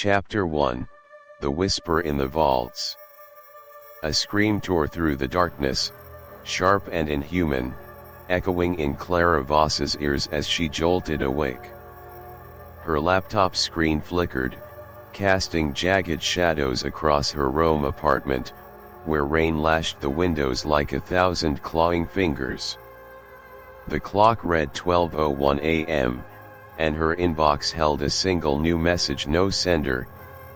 Chapter 1, The Whisper in the Vaults. A scream tore through the darkness, sharp and inhuman, echoing in Clara Voss's ears as she jolted awake. Her laptop screen flickered, casting jagged shadows across her Rome apartment, where rain lashed the windows like 1,000 clawing fingers. The clock read 12:01 a.m., and her inbox held a single new message: no sender,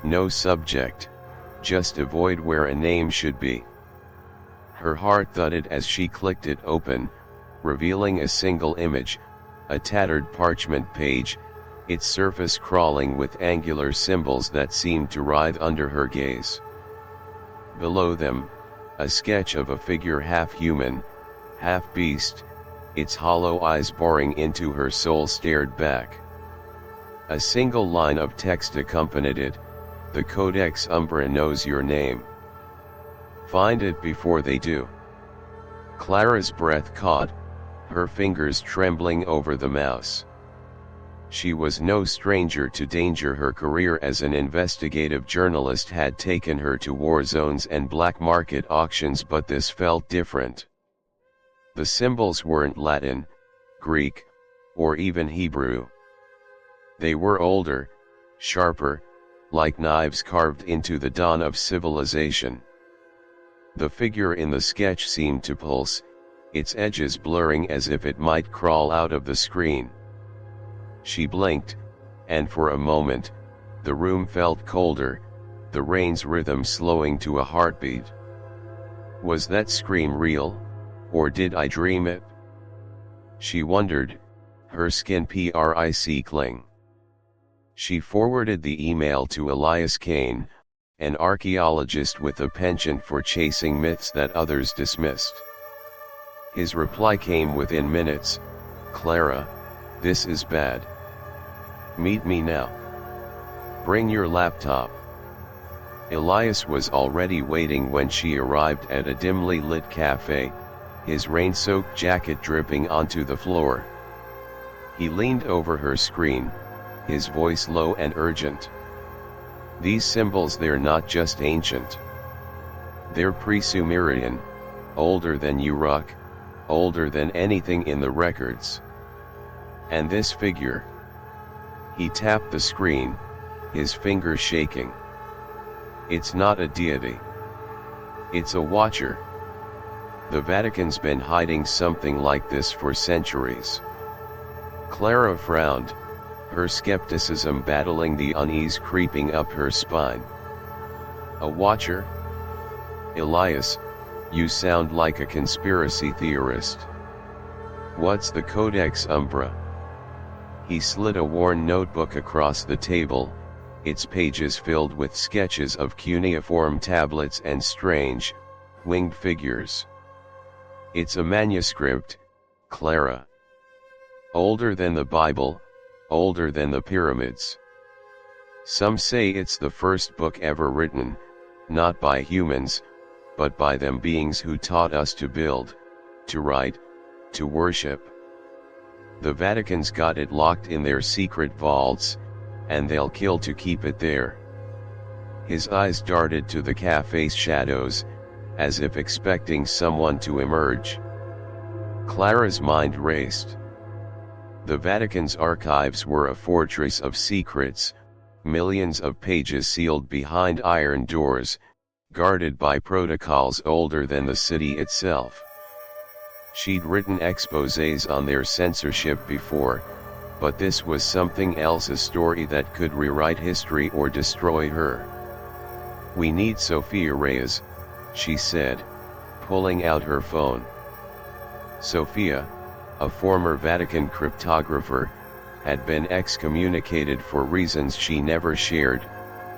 no subject, just a void where a name should be. Her heart thudded as she clicked it open, revealing a single image, a tattered parchment page, its surface crawling with angular symbols that seemed to writhe under her gaze. Below them, a sketch of a figure half human, half beast, its hollow eyes boring into her soul stared back. A single line of text accompanied it: the Codex Umbra knows your name. Find it before they do. Clara's breath caught, her fingers trembling over the mouse. She was no stranger to danger. Her career as an investigative journalist had taken her to war zones and black market auctions, but this felt different. The symbols weren't Latin, Greek, or even Hebrew. They were older, sharper, like knives carved into the dawn of civilization. The figure in the sketch seemed to pulse, its edges blurring as if it might crawl out of the screen. She blinked, and for a moment, the room felt colder, the rain's rhythm slowing to a heartbeat. Was that scream real, or did I dream it? She wondered, her skin prickling. She forwarded the email to Elias Kane, an archaeologist with a penchant for chasing myths that others dismissed. His reply came within minutes: Clara, this is bad. Meet me now. Bring your laptop. Elias was already waiting when she arrived at a dimly lit cafe, his rain-soaked jacket dripping onto the floor. He leaned over her screen, his voice low and urgent. These symbols, they're not just ancient. They're pre-Sumerian, older than Uruk, older than anything in the records. And this figure. He tapped the screen, his fingers shaking. It's not a deity. It's a watcher. The Vatican's been hiding something like this for centuries. Clara frowned, her skepticism battling the unease creeping up her spine. A watcher? Elias, you sound like a conspiracy theorist. What's the Codex Umbra? He slid a worn notebook across the table, its pages filled with sketches of cuneiform tablets and strange, winged figures. It's a manuscript, Clara. Older than the Bible, older than the pyramids. Some say it's the first book ever written, not by humans, but by them beings who taught us to build, to write, to worship. The Vatican's got it locked in their secret vaults, and they'll kill to keep it there. His eyes darted to the cafe's shadows, as if expecting someone to emerge. Clara's mind raced. The Vatican's archives were a fortress of secrets, millions of pages sealed behind iron doors, guarded by protocols older than the city itself. She'd written exposés on their censorship before, but this was something else, a story that could rewrite history or destroy her. We need Sophia Reyes, she said, pulling out her phone. Sophia, a former Vatican cryptographer, had been excommunicated for reasons she never shared,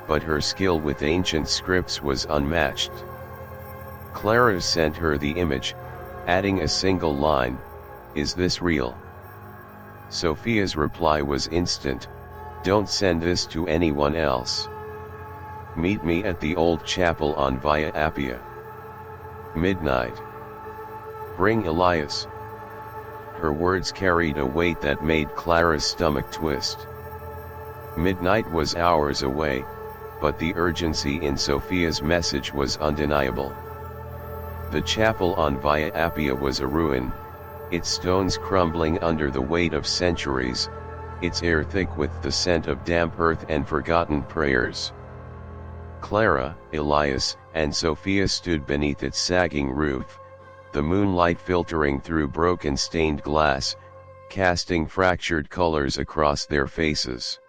but her skill with ancient scripts was unmatched. Clara sent her the image, adding a single line: "Is this real?" Sophia's reply was instant: "Don't send this to anyone else. Meet me at the old chapel on Via Appia. Midnight. Bring Elias." Her words carried a weight that made Clara's stomach twist. Midnight was hours away, but the urgency in Sophia's message was undeniable. The chapel on Via Appia was a ruin, its stones crumbling under the weight of centuries, its air thick with the scent of damp earth and forgotten prayers. Clara, Elias, and Sophia stood beneath its sagging roof, the moonlight filtering through broken stained glass, casting fractured colors across their faces.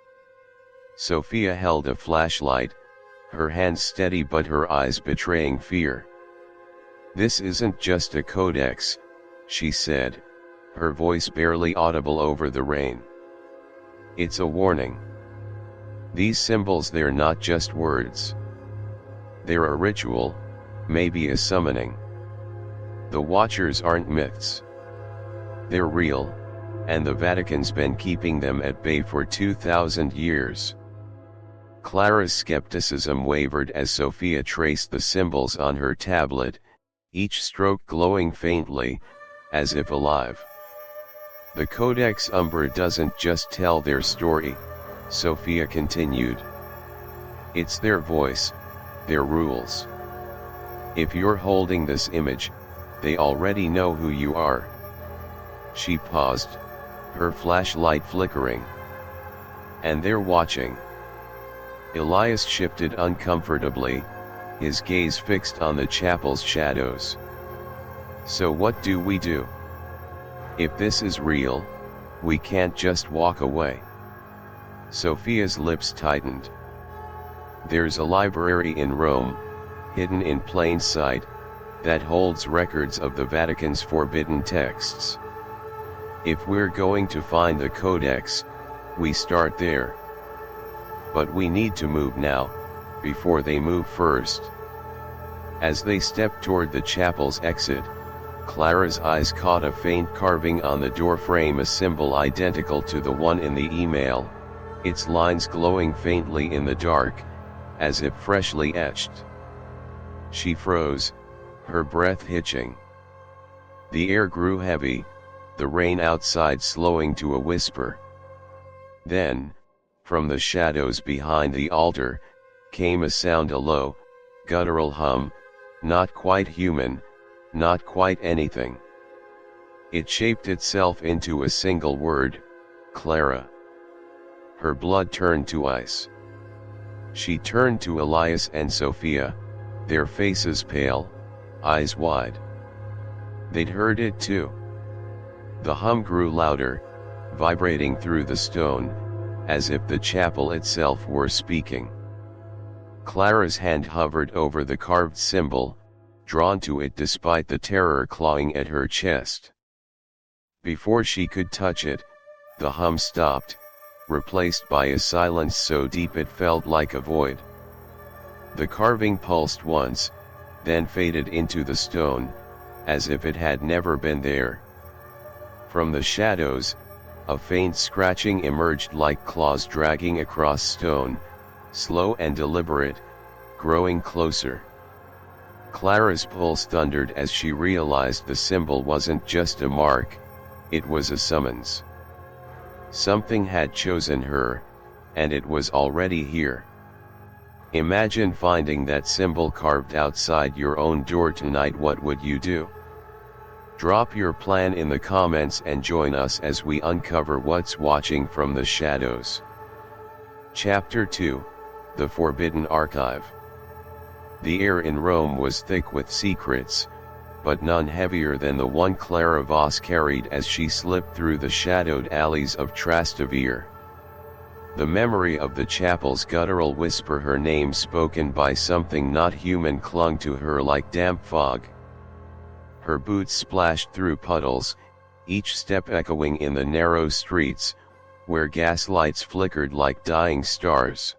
Sophia held a flashlight, her hands steady but her eyes betraying fear. "This isn't just a codex," she said, her voice barely audible over the rain. "It's a warning. These symbols, they're not just words. They're a ritual, maybe a summoning. The Watchers aren't myths. They're real, and the Vatican's been keeping them at bay for 2,000 years. Clara's skepticism wavered as Sophia traced the symbols on her tablet, each stroke glowing faintly, as if alive. "The Codex Umbra doesn't just tell their story," Sophia continued. "It's their voice, their rules. If you're holding this image, they already know who you are." She paused, her flashlight flickering. "And they're watching." Elias shifted uncomfortably, his gaze fixed on the chapel's shadows. "So what do we do? If this is real, we can't just walk away." Sophia's lips tightened. "There's a library in Rome, hidden in plain sight, that holds records of the Vatican's forbidden texts. If we're going to find the Codex, we start there. But we need to move now, before they move first." As they stepped toward the chapel's exit, Clara's eyes caught a faint carving on the doorframe, a symbol identical to the one in the email, its lines glowing faintly in the dark, as if freshly etched. She froze, her breath hitching. The air grew heavy, the rain outside slowing to a whisper. Then, from the shadows behind the altar, came a sound, a low, guttural hum, not quite human, not quite anything. It shaped itself into a single word: Clara. Her blood turned to ice. She turned to Elias and Sophia, their faces pale, eyes wide. They'd heard it too. The hum grew louder, vibrating through the stone, as if the chapel itself were speaking. Clara's hand hovered over the carved symbol, drawn to it despite the terror clawing at her chest. Before she could touch it, the hum stopped, replaced by a silence so deep it felt like a void. The carving pulsed once, then faded into the stone, as if it had never been there. From the shadows, a faint scratching emerged like claws dragging across stone, slow and deliberate, growing closer. Clara's pulse thundered as she realized the symbol wasn't just a mark, it was a summons. Something had chosen her, and it was already here. Imagine finding that symbol carved outside your own door tonight. What would you do? Drop your plan in the comments and join us as we uncover what's watching from the shadows. Chapter 2: The Forbidden Archive. The air in Rome was thick with secrets, but none heavier than the one Clara Voss carried as she slipped through the shadowed alleys of Trastevere. The memory of the chapel's guttural whisper, her name spoken by something not human, clung to her like damp fog. Her boots splashed through puddles, each step echoing in the narrow streets, where gaslights flickered like dying stars.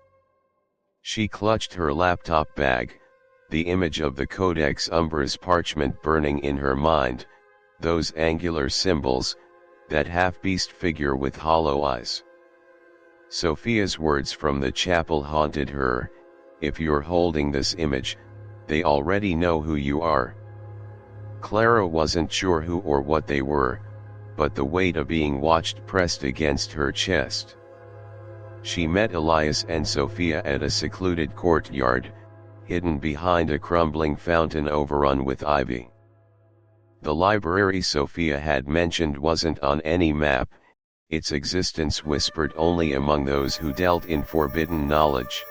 She clutched her laptop bag, the image of the Codex Umbra's parchment burning in her mind, those angular symbols, that half-beast figure with hollow eyes. Sophia's words from the chapel haunted her: "If you're holding this image, they already know who you are." Clara wasn't sure who or what they were, but the weight of being watched pressed against her chest. She met Elias and Sophia at a secluded courtyard, hidden behind a crumbling fountain overrun with ivy. The library Sophia had mentioned wasn't on any map, its existence whispered only among those who dealt in forbidden knowledge.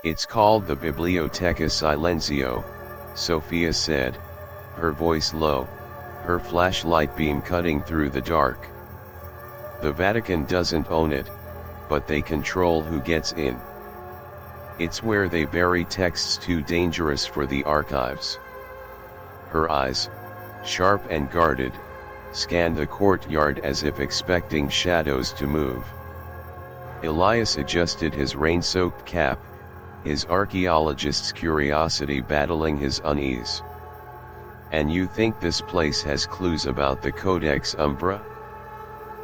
"It's called the Biblioteca Silenzio," Sophia said, her voice low, her flashlight beam cutting through the dark. "The Vatican doesn't own it, but they control who gets in. It's where they bury texts too dangerous for the archives." Her eyes, sharp and guarded, scanned the courtyard as if expecting shadows to move. Elias adjusted his rain-soaked cap, his archaeologist's curiosity battling his unease. "And you think this place has clues about the Codex Umbra?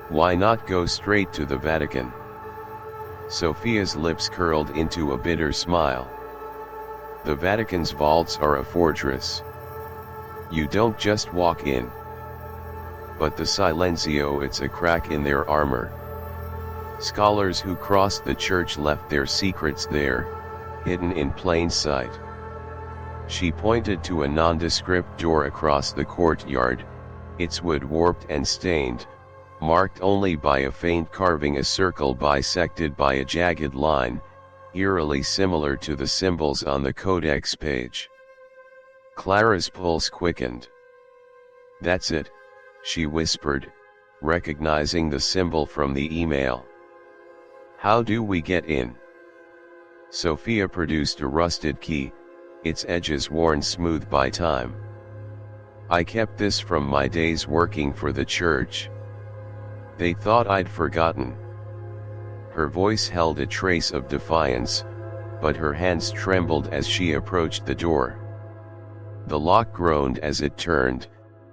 Why not go straight to the Vatican?" Sophia's lips curled into a bitter smile. "The Vatican's vaults are a fortress. You don't just walk in. But the Silenzio, it's a crack in their armor. Scholars who crossed the church left their secrets there, hidden in plain sight." She pointed to a nondescript door across the courtyard, its wood warped and stained, marked only by a faint carving, a circle bisected by a jagged line, eerily similar to the symbols on the Codex page. Clara's pulse quickened. "That's it," she whispered, recognizing the symbol from the email. "How do we get in?" Sophia produced a rusted key, its edges worn smooth by time. "I kept this from my days working for the church. They thought I'd forgotten." Her voice held a trace of defiance, but her hands trembled as she approached the door. The lock groaned as it turned,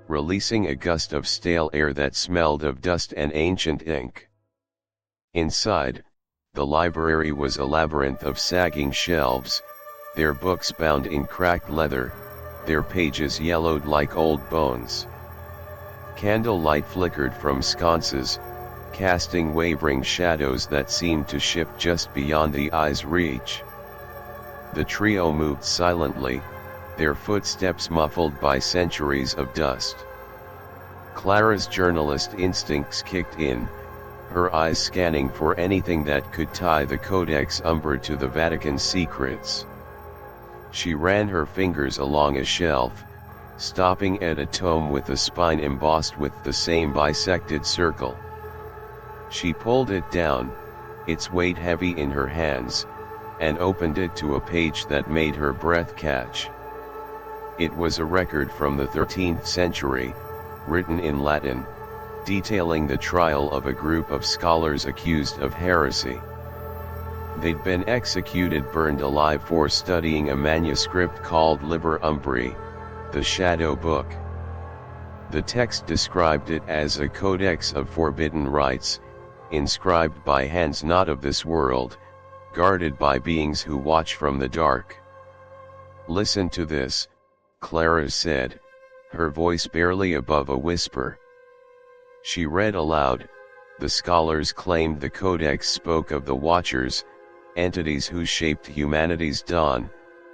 releasing a gust of stale air that smelled of dust and ancient ink. Inside, the library was a labyrinth of sagging shelves, their books bound in cracked leather, their pages yellowed like old bones. Candlelight flickered from sconces, casting wavering shadows that seemed to shift just beyond the eye's reach. The trio moved silently, their footsteps muffled by centuries of dust. Clara's journalist instincts kicked in, her eyes scanning for anything that could tie the Codex Umbra to the Vatican's secrets. She ran her fingers along a shelf, stopping at a tome with a spine embossed with the same bisected circle. She pulled it down, its weight heavy in her hands, and opened it to a page that made her breath catch. It was a record from the 13th century, written in Latin, detailing the trial of a group of scholars accused of heresy. They'd been executed, burned alive for studying a manuscript called Liber Umbri, the Shadow Book. The text described it as a codex of forbidden rites, inscribed by hands not of this world, guarded by beings who watch from the dark. "Listen to this," Clara said, her voice barely above a whisper. She read aloud. "The scholars claimed the Codex spoke of the Watchers, entities who shaped humanity's dawn,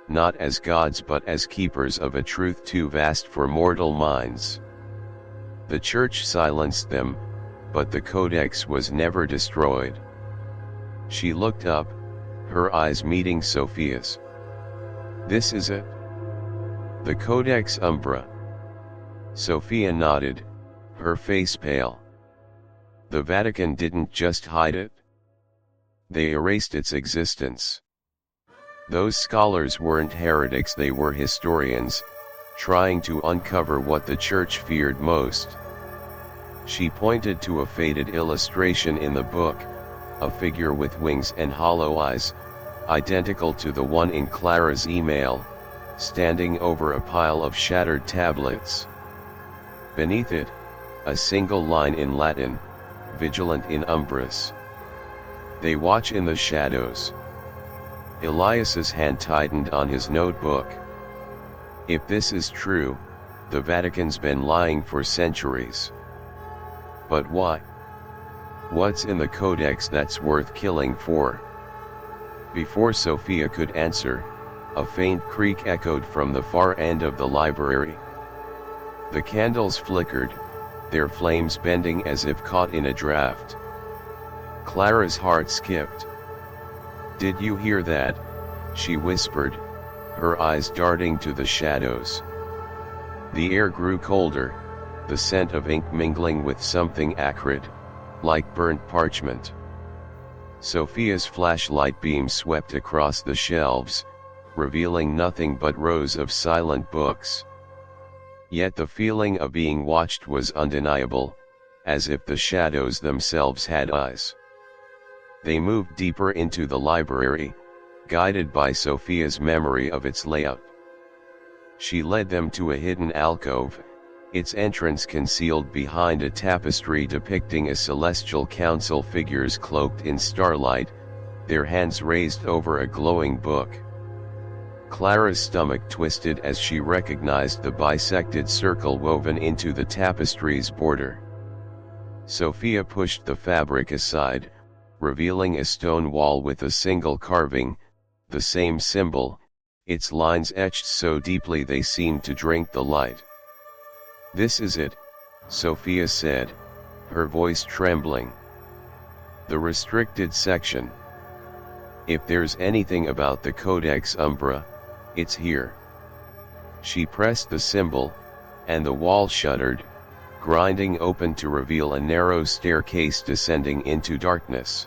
not as gods but as keepers of a truth too vast for mortal minds. The Church silenced them, but the Codex was never destroyed." She looked up, her eyes meeting Sophia's. "This is it? The Codex Umbra?" Sophia nodded, her face pale. "The Vatican didn't just hide it. They erased its existence. Those scholars weren't heretics, they were historians, trying to uncover what the Church feared most." She pointed to a faded illustration in the book, a figure with wings and hollow eyes, identical to the one in Clara's email, standing over a pile of shattered tablets. Beneath it, a single line in Latin, "Vigilant in umbris. They watch in the shadows." Elias's hand tightened on his notebook. "If this is true, the Vatican's been lying for centuries. But why? What's in the Codex that's worth killing for? Before Sophia could answer, a faint creak echoed from the far end of the library. The candles flickered, their flames bending as if caught in a draft. Clara's heart skipped. "Did you hear that?" she whispered, her eyes darting to the shadows. The air grew colder, the scent of ink mingling with something acrid, like burnt parchment. Sophia's flashlight beam swept across the shelves, revealing nothing but rows of silent books. Yet the feeling of being watched was undeniable, as if the shadows themselves had eyes. They moved deeper into the library, guided by Sophia's memory of its layout. She led them to a hidden alcove, its entrance concealed behind a tapestry depicting a celestial council figures cloaked in starlight, their hands raised over a glowing book. Clara's stomach twisted as she recognized the bisected circle woven into the tapestry's border. Sophia pushed the fabric aside, revealing a stone wall with a single carving, the same symbol, its lines etched so deeply they seemed to drink the light. "This is it," Sophia said, her voice trembling. "The restricted section. If there's anything about the Codex Umbra, it's here." She pressed the symbol, and the wall shuddered, grinding open to reveal a narrow staircase descending into darkness.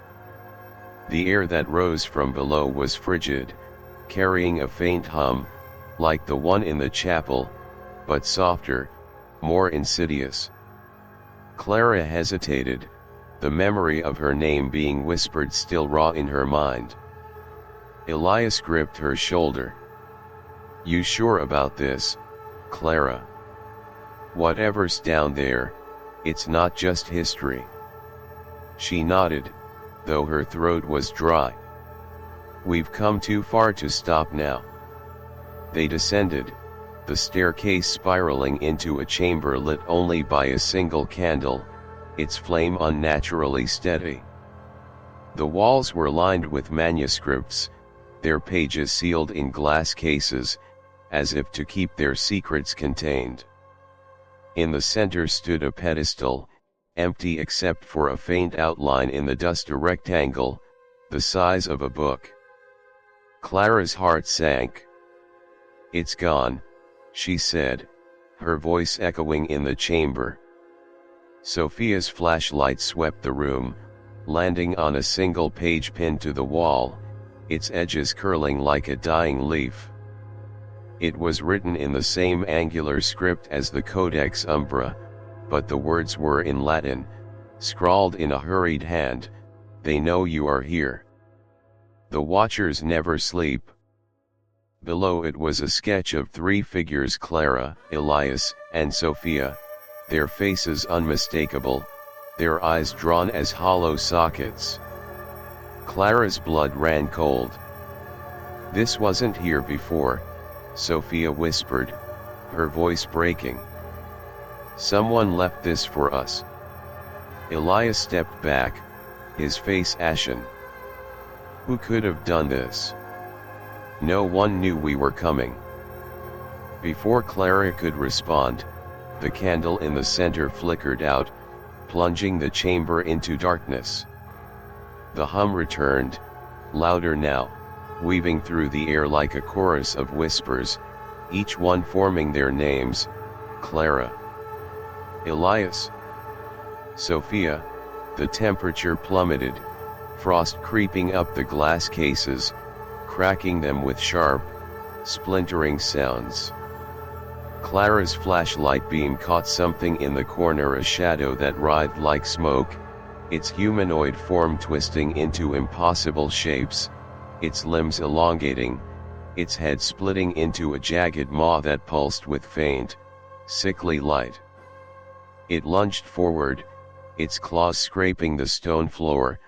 The air that rose from below was frigid, carrying a faint hum, like the one in the chapel, but softer, more insidious. Clara hesitated, the memory of her name being whispered still raw in her mind. Elias gripped her shoulder. "You sure about this, Clara? Whatever's down there, it's not just history." She nodded, though her throat was dry. "We've come too far to stop now." They descended, the staircase spiraling into a chamber lit only by a single candle, its flame unnaturally steady. The walls were lined with manuscripts, their pages sealed in glass cases, as if to keep their secrets contained. In the center stood a pedestal, empty except for a faint outline in the dust, a rectangle, the size of a book. Clara's heart sank. "It's gone," she said, her voice echoing in the chamber. Sophia's flashlight swept the room, landing on a single page pinned to the wall, its edges curling like a dying leaf. It was written in the same angular script as the Codex Umbra, but the words were in Latin, scrawled in a hurried hand. "They know you are here. The Watchers never sleep." Below it was a sketch of three figures: Clara, Elias, and Sophia, their faces unmistakable, their eyes drawn as hollow sockets. Clara's blood ran cold. "This wasn't here before," Sophia whispered, her voice breaking. "Someone left this for us." Elias stepped back, his face ashen. "Who could have done this? No one knew we were coming." Before Clara could respond, the candle in the center flickered out, plunging the chamber into darkness. The hum returned, louder now, weaving through the air like a chorus of whispers, each one forming their names: Clara, Elias, Sophia. The temperature plummeted, frost creeping up the glass cases, cracking them with sharp, splintering sounds. Clara's flashlight beam caught something in the corner, a shadow that writhed like smoke, its humanoid form twisting into impossible shapes, its limbs elongating, its head splitting into a jagged maw that pulsed with faint, sickly light. It lunged forward, its claws scraping the stone floor,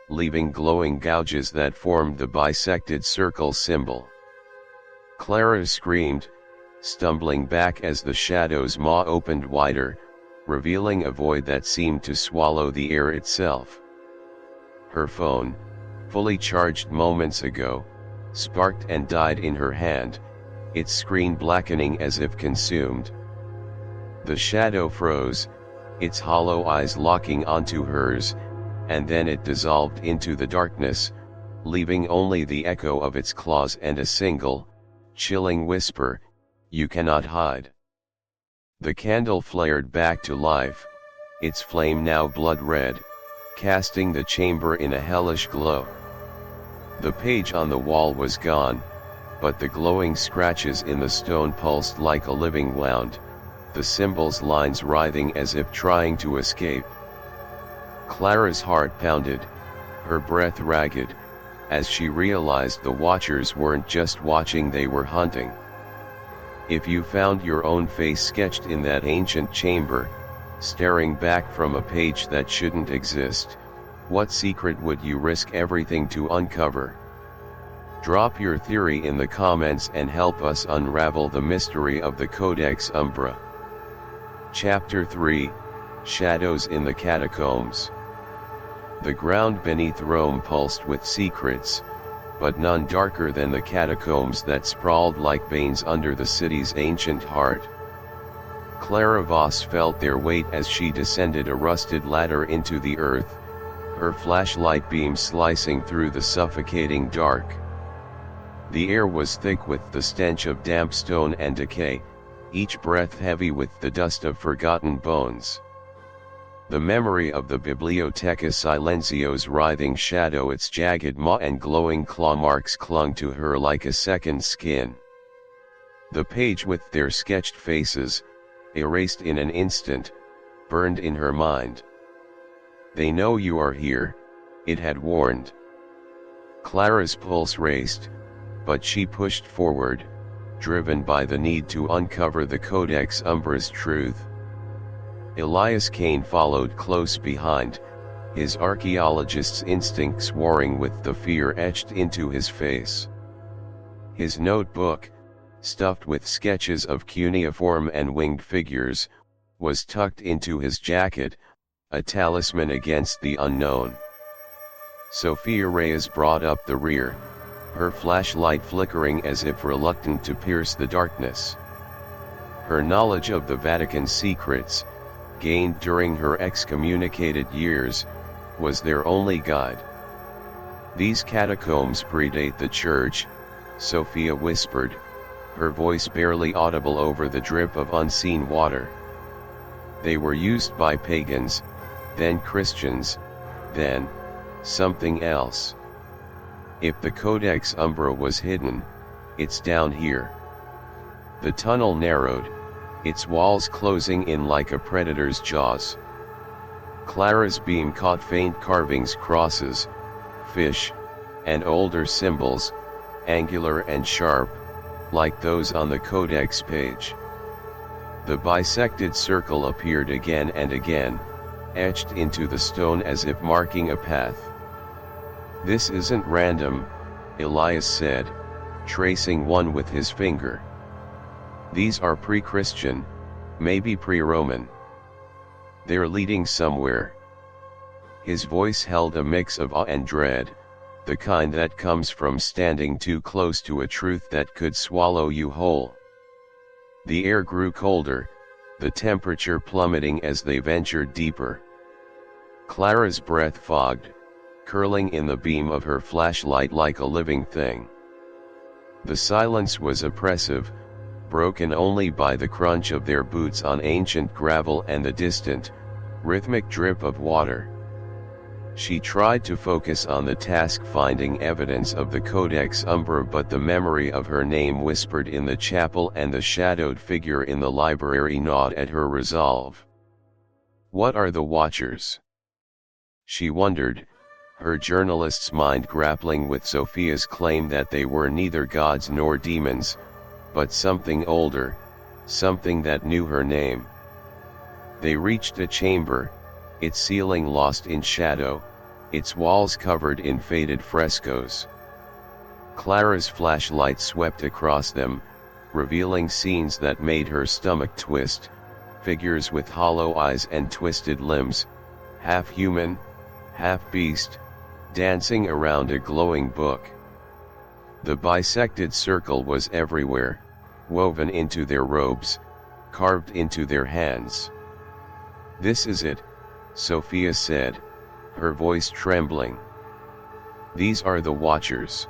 leaving glowing gouges that formed the bisected circle symbol. Clara screamed, stumbling back as the shadow's maw opened wider, revealing a void that seemed to swallow the air itself. Her phone, fully charged moments ago, sparked and died in her hand, its screen blackening as if consumed. The shadow froze, its hollow eyes locking onto hers, and then it dissolved into the darkness, leaving only the echo of its claws and a single, chilling whisper, "You cannot hide." The candle flared back to life, its flame now blood red, casting the chamber in a hellish glow. The page on the wall was gone, but the glowing scratches in the stone pulsed like a living wound, the symbol's lines writhing as if trying to escape. Clara's heart pounded, her breath ragged, as she realized the watchers weren't just watching, they were hunting. If you found your own face sketched in that ancient chamber, staring back from a page that shouldn't exist, what secret would you risk everything to uncover? Drop your theory in the comments and help us unravel the mystery of the Codex Umbra. Chapter 3, Shadows in the Catacombs. The ground beneath Rome pulsed with secrets, but none darker than the catacombs that sprawled like veins under the city's ancient heart. Clara Voss felt their weight as she descended a rusted ladder into the earth, her flashlight beam slicing through the suffocating dark. The air was thick with the stench of damp stone and decay, each breath heavy with the dust of forgotten bones. The memory of the Biblioteca Silenzio's writhing shadow, its jagged maw and glowing claw marks clung to her like a second skin. The page with their sketched faces, erased in an instant, burned in her mind. "They know you are here," it had warned. Clara's pulse raced, but she pushed forward, driven by the need to uncover the Codex Umbra's truth. Elias Kane followed close behind, his archaeologist's instincts warring with the fear etched into his face. His notebook, stuffed with sketches of cuneiform and winged figures, was tucked into his jacket, a talisman against the unknown. Sophia Reyes brought up the rear, her flashlight flickering as if reluctant to pierce the darkness. Her knowledge of the Vatican's secrets, gained during her excommunicated years, was their only guide. "These catacombs predate the church," Sophia whispered, her voice barely audible over the drip of unseen water. "They were used by pagans, then Christians, then something else. If the Codex Umbra was hidden, it's down here." The tunnel narrowed, its walls closing in like a predator's jaws. Clara's beam caught faint carvings, crosses, fish, and older symbols, angular and sharp, like those on the Codex page. The bisected circle appeared again and again, etched into the stone as if marking a path. "This isn't random," Elias said, tracing one with his finger. "These are pre-Christian, maybe pre-Roman. They're leading somewhere." His voice held a mix of awe and dread, the kind that comes from standing too close to a truth that could swallow you whole. The air grew colder, the temperature plummeting as they ventured deeper. Clara's breath fogged, curling in the beam of her flashlight like a living thing. The silence was oppressive, broken only by the crunch of their boots on ancient gravel and the distant, rhythmic drip of water. She tried to focus on the task, finding evidence of the Codex Umbra, but the memory of her name whispered in the chapel and the shadowed figure in the library gnawed at her resolve. What are the Watchers? She wondered, her journalist's mind grappling with Sophia's claim that they were neither gods nor demons, but something older, something that knew her name. They reached a chamber, its ceiling lost in shadow, its walls covered in faded frescoes. Clara's flashlight swept across them, revealing scenes that made her stomach twist, figures with hollow eyes and twisted limbs, half human, half beast, dancing around a glowing book. The bisected circle was everywhere, woven into their robes, carved into their hands. "This is it," Sophia said, her voice trembling. "These are the Watchers.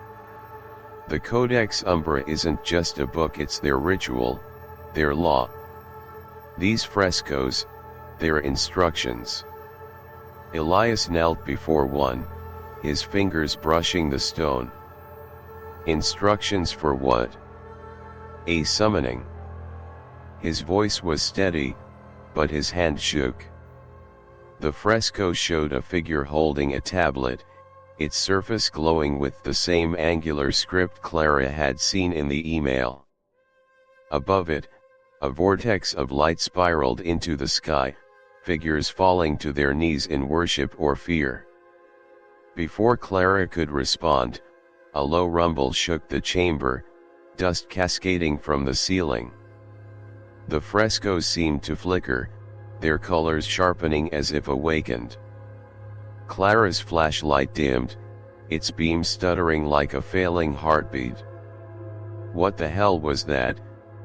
The Codex Umbra isn't just a book, it's their ritual, their law. These frescoes, their instructions." Elias knelt before one, his fingers brushing the stone. "Instructions for what?" "A summoning." His voice was steady, but his hand shook. The fresco showed a figure holding a tablet, its surface glowing with the same angular script Clara had seen in the email. Above it, a vortex of light spiraled into the sky, figures falling to their knees in worship or fear. Before Clara could respond, a low rumble shook the chamber, dust cascading from the ceiling. The frescoes seemed to flicker, their colors sharpening as if awakened. Clara's flashlight dimmed, its beam stuttering like a failing heartbeat. "What the hell was that?"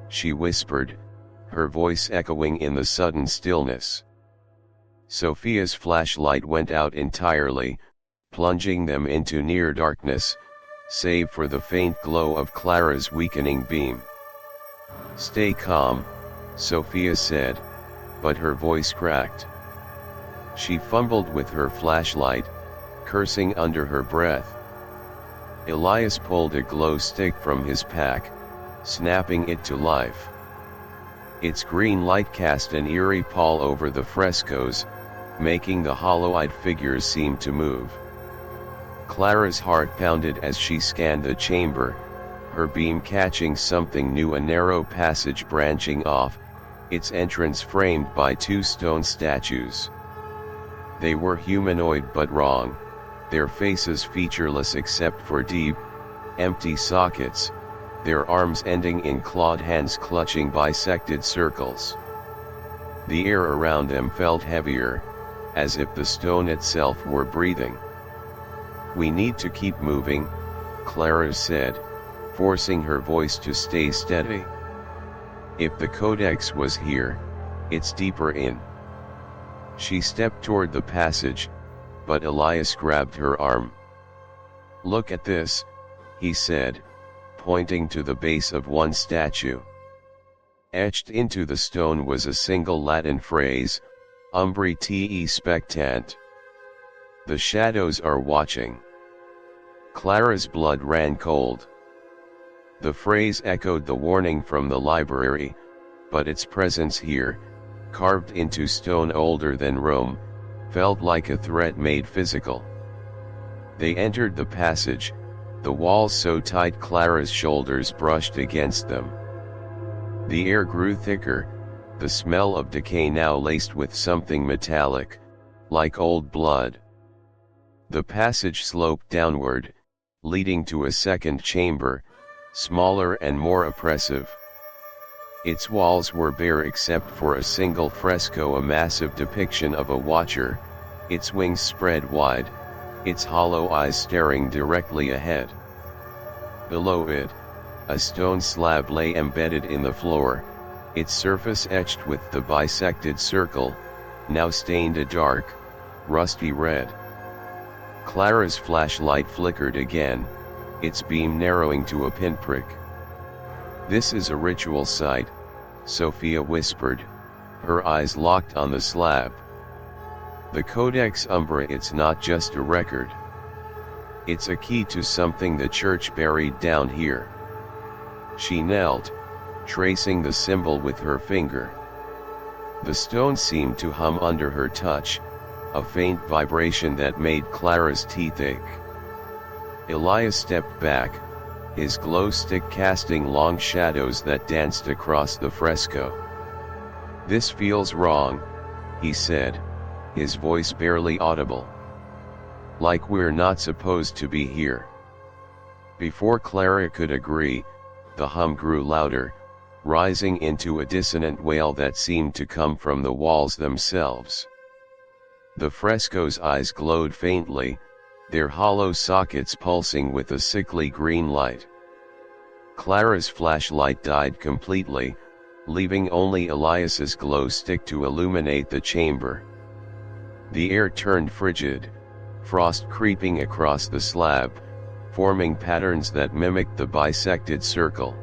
she whispered, her voice echoing in the sudden stillness. Sophia's flashlight went out entirely, plunging them into near darkness, save for the faint glow of Clara's weakening beam. "Stay calm," Sophia said, but her voice cracked. She fumbled with her flashlight, cursing under her breath. Elias pulled a glow stick from his pack, snapping it to life. Its green light cast an eerie pall over the frescoes, making the hollow-eyed figures seem to move. Clara's heart pounded as she scanned the chamber, her beam catching something new, a narrow passage branching off, its entrance framed by two stone statues. They were humanoid but wrong, their faces featureless except for deep, empty sockets, their arms ending in clawed hands clutching bisected circles. The air around them felt heavier, as if the stone itself were breathing. "We need to keep moving," Clara said, forcing her voice to stay steady. "If the Codex was here, it's deeper in." She stepped toward the passage, but Elias grabbed her arm. "Look at this," he said, pointing to the base of one statue. Etched into the stone was a single Latin phrase, Umbri te spectant. "The shadows are watching." Clara's blood ran cold. The phrase echoed the warning from the library, but its presence here, carved into stone older than Rome, felt like a threat made physical. They entered the passage, the walls so tight Clara's shoulders brushed against them. The air grew thicker, the smell of decay now laced with something metallic, like old blood. The passage sloped downward, leading to a second chamber, smaller and more oppressive. Its walls were bare except for a single fresco, a massive depiction of a watcher, its wings spread wide, its hollow eyes staring directly ahead. Below it, a stone slab lay embedded in the floor, its surface etched with the bisected circle, now stained a dark, rusty red. Clara's flashlight flickered again, its beam narrowing to a pinprick. "This is a ritual site," Sophia whispered, her eyes locked on the slab. "The Codex Umbra, it's not just a record. It's a key to something the church buried down here." She knelt, tracing the symbol with her finger. The stone seemed to hum under her touch, a faint vibration that made Clara's teeth ache. Elias stepped back, his glow stick casting long shadows that danced across the fresco. "This feels wrong," he said, his voice barely audible. "Like we're not supposed to be here." Before Clara could agree, the hum grew louder, rising into a dissonant wail that seemed to come from the walls themselves. The fresco's eyes glowed faintly, their hollow sockets pulsing with a sickly green light. Clara's flashlight died completely, leaving only Elias's glow stick to illuminate the chamber. The air turned frigid, frost creeping across the slab, forming patterns that mimicked the bisected circle.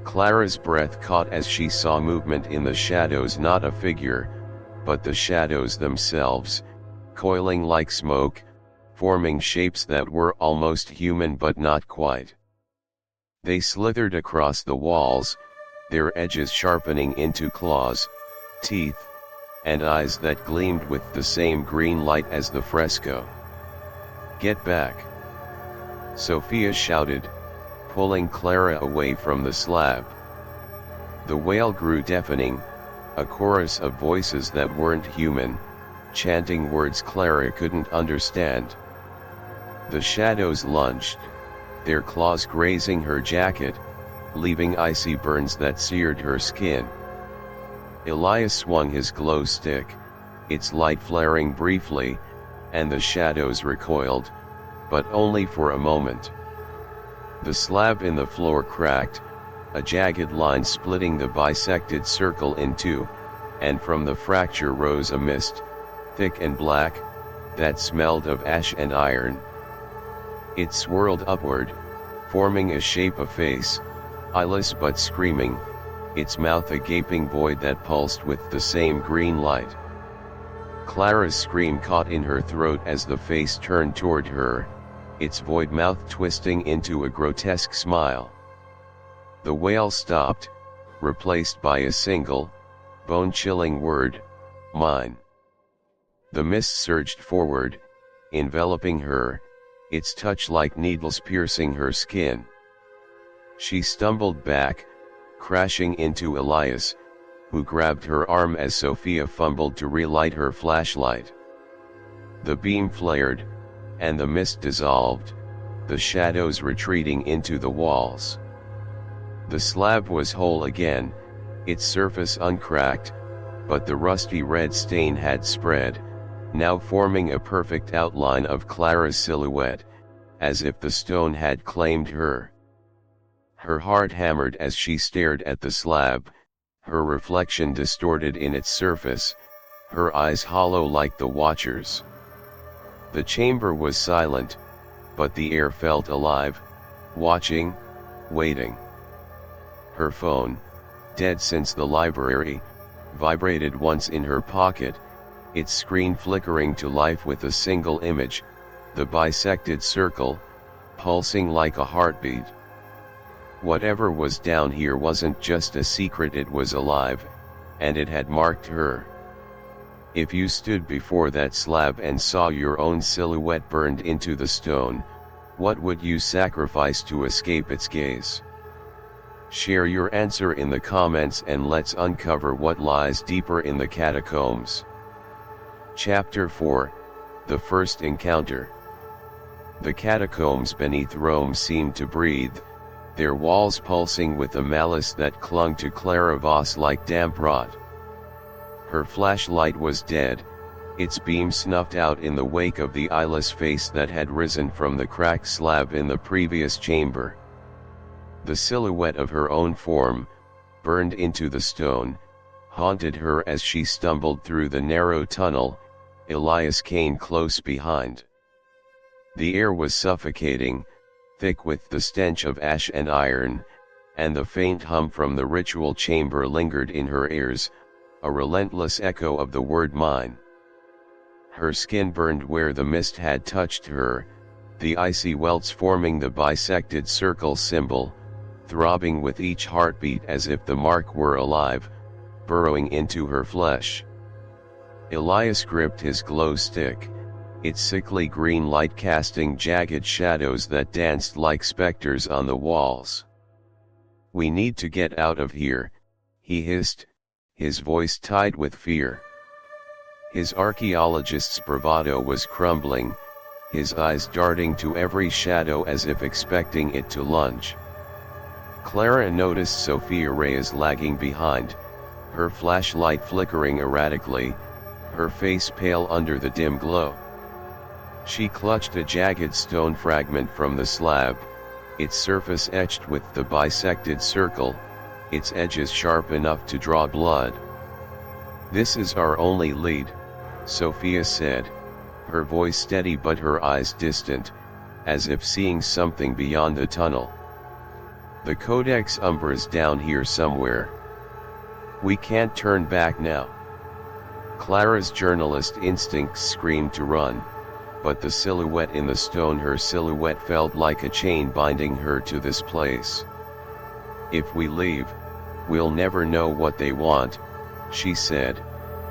Clara's breath caught as she saw movement in the shadows, not a figure, but the shadows themselves, coiling like smoke, forming shapes that were almost human but not quite. They slithered across the walls, their edges sharpening into claws, teeth, and eyes that gleamed with the same green light as the fresco. "Get back!" Sophia shouted, pulling Clara away from the slab. The wail grew deafening, a chorus of voices that weren't human, chanting words Clara couldn't understand. The shadows lunged, their claws grazing her jacket, leaving icy burns that seared her skin. Elias swung his glow stick, its light flaring briefly, and the shadows recoiled, but only for a moment. The slab in the floor cracked, a jagged line splitting the bisected circle in two, and from the fracture rose a mist, thick and black, that smelled of ash and iron. It swirled upward, forming a shape of face, eyeless but screaming, its mouth a gaping void that pulsed with the same green light. Clara's scream caught in her throat as the face turned toward her, its void mouth twisting into a grotesque smile. The wail stopped, replaced by a single, bone-chilling word, "Mine." The mist surged forward, enveloping her, its touch like needles piercing her skin. She stumbled back, crashing into Elias, who grabbed her arm as Sophia fumbled to relight her flashlight. The beam flared, and the mist dissolved, the shadows retreating into the walls. The slab was whole again, its surface uncracked, but the rusty red stain had spread, now forming a perfect outline of Clara's silhouette, as if the stone had claimed her. Her heart hammered as she stared at the slab, her reflection distorted in its surface, her eyes hollow like the Watcher's. The chamber was silent, but the air felt alive, watching, waiting. Her phone, dead since the library, vibrated once in her pocket, its screen flickering to life with a single image, the bisected circle, pulsing like a heartbeat. Whatever was down here wasn't just a secret, it was alive, and it had marked her. If you stood before that slab and saw your own silhouette burned into the stone, what would you sacrifice to escape its gaze? Share your answer in the comments and let's uncover what lies deeper in the catacombs. Chapter 4, The First Encounter. The catacombs beneath Rome seemed to breathe, their walls pulsing with a malice that clung to Clara Voss like damp rot. Her flashlight was dead, its beam snuffed out in the wake of the eyeless face that had risen from the cracked slab in the previous chamber. The silhouette of her own form, burned into the stone, haunted her as she stumbled through the narrow tunnel, Elias Kane close behind. The air was suffocating, thick with the stench of ash and iron, and the faint hum from the ritual chamber lingered in her ears, a relentless echo of the word mine. Her skin burned where the mist had touched her, the icy welts forming the bisected circle symbol, throbbing with each heartbeat as if the mark were alive, burrowing into her flesh. Elias gripped his glow stick, its sickly green light casting jagged shadows that danced like specters on the walls. "We need to get out of here," he hissed, his voice tied with fear. His archaeologist's bravado was crumbling, his eyes darting to every shadow as if expecting it to lunge. Clara noticed Sophia Reyes lagging behind, her flashlight flickering erratically, her face pale under the dim glow. She clutched a jagged stone fragment from the slab, its surface etched with the bisected circle, its edges sharp enough to draw blood. "This is our only lead," Sophia said, her voice steady but her eyes distant, as if seeing something beyond the tunnel. "The Codex Umbra's down here somewhere. We can't turn back now." Clara's journalist instincts screamed to run, but the silhouette in the stone, her silhouette felt like a chain binding her to this place. "If we leave, we'll never know what they want," she said,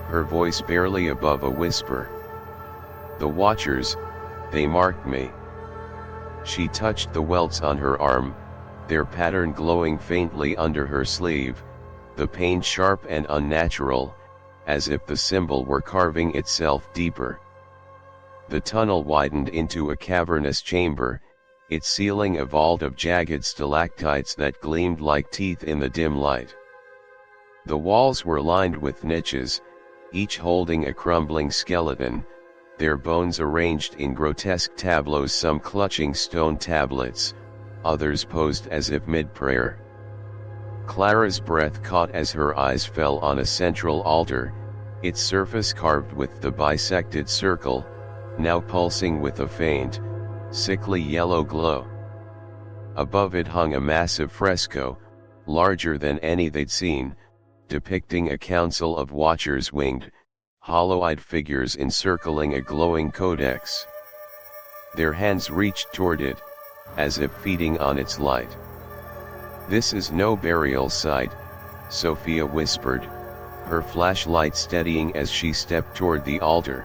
her voice barely above a whisper. "The Watchers, they marked me." She touched the welts on her arm, their pattern glowing faintly under her sleeve, the pain sharp and unnatural, as if the symbol were carving itself deeper. The tunnel widened into a cavernous chamber, its ceiling a vault of jagged stalactites that gleamed like teeth in the dim light. The walls were lined with niches, each holding a crumbling skeleton, their bones arranged in grotesque tableaus, some clutching stone tablets, others posed as if mid-prayer. Clara's breath caught as her eyes fell on a central altar, its surface carved with the bisected circle, now pulsing with a faint, sickly yellow glow. Above it hung a massive fresco, larger than any they'd seen, depicting a council of Watchers, winged, hollow-eyed figures encircling a glowing codex. Their hands reached toward it, as if feeding on its light. "This is no burial site," Sophia whispered, her flashlight steadying as she stepped toward the altar.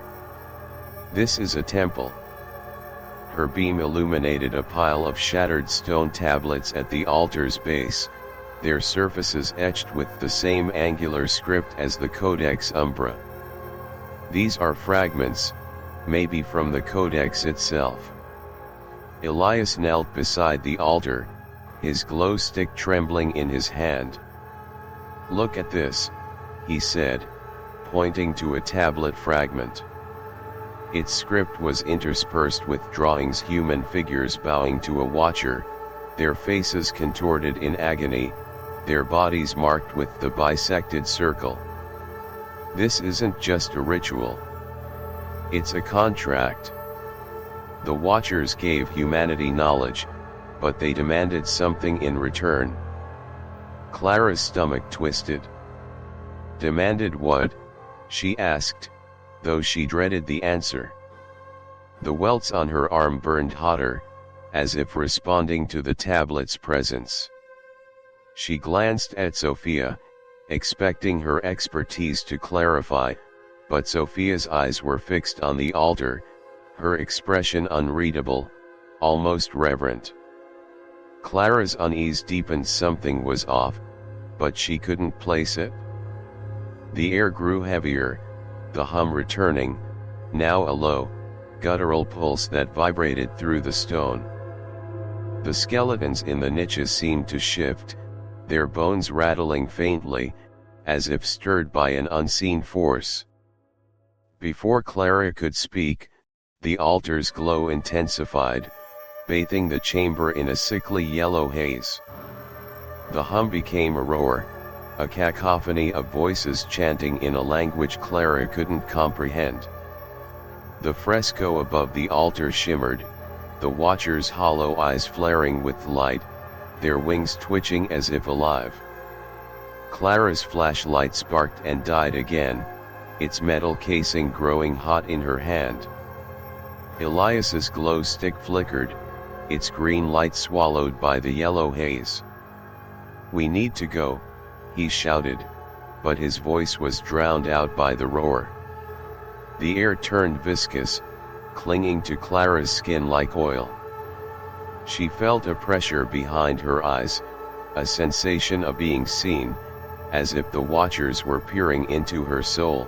"This is a temple." Her beam illuminated a pile of shattered stone tablets at the altar's base, their surfaces etched with the same angular script as the Codex Umbra. "These are fragments, maybe from the Codex itself." Elias knelt beside the altar, his glow stick trembling in his hand. "Look at this," he said, pointing to a tablet fragment. Its script was interspersed with drawings, human figures bowing to a Watcher, their faces contorted in agony, their bodies marked with the bisected circle. "This isn't just a ritual. It's a contract." The Watchers gave humanity knowledge, but they demanded something in return. Clara's stomach twisted. "Demanded what?" she asked, though she dreaded the answer. The welts on her arm burned hotter, as if responding to the tablet's presence. She glanced at Sophia, expecting her expertise to clarify, but Sophia's eyes were fixed on the altar, her expression unreadable, almost reverent. Clara's unease deepened. Something was off, but she couldn't place it. The air grew heavier, the hum returning, now a low, guttural pulse that vibrated through the stone. The skeletons in the niches seemed to shift, their bones rattling faintly, as if stirred by an unseen force. Before Clara could speak, the altar's glow intensified, bathing the chamber in a sickly yellow haze. The hum became a roar, a cacophony of voices chanting in a language Clara couldn't comprehend. The fresco above the altar shimmered, the Watchers' hollow eyes flaring with light, their wings twitching as if alive. Clara's flashlight sparked and died again, its metal casing growing hot in her hand. Elias's glow stick flickered, its green light swallowed by the yellow haze. "We need to go," he shouted, but his voice was drowned out by the roar. The air turned viscous, clinging to Clara's skin like oil. She felt a pressure behind her eyes, a sensation of being seen, as if the Watchers were peering into her soul.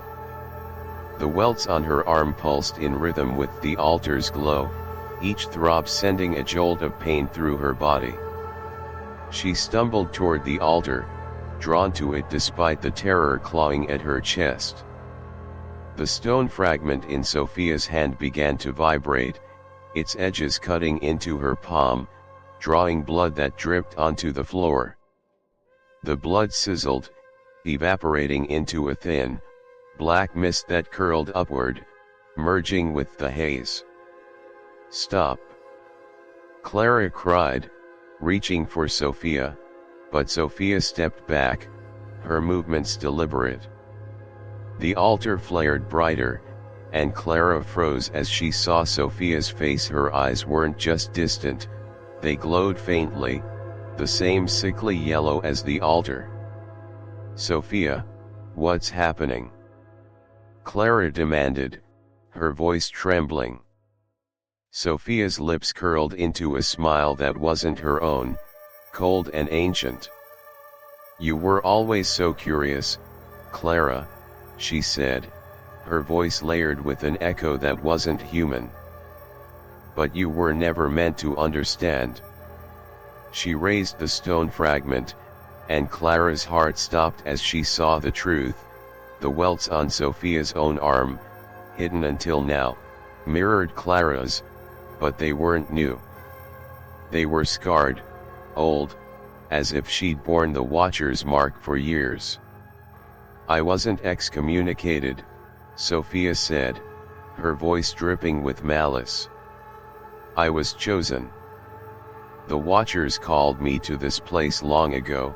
The welts on her arm pulsed in rhythm with the altar's glow, each throb sending a jolt of pain through her body. She stumbled toward the altar, drawn to it despite the terror clawing at her chest. The stone fragment in Sophia's hand began to vibrate, its edges cutting into her palm, drawing blood that dripped onto the floor. The blood sizzled, evaporating into a thin, black mist that curled upward, merging with the haze. "Stop!" Clara cried, reaching for Sophia, but Sophia stepped back, her movements deliberate. The altar flared brighter, and Clara froze as she saw Sophia's face. Her eyes weren't just distant, they glowed faintly, the same sickly yellow as the altar. "Sophia, what's happening?" Clara demanded, her voice trembling. Sophia's lips curled into a smile that wasn't her own, cold and ancient. "You were always so curious, Clara," she said, her voice layered with an echo that wasn't human. "But you were never meant to understand." She raised the stone fragment, and Clara's heart stopped as she saw the truth. The welts on Sophia's own arm, hidden until now, mirrored Clara's, but they weren't new. They were scarred, old, as if she'd borne the Watcher's mark for years. "I wasn't excommunicated," Sophia said, her voice dripping with malice. "I was chosen. The Watchers called me to this place long ago,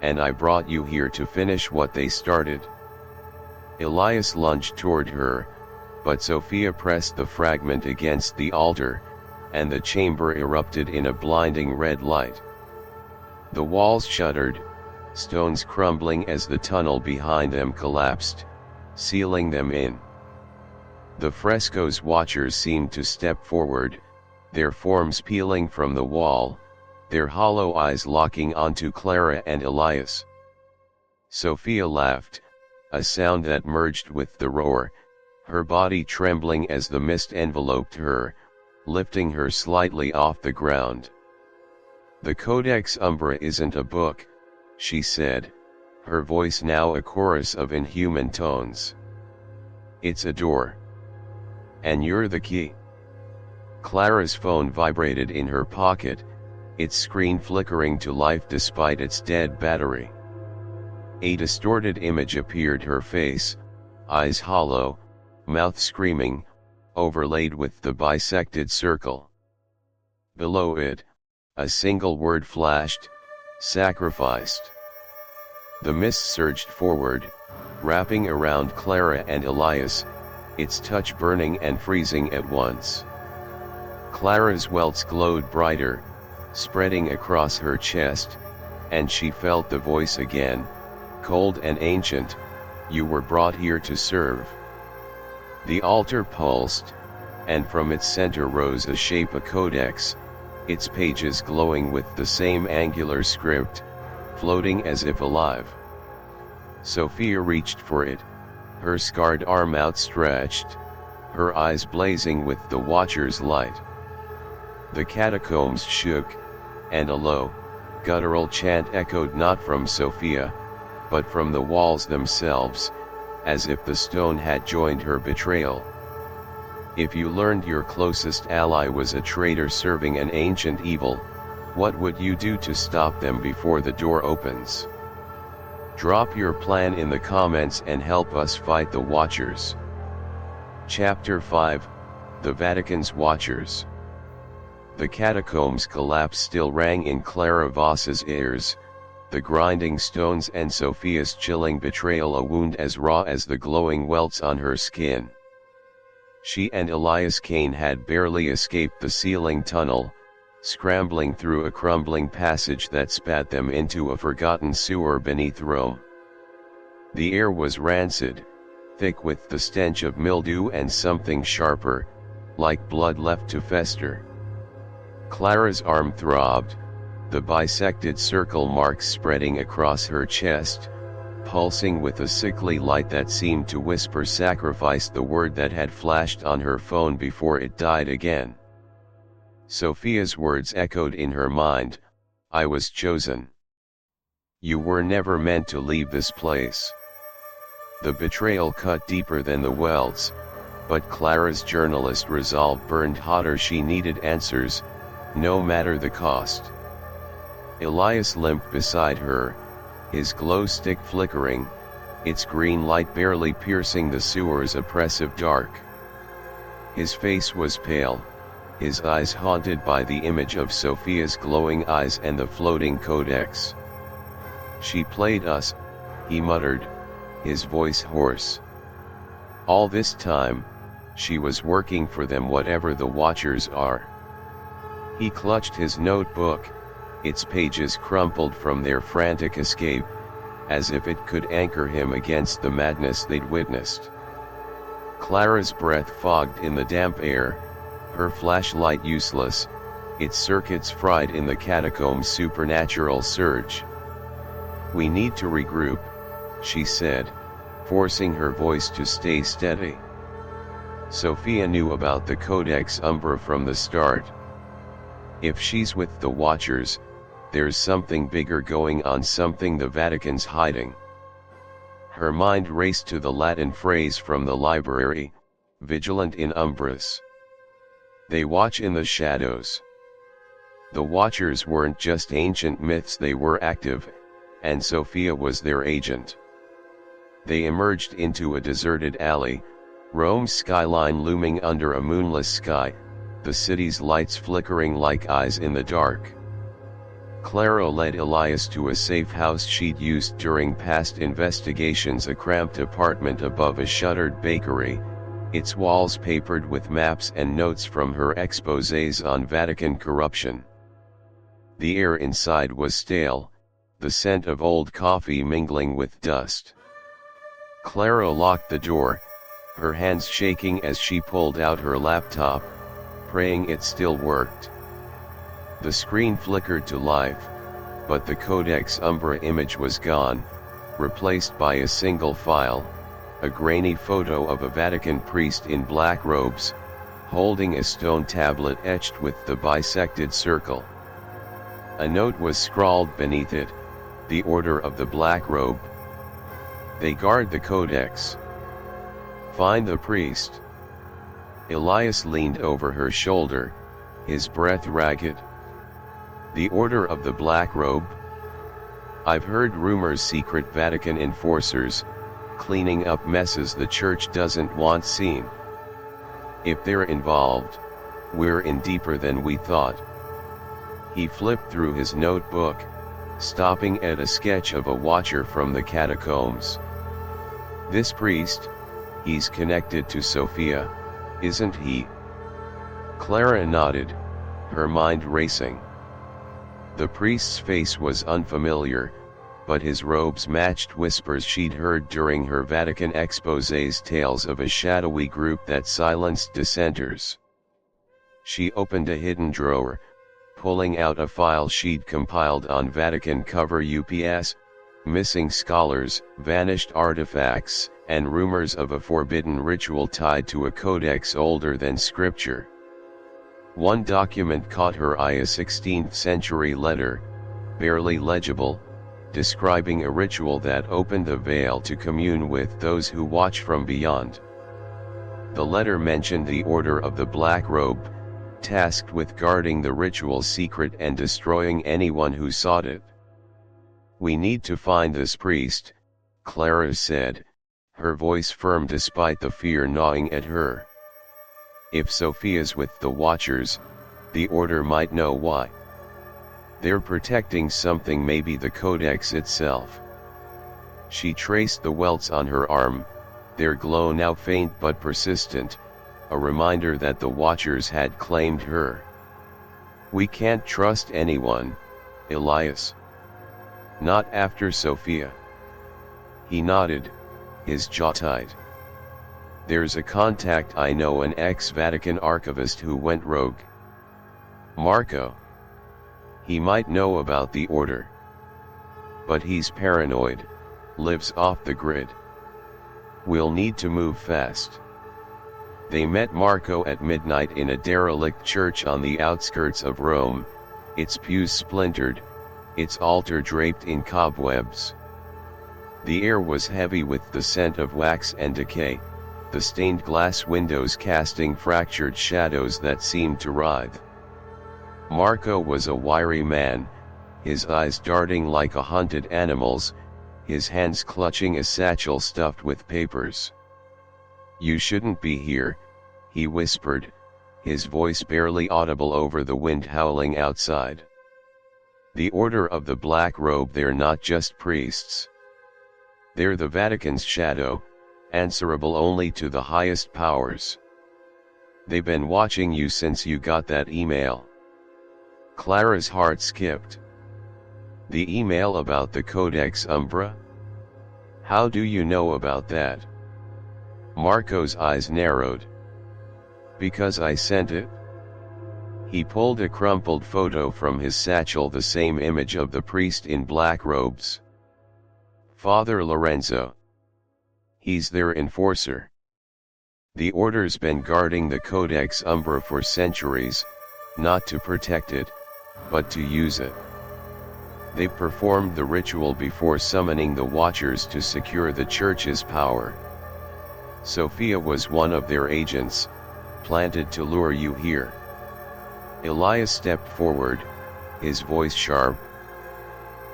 and I brought you here to finish what they started." Elias lunged toward her, but Sophia pressed the fragment against the altar, and the chamber erupted in a blinding red light. The walls shuddered, stones crumbling as the tunnel behind them collapsed, sealing them in. The frescoes Watchers seemed to step forward, their forms peeling from the wall, their hollow eyes locking onto Clara and Elias. Sophia laughed, a sound that merged with the roar, her body trembling as the mist enveloped her, lifting her slightly off the ground. "The Codex Umbra isn't a book," she said, her voice now a chorus of inhuman tones. "It's a door. And you're the key." Clara's phone vibrated in her pocket, its screen flickering to life despite its dead battery. A distorted image appeared, her face, eyes hollow, mouth screaming, overlaid with the bisected circle. Below it, a single word flashed: "Sacrificed." The mist surged forward, wrapping around Clara and Elias, its touch burning and freezing at once. Clara's welts glowed brighter, spreading across her chest, and she felt the voice again, cold and ancient: "You were brought here to serve." The altar pulsed, and from its center rose a shape, a codex, its pages glowing with the same angular script, floating as if alive. Sophia reached for it, her scarred arm outstretched, her eyes blazing with the Watcher's light. The catacombs shook, and a low, guttural chant echoed not from Sophia, but from the walls themselves, as if the stone had joined her betrayal. "If you learned your closest ally was a traitor serving an ancient evil, what would you do to stop them before the door opens? Drop your plan in the comments and help us fight the Watchers." Chapter 5, The Vatican's Watchers. The catacombs' collapse still rang in Clara Voss's ears, the grinding stones and Sophia's chilling betrayal a wound as raw as the glowing welts on her skin. She and Elias Kane had barely escaped the ceiling tunnel, scrambling through a crumbling passage that spat them into a forgotten sewer beneath Rome. The air was rancid, thick with the stench of mildew and something sharper, like blood left to fester. Clara's arm throbbed, the bisected circle marks spreading across her chest, pulsing with a sickly light that seemed to whisper sacrifice, the word that had flashed on her phone before it died again. Sophia's words echoed in her mind: "I was chosen. You were never meant to leave this place." The betrayal cut deeper than the welts, but Clara's journalist resolve burned hotter. She needed answers, no matter the cost. Elias limped beside her, his glow stick flickering, its green light barely piercing the sewer's oppressive dark. His face was pale, his eyes haunted by the image of Sophia's glowing eyes and the floating Codex. "She played us," he muttered, his voice hoarse. "All this time, she was working for them, whatever the Watchers are." He clutched his notebook, its pages crumpled from their frantic escape, as if it could anchor him against the madness they'd witnessed. Clara's breath fogged in the damp air, her flashlight useless, its circuits fried in the catacomb's supernatural surge. "We need to regroup," she said, forcing her voice to stay steady. Sophia knew about the Codex Umbra from the start. If she's with the Watchers, there's something bigger going on, something the Vatican's hiding. Her mind raced to the Latin phrase from the library, "vigilant in umbras." They watch in the shadows. The Watchers weren't just ancient myths, they were active, and Sophia was their agent. They emerged into a deserted alley, Rome's skyline looming under a moonless sky, the city's lights flickering like eyes in the dark. Clara led Elias to a safe house she'd used during past investigations, a cramped apartment above a shuttered bakery, its walls papered with maps and notes from her exposés on Vatican corruption. The air inside was stale, the scent of old coffee mingling with dust. Clara locked the door, her hands shaking as she pulled out her laptop, praying it still worked. The screen flickered to life, but the Codex Umbra image was gone, replaced by a single file, a grainy photo of a Vatican priest in black robes, holding a stone tablet etched with the bisected circle. A note was scrawled beneath it, "The Order of the Black Robe. They guard the Codex. Find the priest." Elias leaned over her shoulder, his breath ragged. "The Order of the Black Robe? I've heard rumors, secret Vatican enforcers, cleaning up messes the church doesn't want seen. If they're involved, we're in deeper than we thought." He flipped through his notebook, stopping at a sketch of a Watcher from the catacombs. "This priest, he's connected to Sophia, isn't he?" Clara nodded, her mind racing. The priest's face was unfamiliar, but his robes matched whispers she'd heard during her Vatican exposés, tales of a shadowy group that silenced dissenters. She opened a hidden drawer, pulling out a file she'd compiled on Vatican cover UPS, missing scholars, vanished artifacts, and rumors of a forbidden ritual tied to a codex older than scripture. One document caught her eye, a 16th century letter, barely legible, describing a ritual that opened the veil to commune with those who watch from beyond. The letter mentioned the Order of the Black Robe, tasked with guarding the ritual's secret and destroying anyone who sought it. "We need to find this priest," Clara said, her voice firm despite the fear gnawing at her. "If Sophia's with the Watchers, the Order might know why. They're protecting something, maybe the Codex itself." She traced the welts on her arm, their glow now faint but persistent, a reminder that the Watchers had claimed her. "We can't trust anyone, Elias. Not after Sophia." He nodded, his jaw tight. "There's a contact I know, an ex-Vatican archivist who went rogue. Marco. He might know about the Order. But he's paranoid, lives off the grid. We'll need to move fast." They met Marco at midnight in a derelict church on the outskirts of Rome, its pews splintered, its altar draped in cobwebs. The air was heavy with the scent of wax and decay, the stained glass windows casting fractured shadows that seemed to writhe. Marco was a wiry man, his eyes darting like a hunted animal's, his hands clutching a satchel stuffed with papers. "You shouldn't be here," he whispered, his voice barely audible over the wind howling outside. "The Order of the Black Robe, they're not just priests. They're the Vatican's shadow, answerable only to the highest powers. They've been watching you since you got that email." Clara's heart skipped. "The email about the Codex Umbra? How do you know about that?" Marco's eyes narrowed. "Because I sent it." He pulled a crumpled photo from his satchel, the same image of the priest in black robes. "Father Lorenzo. He's their enforcer. The Order's been guarding the Codex Umbra for centuries, not to protect it, but to use it. They performed the ritual before summoning the Watchers to secure the Church's power. Sophia was one of their agents, planted to lure you here." Elias stepped forward, his voice sharp.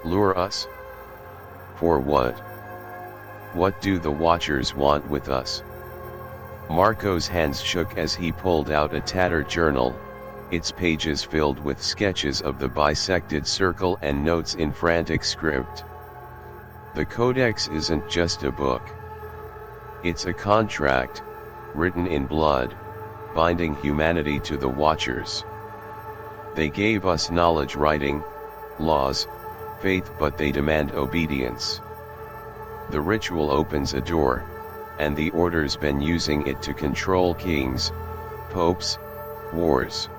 "Lure us? For what? What do the Watchers want with us?" Marco's hands shook as he pulled out a tattered journal, its pages filled with sketches of the bisected circle and notes in frantic script. "The Codex isn't just a book. It's a contract, written in blood, binding humanity to the Watchers. They gave us knowledge, writing, laws, faith, but they demand obedience. The ritual opens a door, and the Order's been using it to control kings, popes, wars.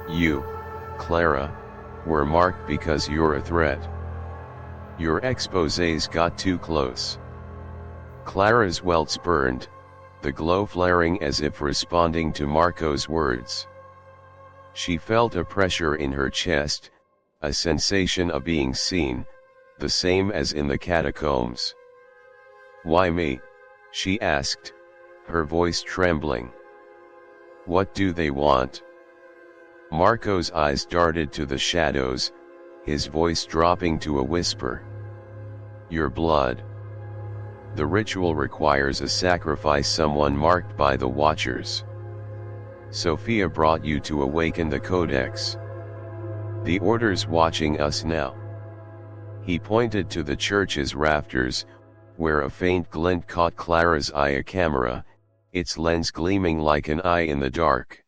You, Clara, were marked because you're a threat. Your exposés got too close." Clara's welts burned, the glow flaring as if responding to Marco's words. She felt a pressure in her chest, a sensation of being seen, the same as in the catacombs. "Why me?" she asked, her voice trembling. "What do they want?" Marco's eyes darted to the shadows, his voice dropping to a whisper. "Your blood. The ritual requires a sacrifice, someone marked by the Watchers. Sophia brought you to awaken the Codex. The Order's watching us now." He pointed to the church's rafters, where a faint glint caught Clara's eye, a camera, its lens gleaming like an eye in the dark.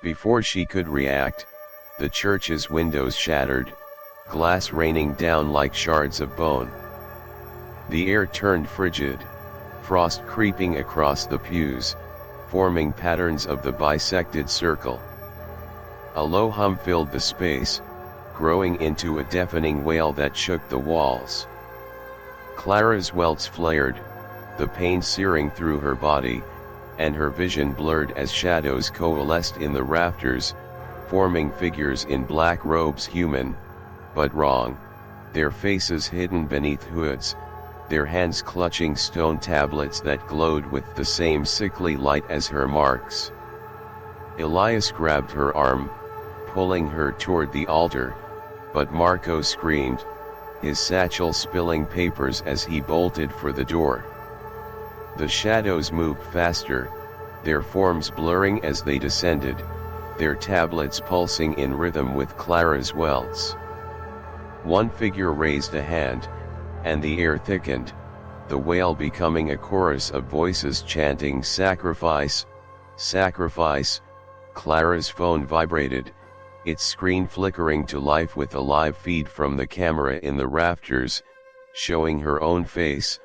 Before she could react, the church's windows shattered, glass raining down like shards of bone. The air turned frigid, frost creeping across the pews, forming patterns of the bisected circle. A low hum filled the space, growing into a deafening wail that shook the walls. Clara's welts flared, the pain searing through her body, and her vision blurred as shadows coalesced in the rafters, forming figures in black robes, human, but wrong, their faces hidden beneath hoods, their hands clutching stone tablets that glowed with the same sickly light as her marks. Elias grabbed her arm, pulling her toward the altar, but Marco screamed, his satchel spilling papers as he bolted for the door. The shadows moved faster, their forms blurring as they descended, their tablets pulsing in rhythm with Clara's welts. One figure raised a hand, and the air thickened, the wail becoming a chorus of voices chanting "Sacrifice, sacrifice." Clara's phone vibrated, its screen flickering to life with a live feed from the camera in the rafters, showing her own face,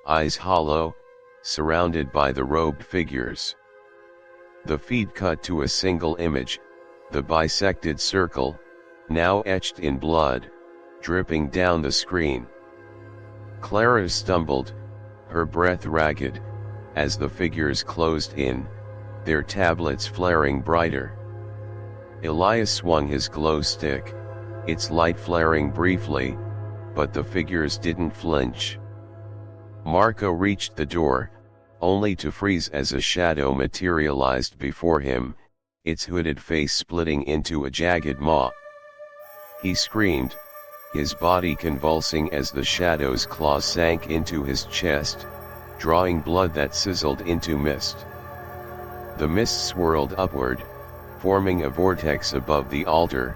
eyes hollow, surrounded by the robed figures. The feed cut to a single image, the bisected circle, now etched in blood, dripping down the screen. Clara stumbled, her breath ragged, as the figures closed in, their tablets flaring brighter. Elias swung his glow stick, its light flaring briefly, but the figures didn't flinch. Marco reached the door, only to freeze as a shadow materialized before him, its hooded face splitting into a jagged maw. He screamed, his body convulsing as the shadow's claws sank into his chest, drawing blood that sizzled into mist. The mist swirled upward, forming a vortex above the altar,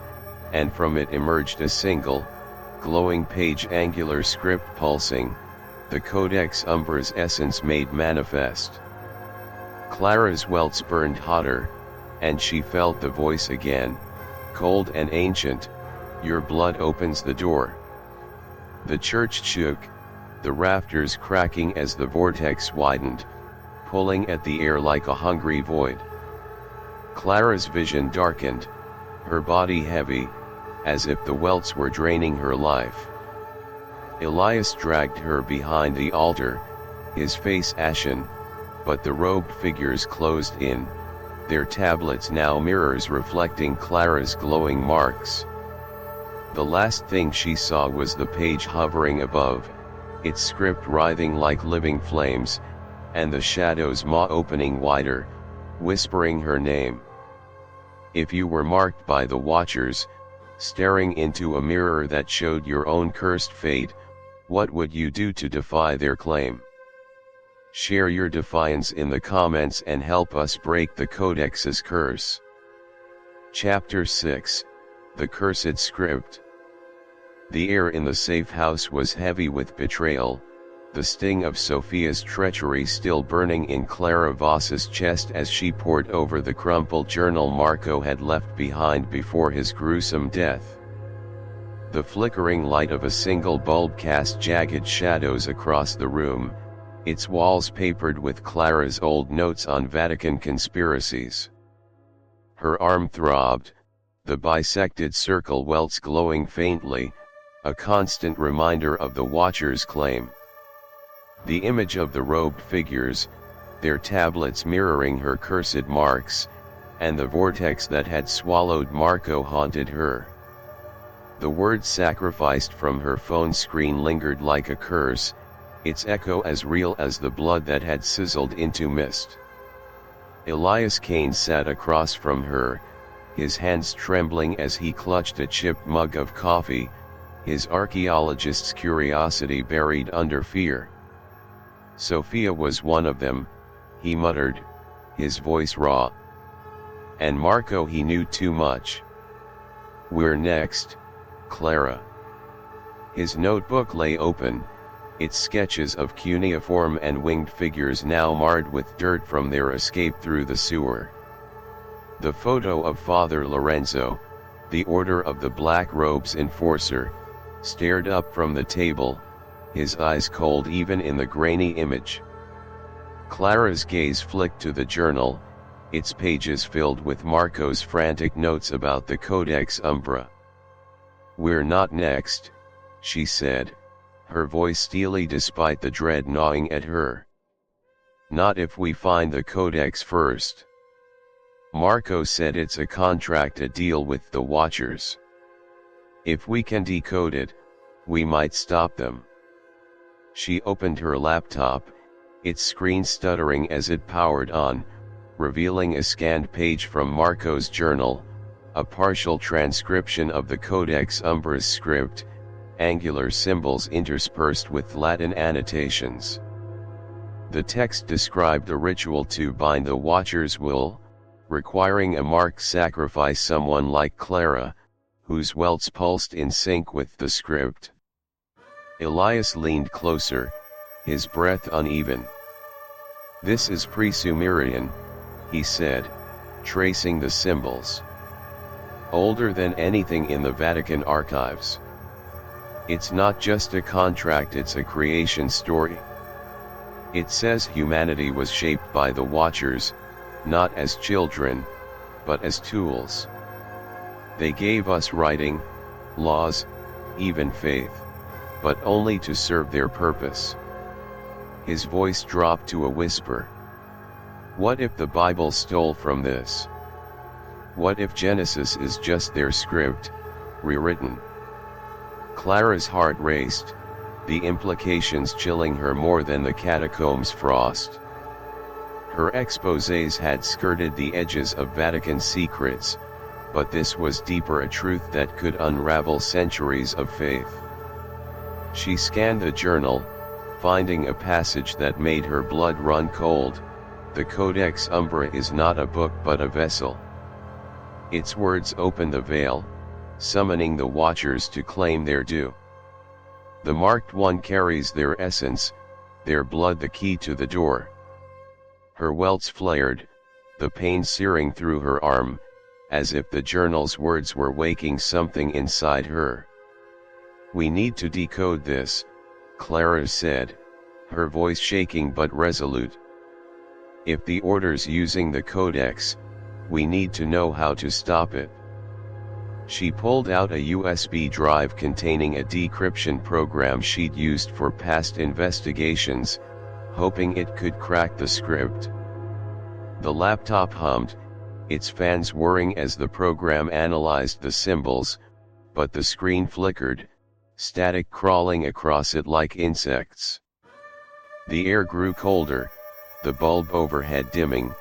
and from it emerged a single, glowing page, angular script pulsing, the Codex Umbra's essence made manifest. Clara's welts burned hotter, and she felt the voice again, cold and ancient, "Your blood opens the door." The church shook, the rafters cracking as the vortex widened, pulling at the air like a hungry void. Clara's vision darkened, her body heavy, as if the welts were draining her life. Elias dragged her behind the altar, his face ashen, but the robed figures closed in, their tablets now mirrors reflecting Clara's glowing marks. The last thing she saw was the page hovering above, its script writhing like living flames, and the shadow's maw opening wider, whispering her name. If you were marked by the Watchers, staring into a mirror that showed your own cursed fate, what would you do to defy their claim? Share your defiance in the comments and help us break the Codex's curse. Chapter 6, The Cursed Script. The air in the safe house was heavy with betrayal, the sting of Sophia's treachery still burning in Clara Voss's chest as she pored over the crumpled journal Marco had left behind before his gruesome death. The flickering light of a single bulb cast jagged shadows across the room, its walls papered with Clara's old notes on Vatican conspiracies. Her arm throbbed, the bisected circle welts glowing faintly, a constant reminder of the Watcher's claim. The image of the robed figures, their tablets mirroring her cursed marks, and the vortex that had swallowed Marco haunted her. The word sacrificed from her phone screen lingered like a curse, its echo as real as the blood that had sizzled into mist. Elias Kane sat across from her, his hands trembling as he clutched a chipped mug of coffee, his archaeologist's curiosity buried under fear. Sophia was one of them, he muttered, his voice raw. And Marco, he knew too much. We're next, Clara. His notebook lay open, its sketches of cuneiform and winged figures now marred with dirt from their escape through the sewer. The photo of Father Lorenzo, the Order of the Black Robes enforcer, stared up from the table, his eyes cold even in the grainy image. Clara's gaze flicked to the journal, its pages filled with Marco's frantic notes about the Codex Umbra. We're not next, she said, her voice steely despite the dread gnawing at her. Not if we find the Codex first. Marco said it's a contract, a deal with the Watchers. If we can decode it, we might stop them. She opened her laptop, its screen stuttering as it powered on, revealing a scanned page from Marco's journal, a partial transcription of the Codex Umbra's script, angular symbols interspersed with Latin annotations. The text described a ritual to bind the Watcher's will, requiring a marked sacrifice, someone like Clara, whose welts pulsed in sync with the script. Elias leaned closer, his breath uneven. This is pre-Sumerian, he said, tracing the symbols. Older than anything in the Vatican archives. It's not just a contract, it's a creation story. It says humanity was shaped by the Watchers, not as children, but as tools. They gave us writing, laws, even faith, but only to serve their purpose. His voice dropped to a whisper. What if the Bible stole from this? What if Genesis is just their script, rewritten? Clara's heart raced, the implications chilling her more than the catacombs' frost. Her exposés had skirted the edges of Vatican secrets, but this was deeper, a truth that could unravel centuries of faith. She scanned the journal, finding a passage that made her blood run cold. The Codex Umbra is not a book but a vessel. Its words open the veil, summoning the watchers to claim their due. The marked one carries their essence, their blood, the key to the door. Her welts flared, the pain searing through her arm, as if the journal's words were waking something inside her. "We need to decode this," Clara said, her voice shaking but resolute. "If the order's using the Codex, we need to know how to stop it." She pulled out a USB drive containing a decryption program she'd used for past investigations, hoping it could crack the script. The laptop hummed, its fans whirring as the program analyzed the symbols, but the screen flickered, static crawling across it like insects. The air grew colder, the bulb overhead dimming,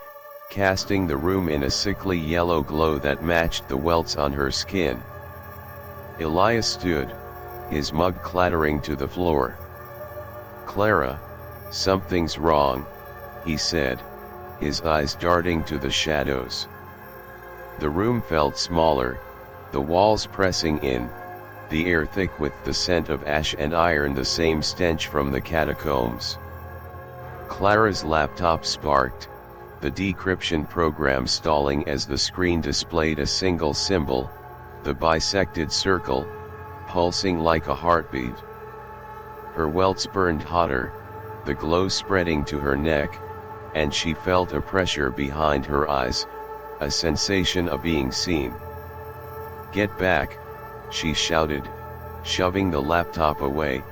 casting the room in a sickly yellow glow that matched the welts on her skin. Elias stood, his mug clattering to the floor. "Clara, something's wrong," he said, his eyes darting to the shadows. The room felt smaller, the walls pressing in, the air thick with the scent of ash and iron, the same stench from the catacombs. Clara's laptop sparked, the decryption program stalling as the screen displayed a single symbol, the bisected circle, pulsing like a heartbeat. Her welts burned hotter, the glow spreading to her neck, and she felt a pressure behind her eyes, a sensation of being seen. "Get back," she shouted, shoving the laptop away,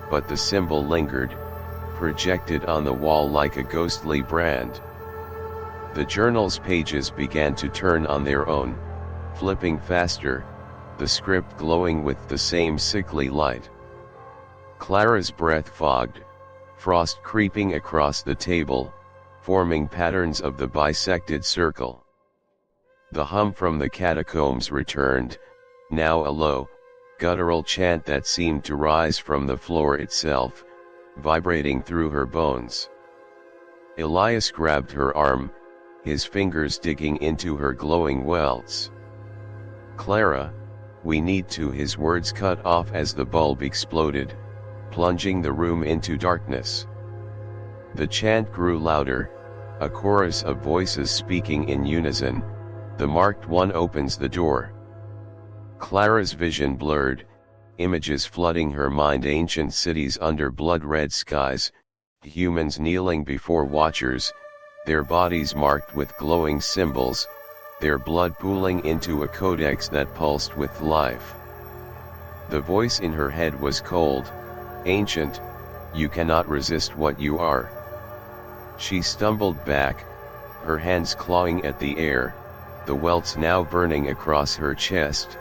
but the symbol lingered, projected on the wall like a ghostly brand. The journal's pages began to turn on their own, flipping faster, the script glowing with the same sickly light. Clara's breath fogged, frost creeping across the table, forming patterns of the bisected circle. The hum from the catacombs returned, now a low, guttural chant that seemed to rise from the floor itself, vibrating through her bones. Elias grabbed her arm, his fingers digging into her glowing welts. "Clara, we need to," his words cut off as the bulb exploded, plunging the room into darkness. The chant grew louder, a chorus of voices speaking in unison. "The marked one opens the door." Clara's vision blurred, images flooding her mind, ancient cities under blood-red skies, humans kneeling before watchers, their bodies marked with glowing symbols, their blood pooling into a codex that pulsed with life. The voice in her head was cold, ancient, "You cannot resist what you are." She stumbled back, her hands clawing at the air, the welts now burning across her chest,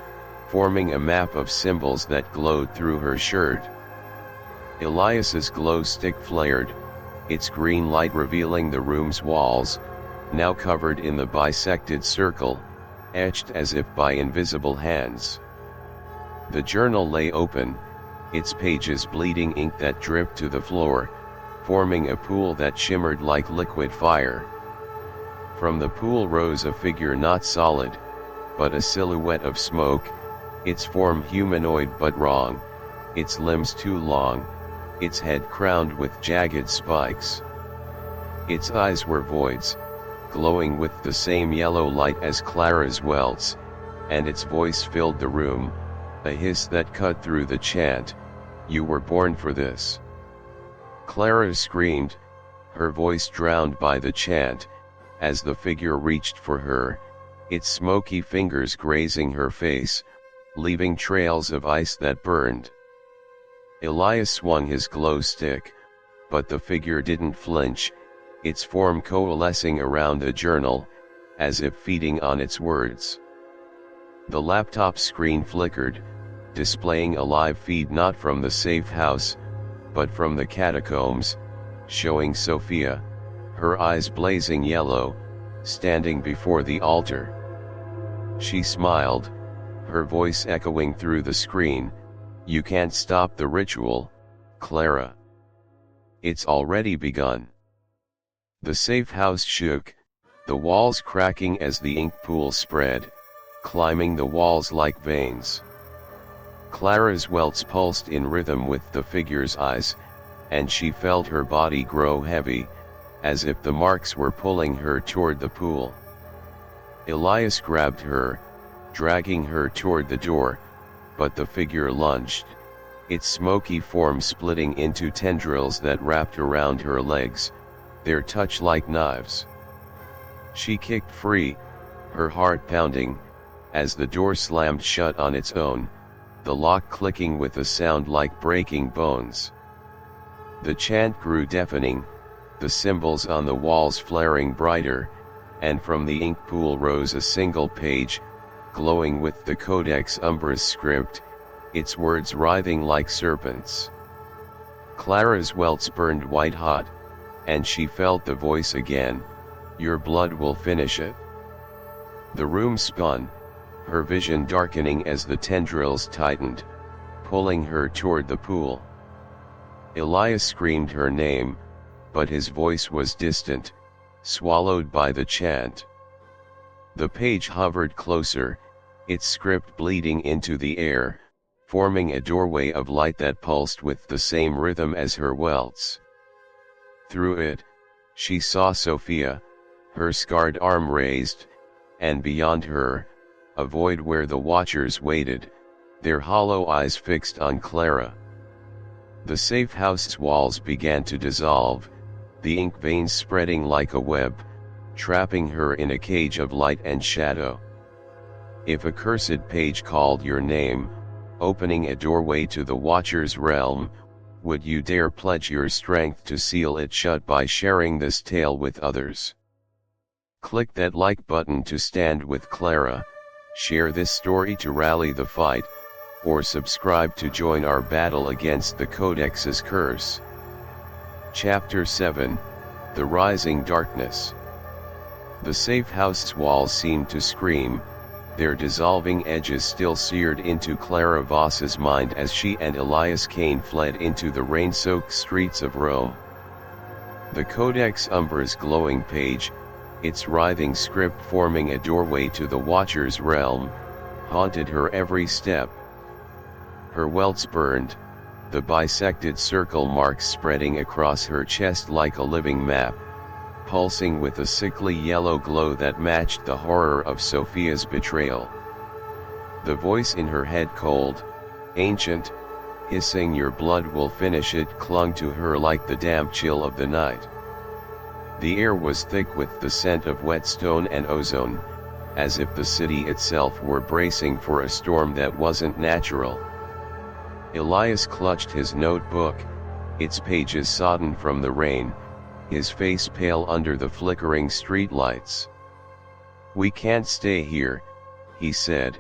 forming a map of symbols that glowed through her shirt. Elias's glow stick flared, its green light revealing the room's walls, now covered in the bisected circle, etched as if by invisible hands. The journal lay open, its pages bleeding ink that dripped to the floor, forming a pool that shimmered like liquid fire. From the pool rose a figure, not solid, but a silhouette of smoke, its form humanoid but wrong, its limbs too long, its head crowned with jagged spikes. Its eyes were voids, glowing with the same yellow light as Clara's welts, and its voice filled the room, a hiss that cut through the chant, "You were born for this." Clara screamed, her voice drowned by the chant, as the figure reached for her, its smoky fingers grazing her face, leaving trails of ice that burned. Elias swung his glow stick, but the figure didn't flinch, its form coalescing around the journal, as if feeding on its words. The laptop screen flickered, displaying a live feed not from the safe house, but from the catacombs, showing Sophia, her eyes blazing yellow, standing before the altar. She smiled, her voice echoing through the screen, "You can't stop the ritual, Clara. It's already begun." The safe house shook, the walls cracking as the ink pool spread, climbing the walls like veins. Clara's welts pulsed in rhythm with the figure's eyes, and she felt her body grow heavy, as if the marks were pulling her toward the pool. Elias grabbed her, dragging her toward the door, but the figure lunged, its smoky form splitting into tendrils that wrapped around her legs, their touch like knives. She kicked free, her heart pounding, as the door slammed shut on its own, the lock clicking with a sound like breaking bones. The chant grew deafening, the symbols on the walls flaring brighter, and from the ink pool rose a single page, glowing with the Codex Umbris script, its words writhing like serpents. Clara's welts burned white hot, and she felt the voice again, "Your blood will finish it." The room spun, her vision darkening as the tendrils tightened, pulling her toward the pool. Elias screamed her name, but his voice was distant, swallowed by the chant. The page hovered closer, its script bleeding into the air, forming a doorway of light that pulsed with the same rhythm as her welts. Through it, she saw Sophia, her scarred arm raised, and beyond her, a void where the watchers waited, their hollow eyes fixed on Clara. The safe house's walls began to dissolve, the ink veins spreading like a web, trapping her in a cage of light and shadow. If a cursed page called your name, opening a doorway to the Watcher's realm, would you dare pledge your strength to seal it shut by sharing this tale with others? Click that like button to stand with Clara, share this story to rally the fight, or subscribe to join our battle against the Codex's curse. Chapter 7, The Rising Darkness. The safe house's walls seemed to scream, their dissolving edges still seared into Clara Voss's mind as she and Elias Kane fled into the rain-soaked streets of Rome. The Codex Umbris glowing page, its writhing script forming a doorway to the Watcher's realm, haunted her every step. Her welts burned, the bisected circle marks spreading across her chest like a living map, pulsing with a sickly yellow glow that matched the horror of Sophia's betrayal. The voice in her head, cold, ancient, hissing "Your blood will finish it," clung to her like the damp chill of the night. The air was thick with the scent of wet stone and ozone, as if the city itself were bracing for a storm that wasn't natural. Elias clutched his notebook, its pages sodden from the rain, his face pale under the flickering streetlights. "We can't stay here," he said,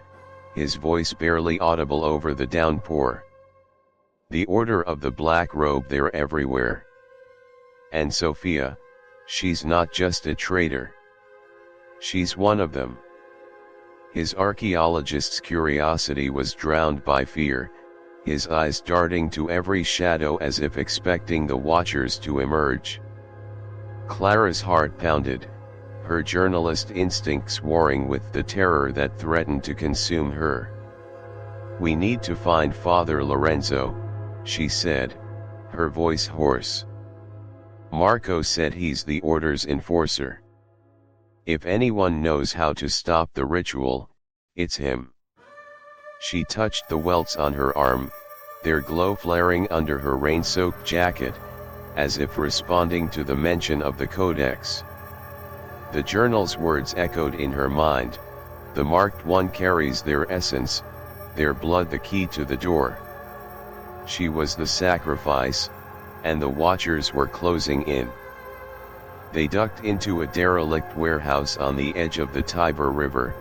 his voice barely audible over the downpour. "The Order of the Black Robe, they're everywhere. And Sophia, she's not just a traitor. She's one of them." His archaeologist's curiosity was drowned by fear, his eyes darting to every shadow as if expecting the Watchers to emerge. Clara's heart pounded, her journalist instincts warring with the terror that threatened to consume her. "We need to find Father Lorenzo," she said, her voice hoarse. "Marco said he's the Order's enforcer. If anyone knows how to stop the ritual, it's him." She touched the welts on her arm, their glow flaring under her rain-soaked jacket, as if responding to the mention of the Codex. The journal's words echoed in her mind, "The marked one carries their essence, their blood the key to the door." She was the sacrifice, and the Watchers were closing in. They ducked into a derelict warehouse on the edge of the Tiber River,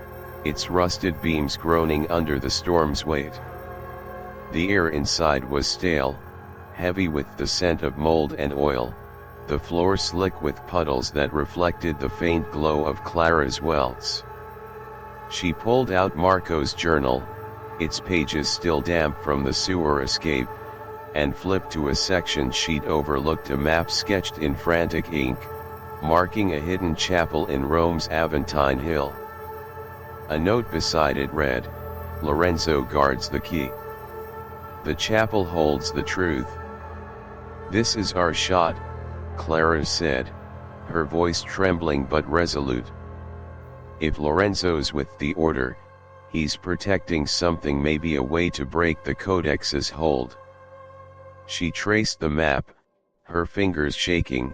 its rusted beams groaning under the storm's weight. The air inside was stale, heavy with the scent of mold and oil, the floor slick with puddles that reflected the faint glow of Clara's welts. She pulled out Marco's journal, its pages still damp from the sewer escape, and flipped to a section sheet overlooked a map sketched in frantic ink, marking a hidden chapel in Rome's Aventine Hill. A note beside it read, "Lorenzo guards the key. The chapel holds the truth." "This is our shot," Clara said, her voice trembling but resolute. "If Lorenzo's with the order, he's protecting something, maybe a way to break the Codex's hold." She traced the map, her fingers shaking,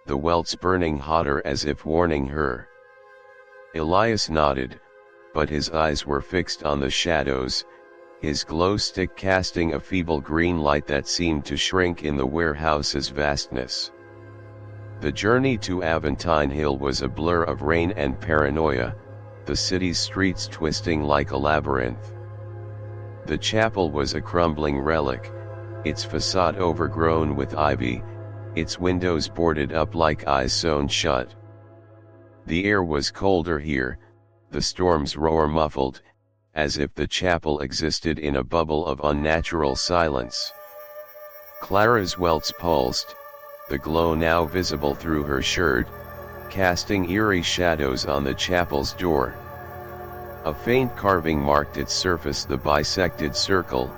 the welts burning hotter as if warning her. Elias nodded, but his eyes were fixed on the shadows, his glow stick casting a feeble green light that seemed to shrink in the warehouse's vastness. The journey to Aventine Hill was a blur of rain and paranoia, the city's streets twisting like a labyrinth. The chapel was a crumbling relic, its facade overgrown with ivy, its windows boarded up like eyes sewn shut. The air was colder here, the storm's roar muffled, as if the chapel existed in a bubble of unnatural silence. Clara's welts pulsed, the glow now visible through her shirt, casting eerie shadows on the chapel's door. A faint carving marked its surface, the bisected circle,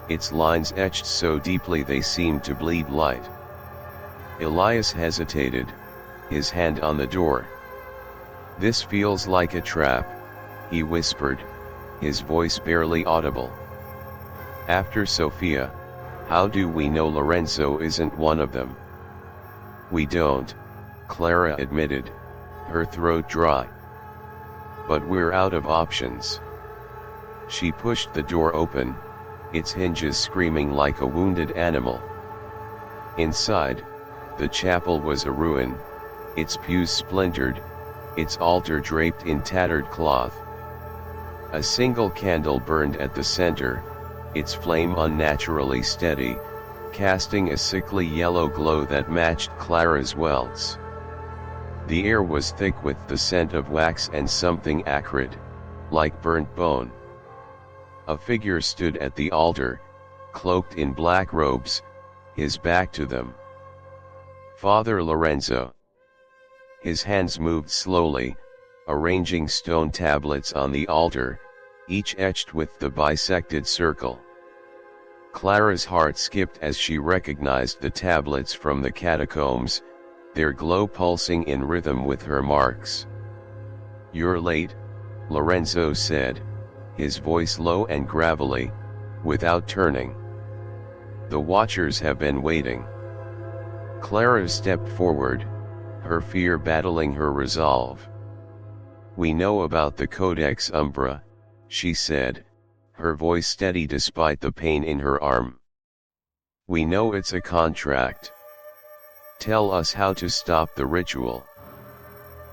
its lines etched so deeply they seemed to bleed light. Elias hesitated, his hand on the door. "This feels like a trap," he whispered, his voice barely audible. "After Sophia, how do we know Lorenzo isn't one of them?" "We don't," Clara admitted, her throat dry. "But we're out of options." She pushed the door open, its hinges screaming like a wounded animal. Inside, the chapel was a ruin, its pews splintered, its altar draped in tattered cloth. A single candle burned at the center, its flame unnaturally steady, casting a sickly yellow glow that matched Clara's welts. The air was thick with the scent of wax and something acrid, like burnt bone. A figure stood at the altar, cloaked in black robes, his back to them. Father Lorenzo. His hands moved slowly, arranging stone tablets on the altar, each etched with the bisected circle. Clara's heart skipped as she recognized the tablets from the catacombs, their glow pulsing in rhythm with her marks. "You're late," Lorenzo said, his voice low and gravelly, without turning. "The watchers have been waiting." Clara stepped forward, her fear battling her resolve. "We know about the Codex Umbra," she said, her voice steady despite the pain in her arm. "We know it's a contract. Tell us how to stop the ritual."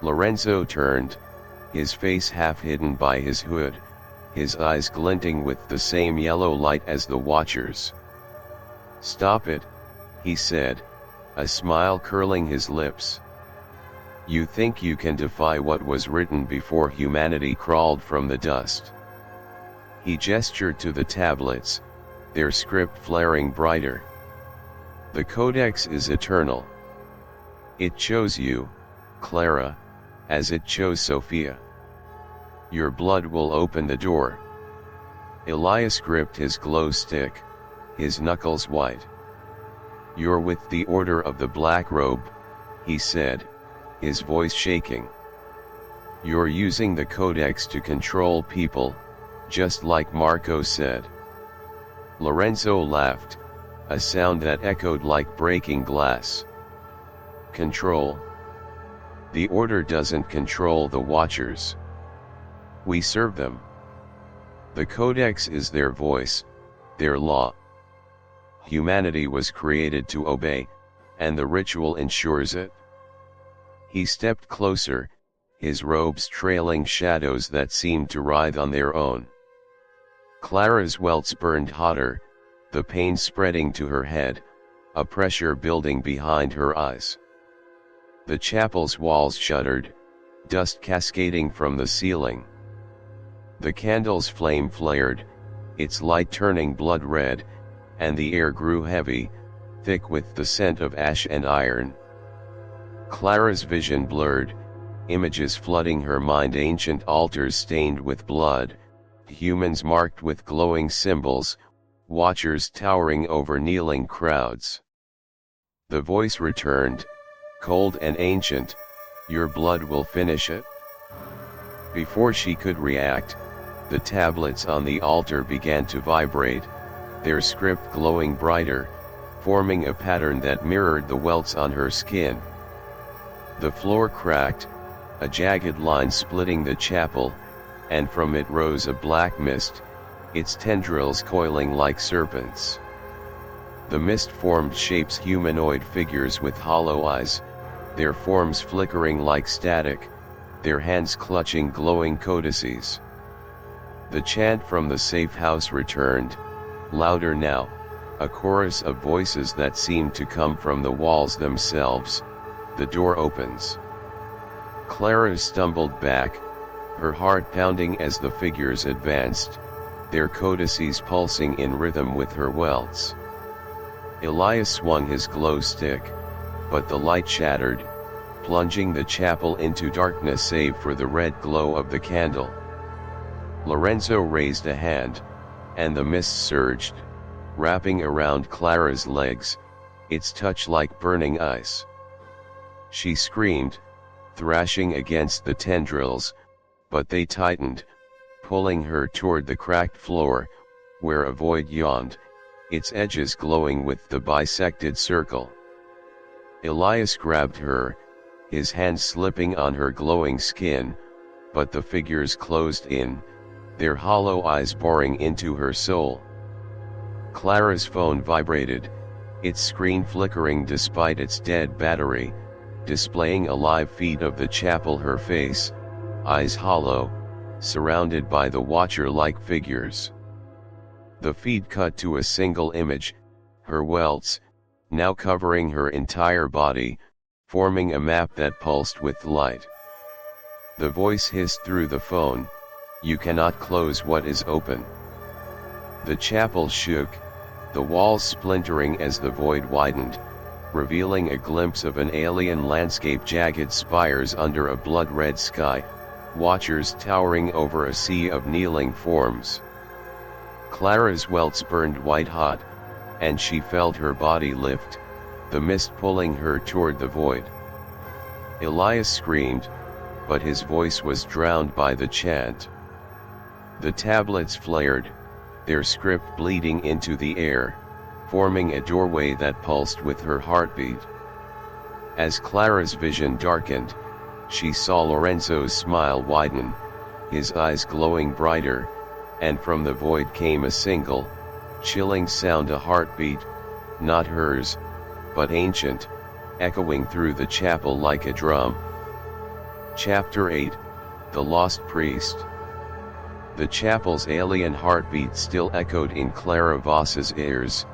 Lorenzo turned, his face half hidden by his hood, his eyes glinting with the same yellow light as the watchers. "Stop it," he said, a smile curling his lips. "You think you can defy what was written before humanity crawled from the dust?" He gestured to the tablets, their script flaring brighter. "The Codex is eternal. It chose you, Clara, as it chose Sophia. Your blood will open the door." Elias gripped his glow stick, his knuckles white. "You're with the Order of the Black Robe," he said, his voice shaking. "You're using the Codex to control people, just like Marco said." Lorenzo laughed, a sound that echoed like breaking glass. "Control? The Order doesn't control the Watchers. We serve them. The Codex is their voice, their law. Humanity was created to obey, and the ritual ensures it." He stepped closer, his robes trailing shadows that seemed to writhe on their own. Clara's welts burned hotter, the pain spreading to her head, a pressure building behind her eyes. The chapel's walls shuddered, dust cascading from the ceiling. The candle's flame flared, its light turning blood red, and the air grew heavy, thick with the scent of ash and iron. Clara's vision blurred, images flooding her mind, ancient altars stained with blood, humans marked with glowing symbols, watchers towering over kneeling crowds. The voice returned, cold and ancient, "Your blood will finish it?" Before she could react, the tablets on the altar began to vibrate, their script glowing brighter, forming a pattern that mirrored the welts on her skin. The floor cracked, a jagged line splitting the chapel, and from it rose a black mist, its tendrils coiling like serpents. The mist formed shapes, humanoid figures with hollow eyes, their forms flickering like static, their hands clutching glowing codices. The chant from the safe house returned, louder now, a chorus of voices that seemed to come from the walls themselves. The door opens. Clara stumbled back, her heart pounding as the figures advanced, their codices pulsing in rhythm with her welts. Elias swung his glow stick, but the light shattered, plunging the chapel into darkness save for the red glow of the candle. Lorenzo raised a hand, and the mist surged, wrapping around Clara's legs, its touch like burning ice. She screamed, thrashing against the tendrils, but they tightened, pulling her toward the cracked floor, where a void yawned, its edges glowing with the bisected circle. Elias grabbed her, his hands slipping on her glowing skin, but the figures closed in, their hollow eyes boring into her soul. Clara's phone vibrated, its screen flickering despite its dead battery, displaying a live feed of the chapel, her face, eyes hollow, surrounded by the watcher-like figures. The feed cut to a single image, her welts, now covering her entire body, forming a map that pulsed with light. The voice hissed through the phone, "You cannot close what is open." The chapel shook, the walls splintering as the void widened, revealing a glimpse of an alien landscape, jagged spires under a blood-red sky, watchers towering over a sea of kneeling forms. Clara's welts burned white-hot, and she felt her body lift, the mist pulling her toward the void. Elias screamed, but his voice was drowned by the chant. The tablets flared, their script bleeding into the air, forming a doorway that pulsed with her heartbeat. As Clara's vision darkened, she saw Lorenzo's smile widen, his eyes glowing brighter, and from the void came a single, chilling sound, a heartbeat, not hers, but ancient, echoing through the chapel like a drum. Chapter 8, The Lost Priest. The chapel's alien heartbeat still echoed in Clara Voss's ears,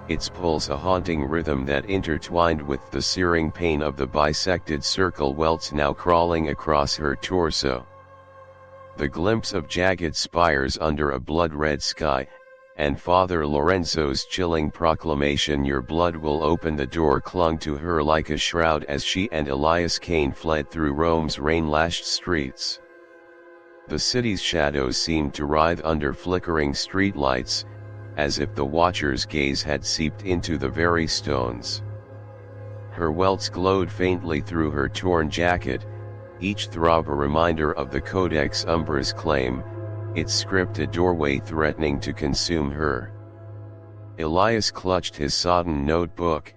its pulse a haunting rhythm that intertwined with the searing pain of the bisected circle welts now crawling across her torso. The glimpse of jagged spires under a blood-red sky, and Father Lorenzo's chilling proclamation, "Your blood will open the door," clung to her like a shroud as she and Elias Kane fled through Rome's rain-lashed streets. The city's shadows seemed to writhe under flickering streetlights, as if the watcher's gaze had seeped into the very stones. Her welts glowed faintly through her torn jacket, each throb a reminder of the Codex Umbra's claim, its script a doorway threatening to consume her. Elias clutched his sodden notebook,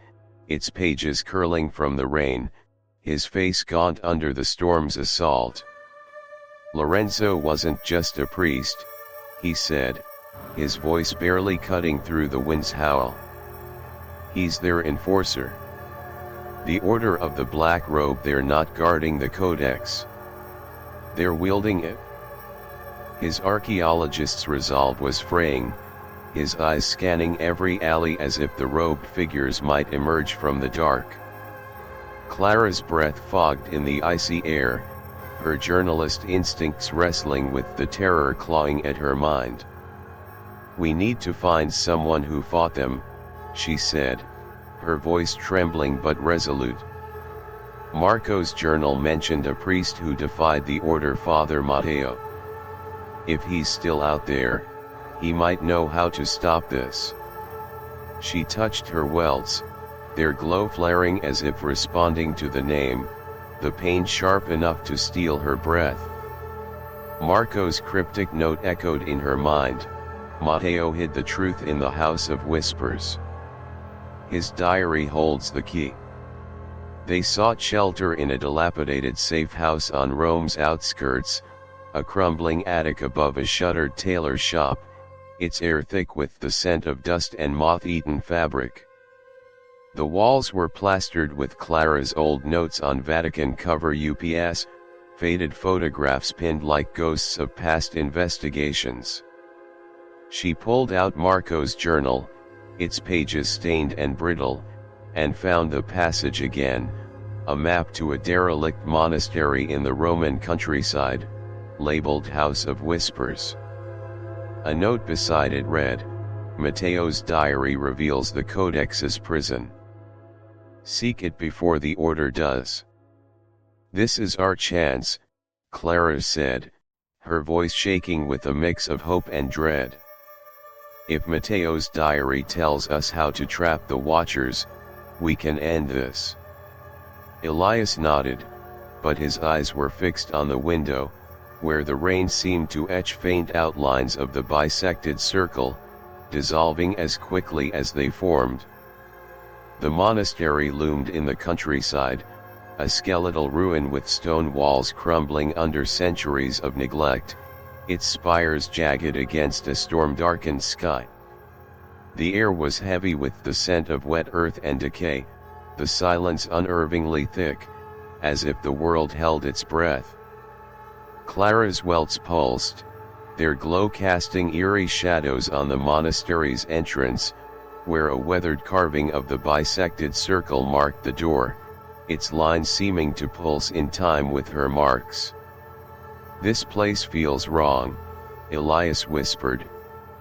its pages curling from the rain, his face gaunt under the storm's assault. "Lorenzo wasn't just a priest," he said, his voice barely cutting through the wind's howl. "He's their enforcer. The Order of the Black Robe. They're not guarding the Codex. They're wielding it." His archaeologist's resolve was fraying, his eyes scanning every alley as if the robed figures might emerge from the dark. Clara's breath fogged in the icy air, her journalist instincts wrestling with the terror clawing at her mind. "We need to find someone who fought them," she said, her voice trembling but resolute. Marco's journal mentioned a priest who defied the order, Father Matteo. If he's still out there, he might know how to stop this. She touched her welts, their glow flaring as if responding to the name, the pain sharp enough to steal her breath. Marco's cryptic note echoed in her mind: Matteo hid the truth in the House of Whispers. His diary holds the key. They sought shelter in a dilapidated safe house on Rome's outskirts, a crumbling attic above a shuttered tailor shop, its air thick with the scent of dust and moth-eaten fabric. The walls were plastered with Clara's old notes on Vatican cover UPS, faded photographs pinned like ghosts of past investigations. She pulled out Marco's journal, its pages stained and brittle, and found the passage again, a map to a derelict monastery in the Roman countryside, labeled House of Whispers. A note beside it read, "Matteo's diary reveals the Codex's prison. Seek it before the order does." "This is our chance," Clara said, her voice shaking with a mix of hope and dread. "If Matteo's diary tells us how to trap the Watchers, we can end this." Elias nodded, but his eyes were fixed on the window, where the rain seemed to etch faint outlines of the bisected circle, dissolving as quickly as they formed. The monastery loomed in the countryside, a skeletal ruin with stone walls crumbling under centuries of neglect, its spires jagged against a storm-darkened sky. The air was heavy with the scent of wet earth and decay, the silence unnervingly thick, as if the world held its breath. Clara's welts pulsed, their glow casting eerie shadows on the monastery's entrance, where a weathered carving of the bisected circle marked the door, its lines seeming to pulse in time with her marks. "This place feels wrong," Elias whispered,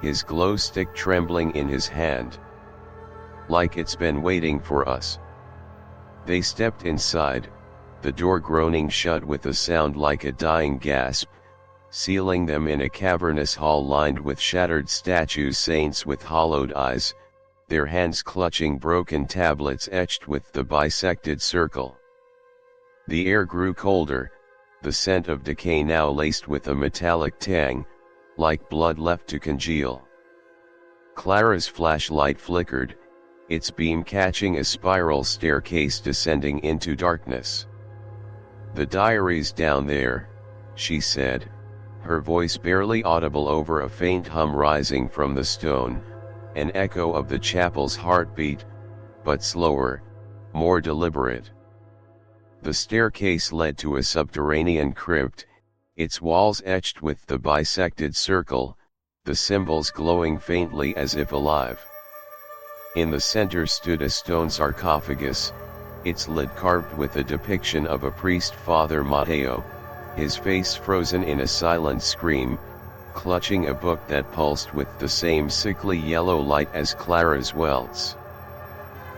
his glow stick trembling in his hand. "Like it's been waiting for us." They stepped inside, the door groaning shut with a sound like a dying gasp, sealing them in a cavernous hall lined with shattered statues, saints with hollowed eyes, their hands clutching broken tablets etched with the bisected circle. The air grew colder, the scent of decay now laced with a metallic tang, like blood left to congeal. Clara's flashlight flickered, its beam catching a spiral staircase descending into darkness. "The diary's down there," she said, her voice barely audible over a faint hum rising from the stone, an echo of the chapel's heartbeat, but slower, more deliberate. The staircase led to a subterranean crypt, its walls etched with the bisected circle, the symbols glowing faintly as if alive. In the center stood a stone sarcophagus, its lid carved with a depiction of a priest, Father Matteo, his face frozen in a silent scream, clutching a book that pulsed with the same sickly yellow light as Clara's welts.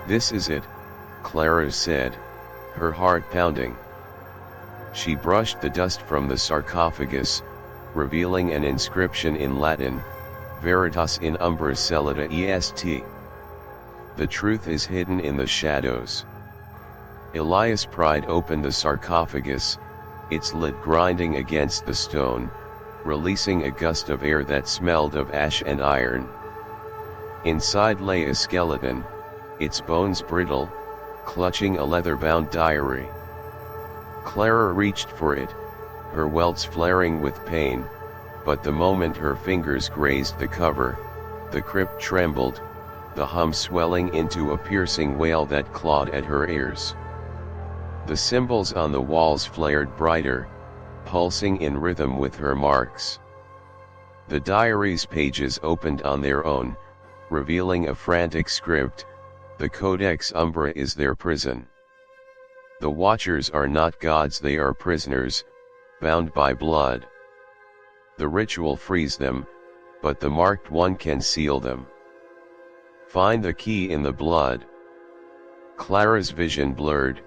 "This is it," Clara said, her heart pounding. She brushed the dust from the sarcophagus, revealing an inscription in Latin, "Veritas in umbra celata est." "The truth is hidden in the shadows." Elias pried open the sarcophagus, its lid grinding against the stone, releasing a gust of air that smelled of ash and iron. Inside lay a skeleton, its bones brittle, clutching a leather-bound diary. Clara reached for it, her welts flaring with pain, but the moment her fingers grazed the cover, the crypt trembled, the hum swelling into a piercing wail that clawed at her ears. The symbols on the walls flared brighter, pulsing in rhythm with her marks. The diary's pages opened on their own, revealing a frantic script. The Codex Umbra is their prison. The Watchers are not gods, they are prisoners, bound by blood. The ritual frees them, but the marked one can seal them. Find the key in the blood. Clara's vision blurred,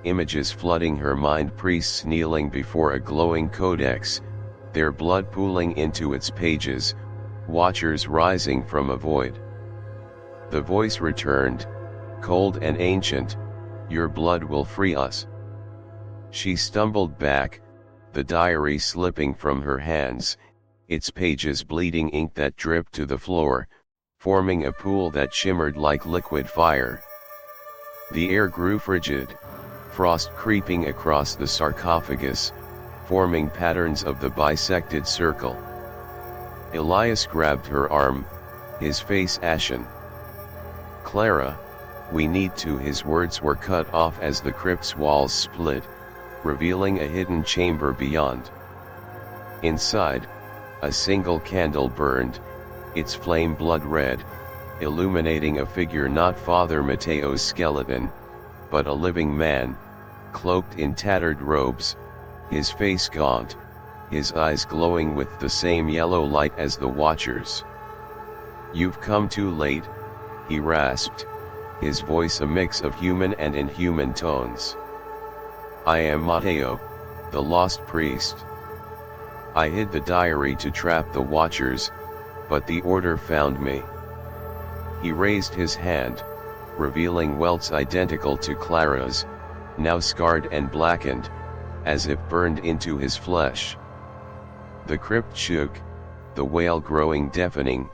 images flooding her mind, priests kneeling before a glowing codex, their blood pooling into its pages, watchers rising from a void. The voice returned, cold and ancient, "Your blood will free us." She stumbled back, the diary slipping from her hands, its pages bleeding ink that dripped to the floor, forming a pool that shimmered like liquid fire. The air grew frigid, frost creeping across the sarcophagus, forming patterns of the bisected circle. Elias grabbed her arm, his face ashen. "Clara, we need to." His words were cut off as the crypt's walls split, revealing a hidden chamber beyond. Inside, a single candle burned, its flame blood red, illuminating a figure, not Father Matteo's skeleton, but a living man, cloaked in tattered robes, his face gaunt, his eyes glowing with the same yellow light as the Watchers. "You've come too late," he rasped, his voice a mix of human and inhuman tones. "I am Matteo, the lost priest. I hid the diary to trap the Watchers, but the order found me." He raised his hand, revealing welts identical to Clara's, now scarred and blackened, as if burned into his flesh. The crypt shook, the wail growing deafening,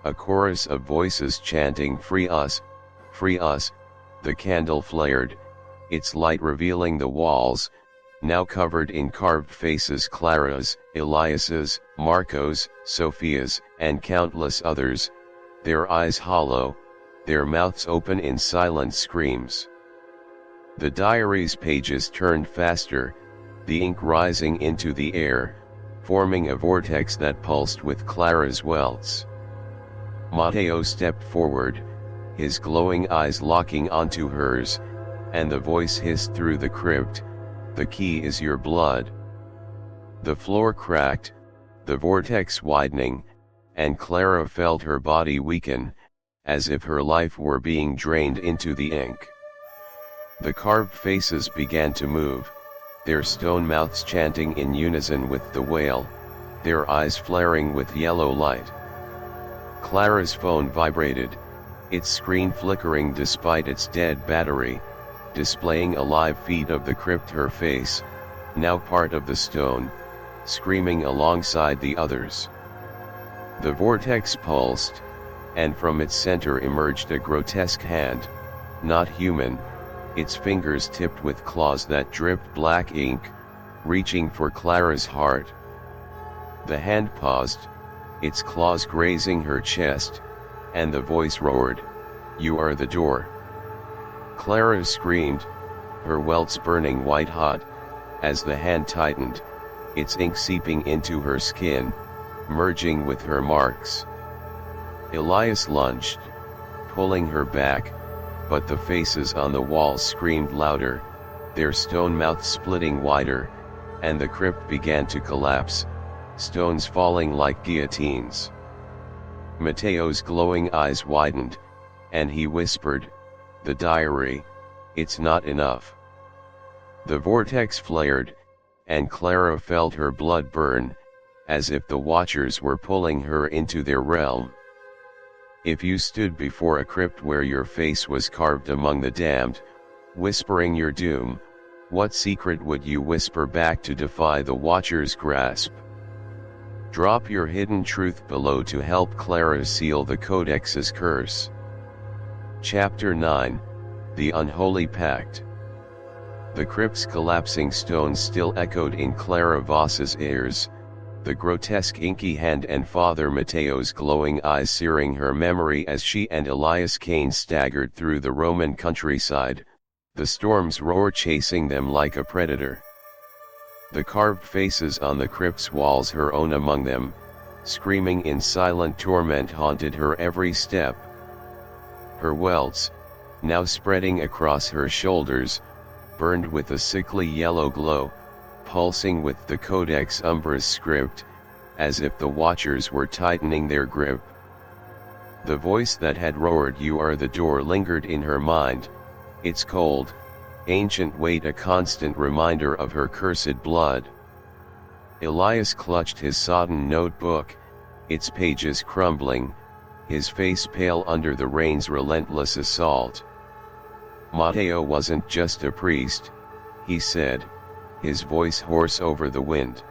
a chorus of voices chanting, "Free us, free us." The candle flared, its light revealing the walls, now covered in carved faces, Clara's, Elias's, Marco's, Sophia's, and countless others, their eyes hollow, their mouths open in silent screams. The diary's pages turned faster, the ink rising into the air, forming a vortex that pulsed with Clara's welts. Matteo stepped forward, his glowing eyes locking onto hers, and the voice hissed through the crypt, "The key is your blood." The floor cracked, the vortex widening, and Clara felt her body weaken, as if her life were being drained into the ink. The carved faces began to move, their stone mouths chanting in unison with the wail, their eyes flaring with yellow light. Clara's phone vibrated, its screen flickering despite its dead battery, displaying a live feed of the crypt, her face, now part of the stone, screaming alongside the others. The vortex pulsed, and from its center emerged a grotesque hand, not human, its fingers tipped with claws that dripped black ink, reaching for Clara's heart. The hand paused, its claws grazing her chest, and the voice roared, "You are the door." Clara screamed, her welts burning white hot, as the hand tightened, its ink seeping into her skin, merging with her marks. Elias lunged, pulling her back, but the faces on the walls screamed louder, their stone mouths splitting wider, and the crypt began to collapse, stones falling like guillotines. Matteo's glowing eyes widened, and he whispered, "The diary, it's not enough." The vortex flared, and Clara felt her blood burn, as if the Watchers were pulling her into their realm. If you stood before a crypt where your face was carved among the damned, whispering your doom, what secret would you whisper back to defy the Watchers' grasp? Drop your hidden truth below to help Clara seal the Codex's curse. Chapter 9, The Unholy Pact. The crypt's collapsing stones still echoed in Clara Voss's ears, the grotesque inky hand and Father Matteo's glowing eyes searing her memory as she and Elias Kane staggered through the Roman countryside, the storm's roar chasing them like a predator. The carved faces on the crypt's walls, her own among them, screaming in silent torment, haunted her every step, Her welts, now spreading across her shoulders, burned with a sickly yellow glow, pulsing with the Codex Umbra's script, as if the watchers were tightening their grip. The voice that had roared "You are the door" lingered in her mind, its cold, ancient weight a constant reminder of her cursed blood. Elias clutched his sodden notebook, its pages crumbling, his face pale under the rain's relentless assault. Matteo wasn't just a priest, he said, his voice hoarse over the wind.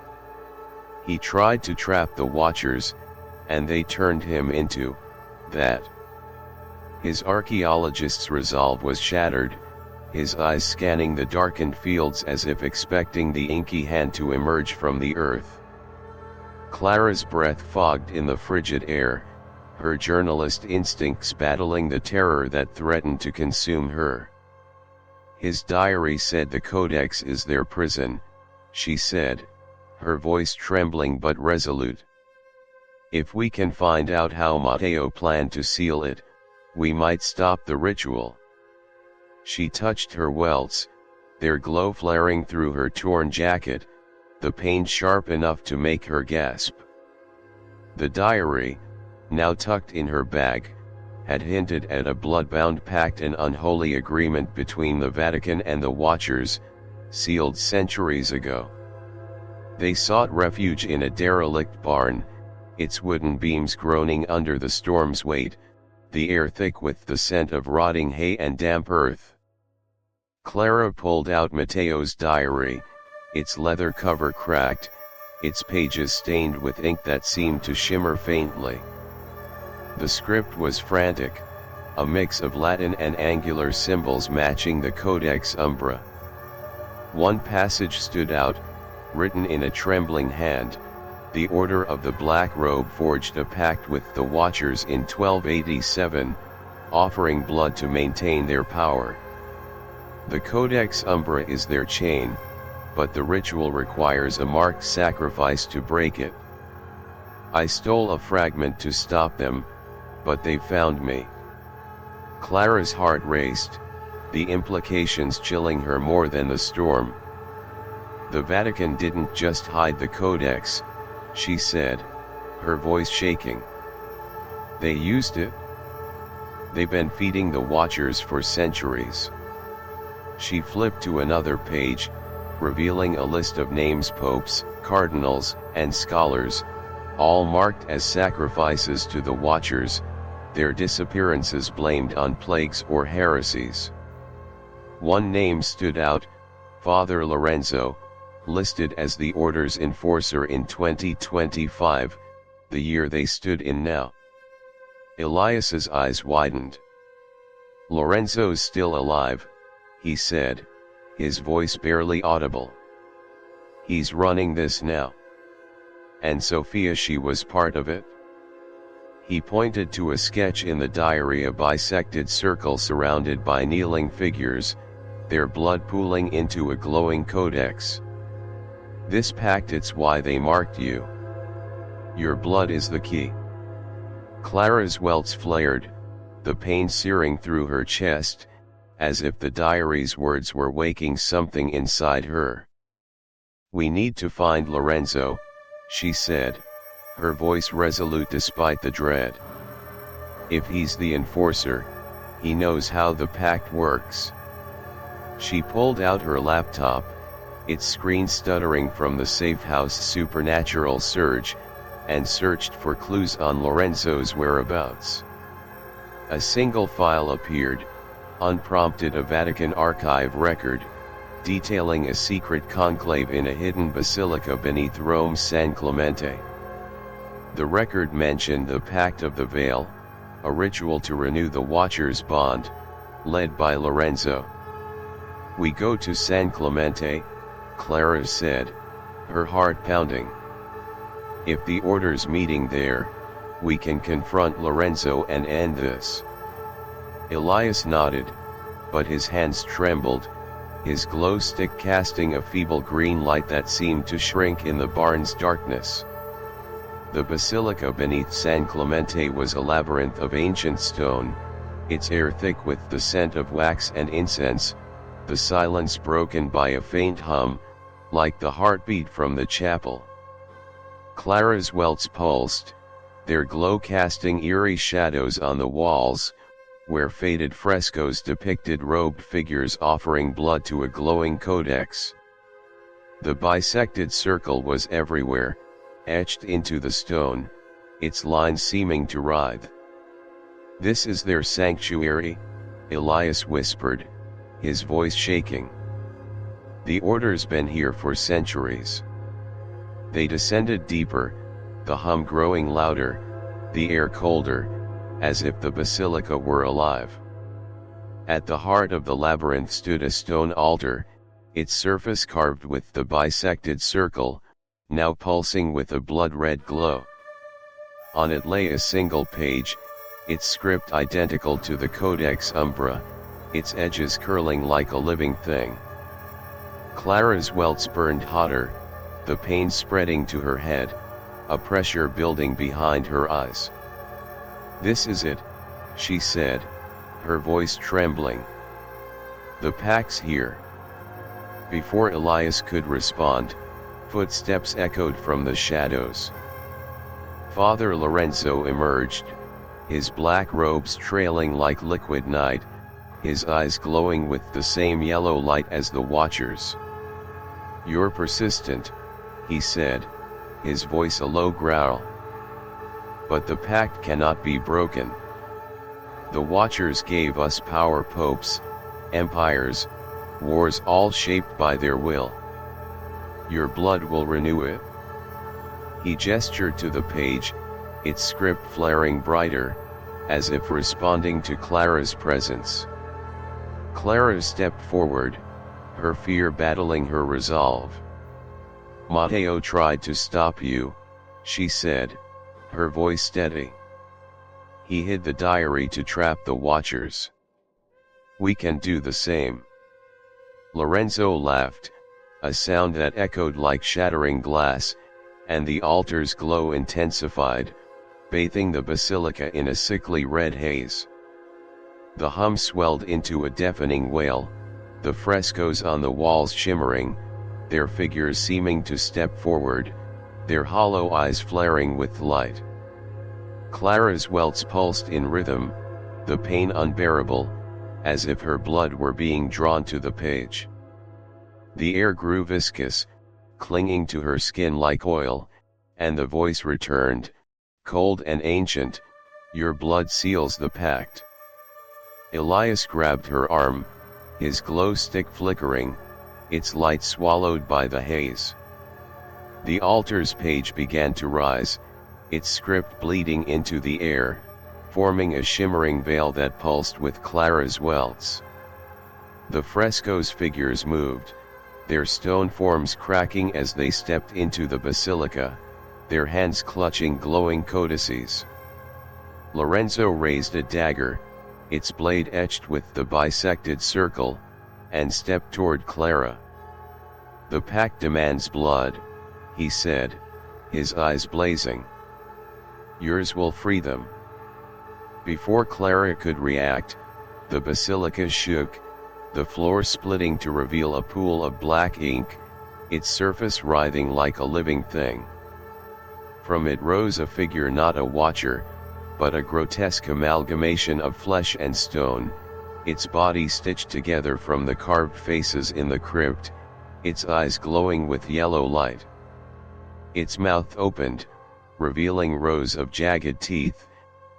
He tried to trap the watchers, and they turned him into that. His archaeologist's resolve was shattered, his eyes scanning the darkened fields as if expecting the inky hand to emerge from the earth. Clara's breath fogged in the frigid air, her journalist instincts battling the terror that threatened to consume her. His diary said the Codex is their prison, she said, her voice trembling but resolute. If we can find out how Matteo planned to seal it, we might stop the ritual. She touched her welts, their glow flaring through her torn jacket, the pain sharp enough to make her gasp. The diary, now tucked in her bag, had hinted at a blood-bound pact, an unholy agreement between the Vatican and the Watchers, sealed centuries ago. They sought refuge in a derelict barn, its wooden beams groaning under the storm's weight, the air thick with the scent of rotting hay and damp earth. Clara pulled out Matteo's diary, its leather cover cracked, its pages stained with ink that seemed to shimmer faintly. The script was frantic, a mix of Latin and angular symbols matching the Codex Umbra. One passage stood out, written in a trembling hand: the Order of the Black Robe forged a pact with the Watchers in 1287, offering blood to maintain their power. The Codex Umbra is their chain, but the ritual requires a marked sacrifice to break it. I stole a fragment to stop them, but they found me. Clara's heart raced, the implications chilling her more than the storm. The Vatican didn't just hide the Codex, she said, her voice shaking. They used it. They've been feeding the Watchers for centuries. She flipped to another page, revealing a list of names: popes, cardinals, and scholars, all marked as sacrifices to the Watchers, their disappearances blamed on plagues or heresies. One name stood out: Father Lorenzo, listed as the order's enforcer in 2025, the year they stood in now. Elias's eyes widened. Lorenzo's still alive, he said, his voice barely audible. He's running this now. And Sophia, she was part of it? He pointed to a sketch in the diary, a bisected circle surrounded by kneeling figures, their blood pooling into a glowing codex. This pact, it's why they marked you. Your blood is the key. Clara's welts flared, the pain searing through her chest, as if the diary's words were waking something inside her. We need to find Lorenzo, she said, her voice resolute despite the dread. If he's the enforcer, he knows how the pact works. She pulled out her laptop, its screen stuttering from the safe house supernatural surge, and searched for clues on Lorenzo's whereabouts. A single file appeared, unprompted, a Vatican archive record, detailing a secret conclave in a hidden basilica beneath Rome's San Clemente. The record mentioned the Pact of the Veil, a ritual to renew the Watchers' bond, led by Lorenzo. We go to San Clemente, Clara said, her heart pounding. If the order's meeting there, we can confront Lorenzo and end this. Elias nodded, but his hands trembled, his glow stick casting a feeble green light that seemed to shrink in the barn's darkness. The basilica beneath San Clemente was a labyrinth of ancient stone, its air thick with the scent of wax and incense, the silence broken by a faint hum, like the heartbeat from the chapel. Clara's welts pulsed, their glow casting eerie shadows on the walls, where faded frescoes depicted robed figures offering blood to a glowing codex. The bisected circle was everywhere, etched into the stone, its lines seeming to writhe. "This is their sanctuary," Elias whispered, his voice shaking. "The order's been here for centuries." They descended deeper, the hum growing louder, the air colder, as if the basilica were alive. At the heart of the labyrinth stood a stone altar, its surface carved with the bisected circle, now pulsing with a blood-red glow. On it lay a single page, its script identical to the Codex Umbra, its edges curling like a living thing. Clara's welts burned hotter, the pain spreading to her head, a pressure building behind her eyes. "This is it," she said, her voice trembling. "The pack's here." Before Elias could respond, footsteps echoed from the shadows. Father Lorenzo emerged, his black robes trailing like liquid night, his eyes glowing with the same yellow light as the watchers. "You're persistent," he said, his voice a low growl. "But the pact cannot be broken. The Watchers gave us power, popes, empires, wars, all shaped by their will. Your blood will renew it." He gestured to the page, its script flaring brighter, as if responding to Clara's presence. Clara stepped forward, her fear battling her resolve. "Matteo tried to stop you," she said, her voice steady. "He hid the diary to trap the Watchers. We can do the same." Lorenzo laughed, a sound that echoed like shattering glass, and the altar's glow intensified, bathing the basilica in a sickly red haze. The hum swelled into a deafening wail, the frescoes on the walls shimmering, their figures seeming to step forward, their hollow eyes flaring with light. Clara's welts pulsed in rhythm, the pain unbearable, as if her blood were being drawn to the page. The air grew viscous, clinging to her skin like oil, and the voice returned, cold and ancient, "Your blood seals the pact." Elias grabbed her arm, his glow stick flickering, its light swallowed by the haze. The altar's page began to rise, its script bleeding into the air, forming a shimmering veil that pulsed with Clara's welts. The fresco's figures moved, their stone forms cracking as they stepped into the basilica, their hands clutching glowing codices. Lorenzo raised a dagger, its blade etched with the bisected circle, and stepped toward Clara. "The pact demands blood," he said, his eyes blazing. "Yours will free them." Before Clara could react, the basilica shook, the floor splitting to reveal a pool of black ink, its surface writhing like a living thing. From it rose a figure, not a watcher, but a grotesque amalgamation of flesh and stone, its body stitched together from the carved faces in the crypt, its eyes glowing with yellow light. Its mouth opened, revealing rows of jagged teeth,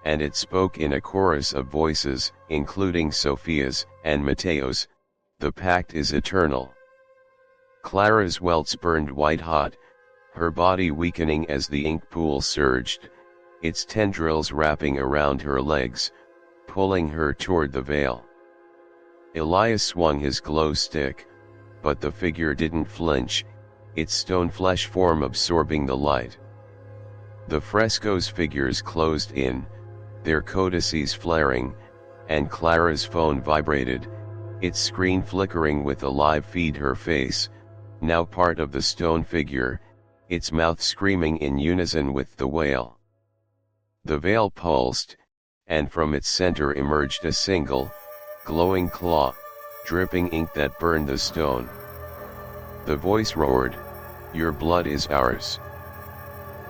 and it spoke in a chorus of voices, including Sophia's and Matteo's, "The pact is eternal." Clara's welts burned white-hot, her body weakening as the ink pool surged, its tendrils wrapping around her legs, pulling her toward the veil. Elias swung his glow stick, but the figure didn't flinch, its stone flesh form absorbing the light. The fresco's figures closed in, their codices flaring, and Clara's phone vibrated, its screen flickering with a live feed. Her face, now part of the stone figure, its mouth screaming in unison with the wail. The veil pulsed, and from its center emerged a single, glowing claw, dripping ink that burned the stone. The voice roared, "Your blood is ours."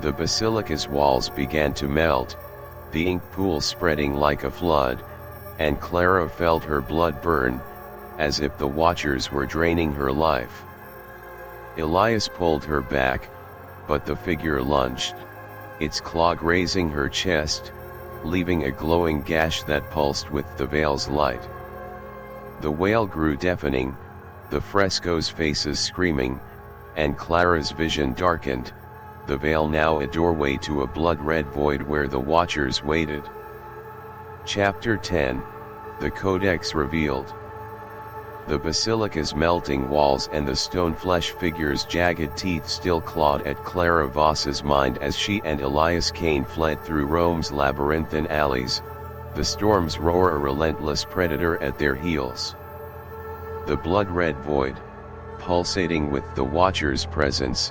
The basilica's walls began to melt, the ink pool spreading like a flood, and Clara felt her blood burn, as if the watchers were draining her life. Elias pulled her back, but the figure lunged, its claw grazing her chest, leaving a glowing gash that pulsed with the veil's light. The wail grew deafening, the frescoes' faces screaming, and Clara's vision darkened, the veil now a doorway to a blood-red void where the watchers waited. Chapter 10, The Codex Revealed. The basilica's melting walls and the stone flesh figure's jagged teeth still clawed at Clara Voss's mind as she and Elias Kane fled through Rome's labyrinthine alleys, the storm's roar a relentless predator at their heels. The blood-red void, pulsating with the Watcher's presence,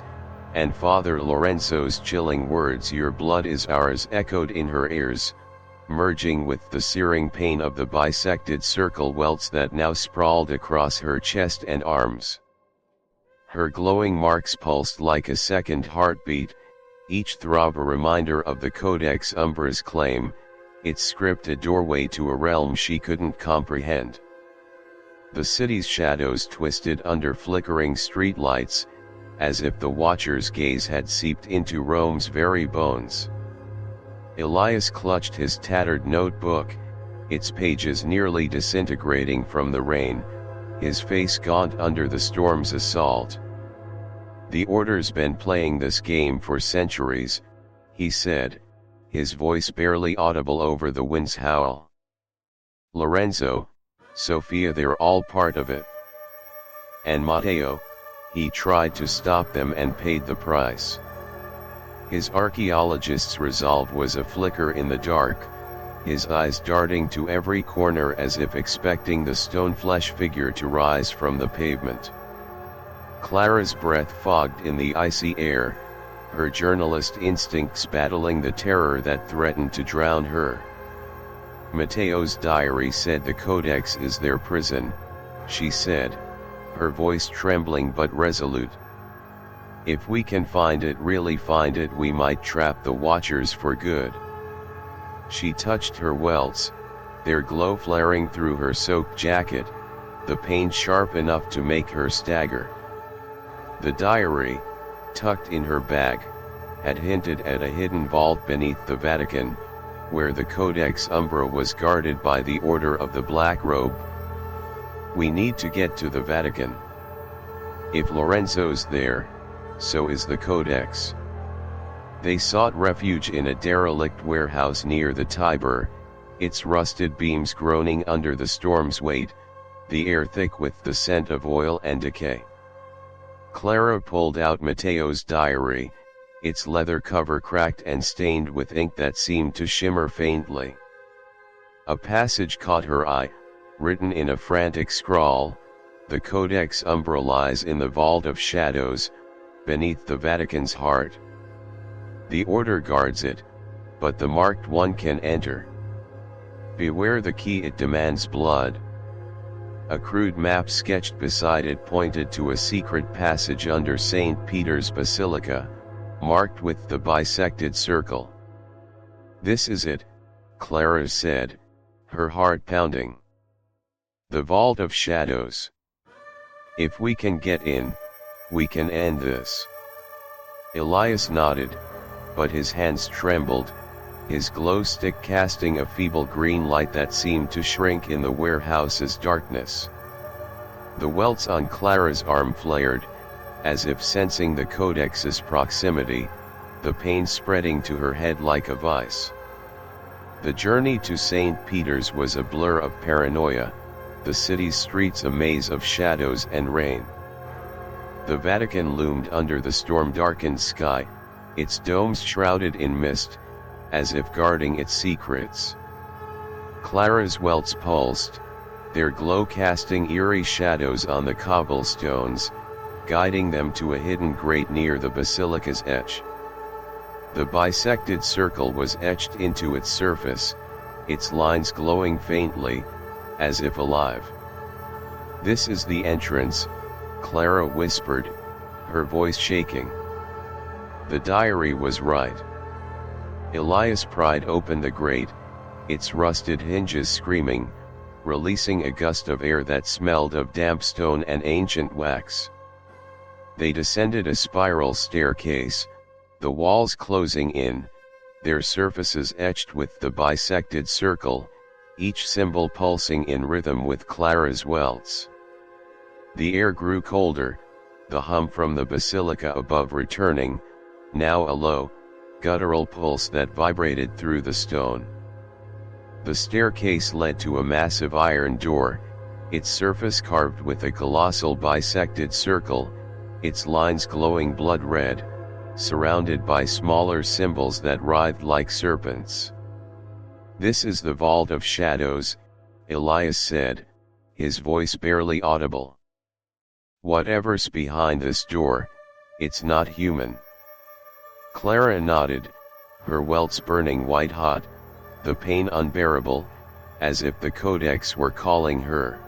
and Father Lorenzo's chilling words, "Your blood is ours," echoed in her ears, merging with the searing pain of the bisected circle welts that now sprawled across her chest and arms. Her glowing marks pulsed like a second heartbeat, each throb a reminder of the Codex Umbra's claim, its script a doorway to a realm she couldn't comprehend. The city's shadows twisted under flickering streetlights, as if the Watcher's gaze had seeped into Rome's very bones. Elias clutched his tattered notebook, its pages nearly disintegrating from the rain, his face gaunt under the storm's assault. "The Order's been playing this game for centuries," he said, his voice barely audible over the wind's howl. "Lorenzo, Sophia, they're all part of it. And Matteo, he tried to stop them and paid the price." His archaeologist's resolve was a flicker in the dark, his eyes darting to every corner as if expecting the stone flesh figure to rise from the pavement. Clara's breath fogged in the icy air, her journalist instincts battling the terror that threatened to drown her. "Matteo's diary said the Codex is their prison," she said, her voice trembling but resolute. "If we can find it, really find it, we might trap the Watchers for good." She touched her welts, their glow flaring through her soaked jacket, the pain sharp enough to make her stagger. The diary, tucked in her bag, had hinted at a hidden vault beneath the Vatican, where the Codex Umbra was guarded by the Order of the Black Robe. "We need to get to the Vatican. If Lorenzo's there, so is the Codex." They sought refuge in a derelict warehouse near the Tiber, its rusted beams groaning under the storm's weight, the air thick with the scent of oil and decay. Clara pulled out Matteo's diary, its leather cover cracked and stained with ink that seemed to shimmer faintly. A passage caught her eye, written in a frantic scrawl, "The Codex Umbra lies in the vault of shadows, beneath the Vatican's heart. The Order guards it, but the marked one can enter. Beware the key, it demands blood." A crude map sketched beside it pointed to a secret passage under St. Peter's Basilica, marked with the bisected circle. "This is it," Clara said, her heart pounding. "The Vault of Shadows. If we can get in, we can end this." Elias nodded, but his hands trembled, his glow stick casting a feeble green light that seemed to shrink in the warehouse's darkness. The welts on Clara's arm flared, as if sensing the Codex's proximity, the pain spreading to her head like a vice. The journey to St. Peter's was a blur of paranoia, the city's streets a maze of shadows and rain. The Vatican loomed under the storm-darkened sky, its domes shrouded in mist, as if guarding its secrets. Clara's welts pulsed, their glow casting eerie shadows on the cobblestones, guiding them to a hidden grate near the basilica's edge. The bisected circle was etched into its surface, its lines glowing faintly, as if alive. "This is the entrance," Clara whispered, her voice shaking. The diary was right. Elias pried open the grate, its rusted hinges screaming, releasing a gust of air that smelled of damp stone and ancient wax. They descended a spiral staircase, the walls closing in, their surfaces etched with the bisected circle, each symbol pulsing in rhythm with Clara's welts. The air grew colder, the hum from the basilica above returning, now a low, guttural pulse that vibrated through the stone. The staircase led to a massive iron door, its surface carved with a colossal bisected circle, its lines glowing blood red, surrounded by smaller symbols that writhed like serpents. "This is the Vault of Shadows," Elias said, his voice barely audible. "Whatever's behind this door, it's not human." Clara nodded, her welts burning white hot, the pain unbearable, as if the Codex were calling her.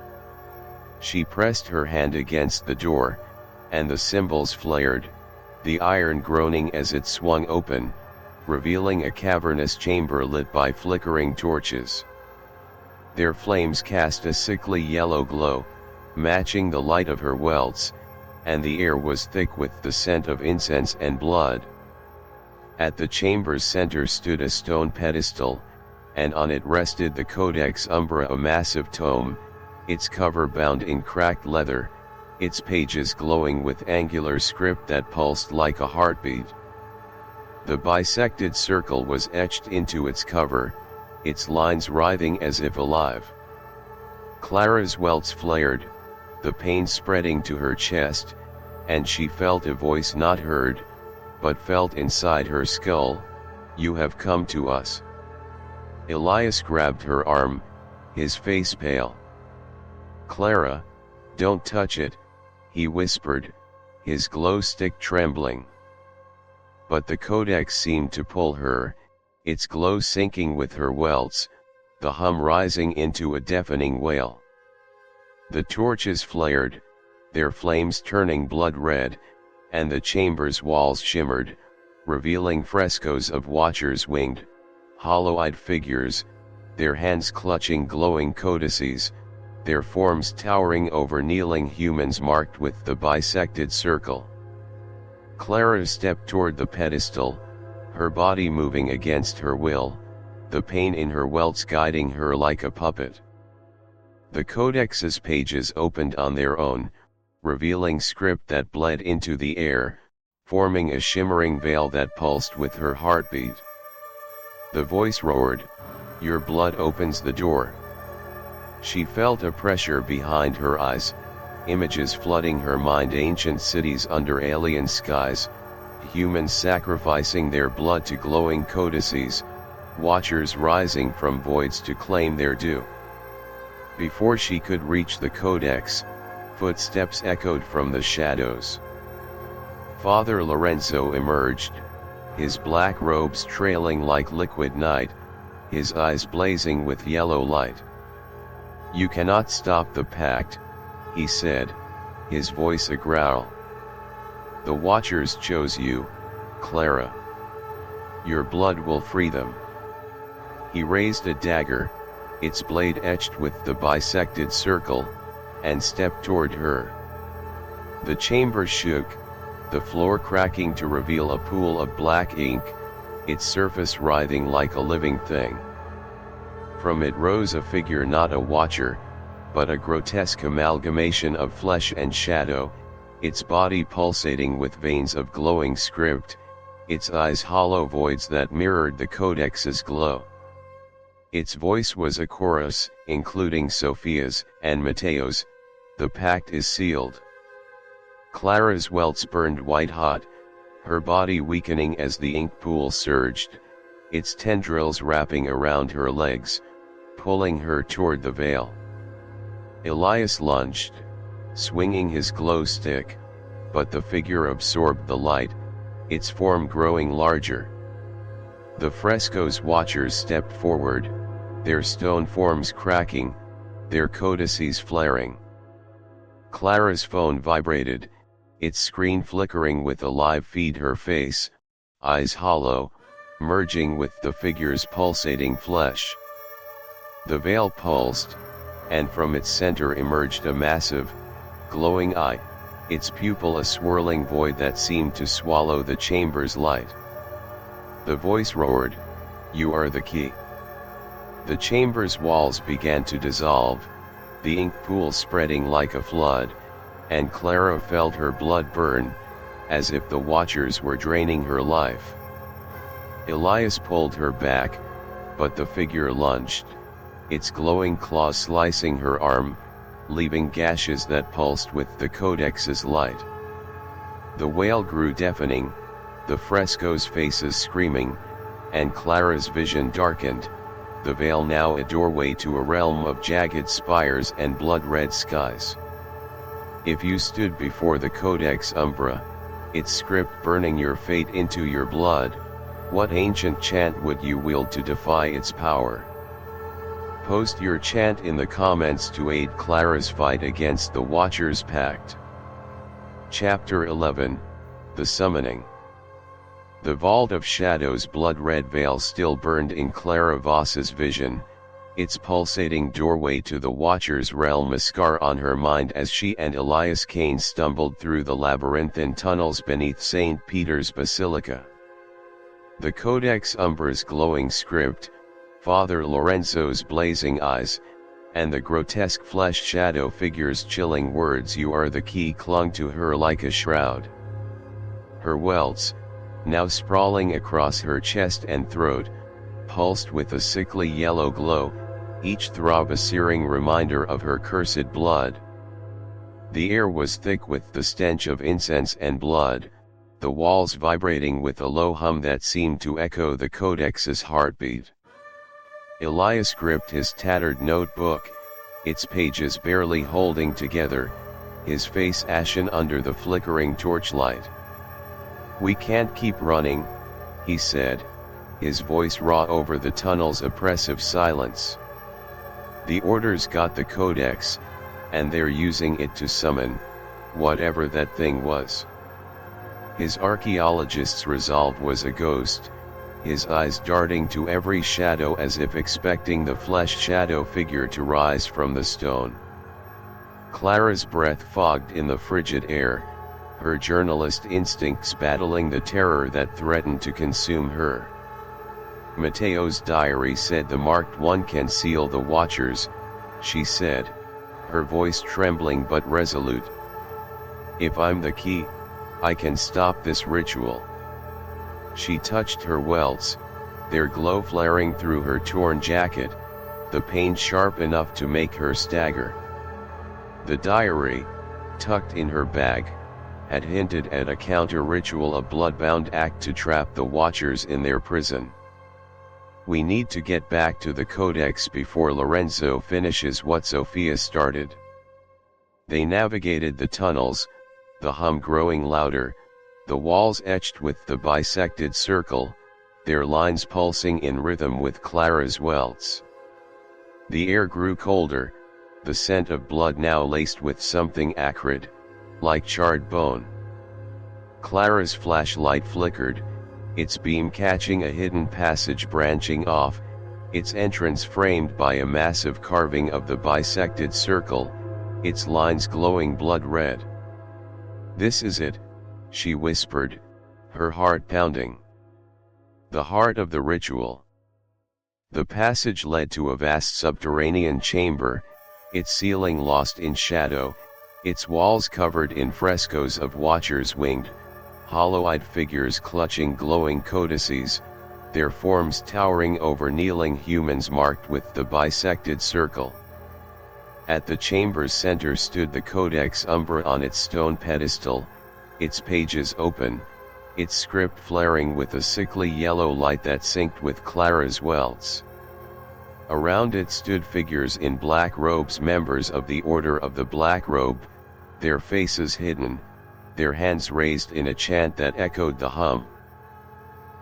She pressed her hand against the door, and the symbols flared, the iron groaning as it swung open, revealing a cavernous chamber lit by flickering torches. Their flames cast a sickly yellow glow, matching the light of her welts, and the air was thick with the scent of incense and blood. At the chamber's center stood a stone pedestal, and on it rested the Codex Umbra, a massive tome, its cover bound in cracked leather, its pages glowing with angular script that pulsed like a heartbeat. The bisected circle was etched into its cover, its lines writhing as if alive. Clara's welts flared, the pain spreading to her chest, and she felt a voice not heard, but felt inside her skull, "You have come to us." Elias grabbed her arm, his face pale. "Clara, don't touch it," he whispered, his glow stick trembling. But the Codex seemed to pull her, its glow sinking with her welts, the hum rising into a deafening wail. The torches flared, their flames turning blood red, and the chamber's walls shimmered, revealing frescoes of watchers' winged, hollow-eyed figures, their hands clutching glowing codices, their forms towering over kneeling humans marked with the bisected circle. Clara stepped toward the pedestal, her body moving against her will, the pain in her welts guiding her like a puppet. The Codex's pages opened on their own, revealing script that bled into the air, forming a shimmering veil that pulsed with her heartbeat. The voice roared, "Your blood opens the door." She felt a pressure behind her eyes, images flooding her mind, ancient cities under alien skies, humans sacrificing their blood to glowing codices, watchers rising from voids to claim their due. Before she could reach the Codex, footsteps echoed from the shadows. Father Lorenzo emerged, his black robes trailing like liquid night, his eyes blazing with yellow light. "You cannot stop the pact," he said, his voice a growl. "The Watchers chose you, Clara. Your blood will free them." He raised a dagger, its blade etched with the bisected circle, and stepped toward her. The chamber shook, the floor cracking to reveal a pool of black ink, its surface writhing like a living thing. From it rose a figure, not a watcher, but a grotesque amalgamation of flesh and shadow, its body pulsating with veins of glowing script, its eyes hollow voids that mirrored the Codex's glow. Its voice was a chorus, including Sophia's and Mateo's, "The pact is sealed." Clara's welts burned white hot, her body weakening as the ink pool surged, its tendrils wrapping around her legs, pulling her toward the veil. Elias lunged, swinging his glow stick, but the figure absorbed the light, its form growing larger. The frescoes watchers stepped forward, their stone forms cracking, their codices flaring. Clara's phone vibrated, its screen flickering with a live feed, her face, eyes hollow, merging with the figure's pulsating flesh. The veil pulsed, and from its center emerged a massive, glowing eye, its pupil a swirling void that seemed to swallow the chamber's light. The voice roared, "You are the key." The chamber's walls began to dissolve, the ink pool spreading like a flood, and Clara felt her blood burn, as if the watchers were draining her life. Elias pulled her back, but the figure lunged, its glowing claws slicing her arm, leaving gashes that pulsed with the Codex's light. The wail grew deafening, the frescoes' faces screaming, and Clara's vision darkened, the veil now a doorway to a realm of jagged spires and blood-red skies. If you stood before the Codex Umbra, its script burning your fate into your blood, what ancient chant would you wield to defy its power? Post your chant in the comments to aid Clara's fight against the Watcher's Pact. Chapter 11, The Summoning. The Vault of Shadow's blood-red veil still burned in Clara Voss's vision, its pulsating doorway to the Watcher's realm a scar on her mind as she and Elias Kane stumbled through the labyrinthine tunnels beneath St. Peter's Basilica. The Codex Umbra's glowing script, Father Lorenzo's blazing eyes, and the grotesque flesh shadow figure's chilling words, "You are the key," clung to her like a shroud. Her welts, now sprawling across her chest and throat, pulsed with a sickly yellow glow, each throb a searing reminder of her cursed blood. The air was thick with the stench of incense and blood, the walls vibrating with a low hum that seemed to echo the Codex's heartbeat. Elias gripped his tattered notebook, its pages barely holding together, his face ashen under the flickering torchlight. "We can't keep running," he said, his voice raw over the tunnel's oppressive silence. "The Order's got the Codex, and they're using it to summon whatever that thing was." His archaeologist's resolve was a ghost, his eyes darting to every shadow as if expecting the flesh shadow figure to rise from the stone. Clara's breath fogged in the frigid air, her journalist instincts battling the terror that threatened to consume her. "Matteo's diary said the marked one can seal the Watchers," she said, her voice trembling but resolute. "If I'm the key, I can stop this ritual." She touched her welts, their glow flaring through her torn jacket, the pain sharp enough to make her stagger. The diary, tucked in her bag, had hinted at a counter-ritual, a blood-bound act to trap the Watchers in their prison. "We need to get back to the Codex before Lorenzo finishes what Sophia started." They navigated the tunnels, the hum growing louder, the walls etched with the bisected circle, their lines pulsing in rhythm with Clara's welts. The air grew colder, the scent of blood now laced with something acrid, like charred bone. Clara's flashlight flickered, its beam catching a hidden passage branching off, its entrance framed by a massive carving of the bisected circle, its lines glowing blood red. "This is it," she whispered, her heart pounding. The heart of the ritual. The passage led to a vast subterranean chamber, its ceiling lost in shadow, its walls covered in frescoes of Watchers' winged, hollow-eyed figures clutching glowing codices, their forms towering over kneeling humans marked with the bisected circle. At the chamber's center stood the Codex Umbra on its stone pedestal, its pages open, its script flaring with a sickly yellow light that synced with Clara's welts. Around it stood figures in black robes, members of the Order of the Black Robe, their faces hidden, their hands raised in a chant that echoed the hum.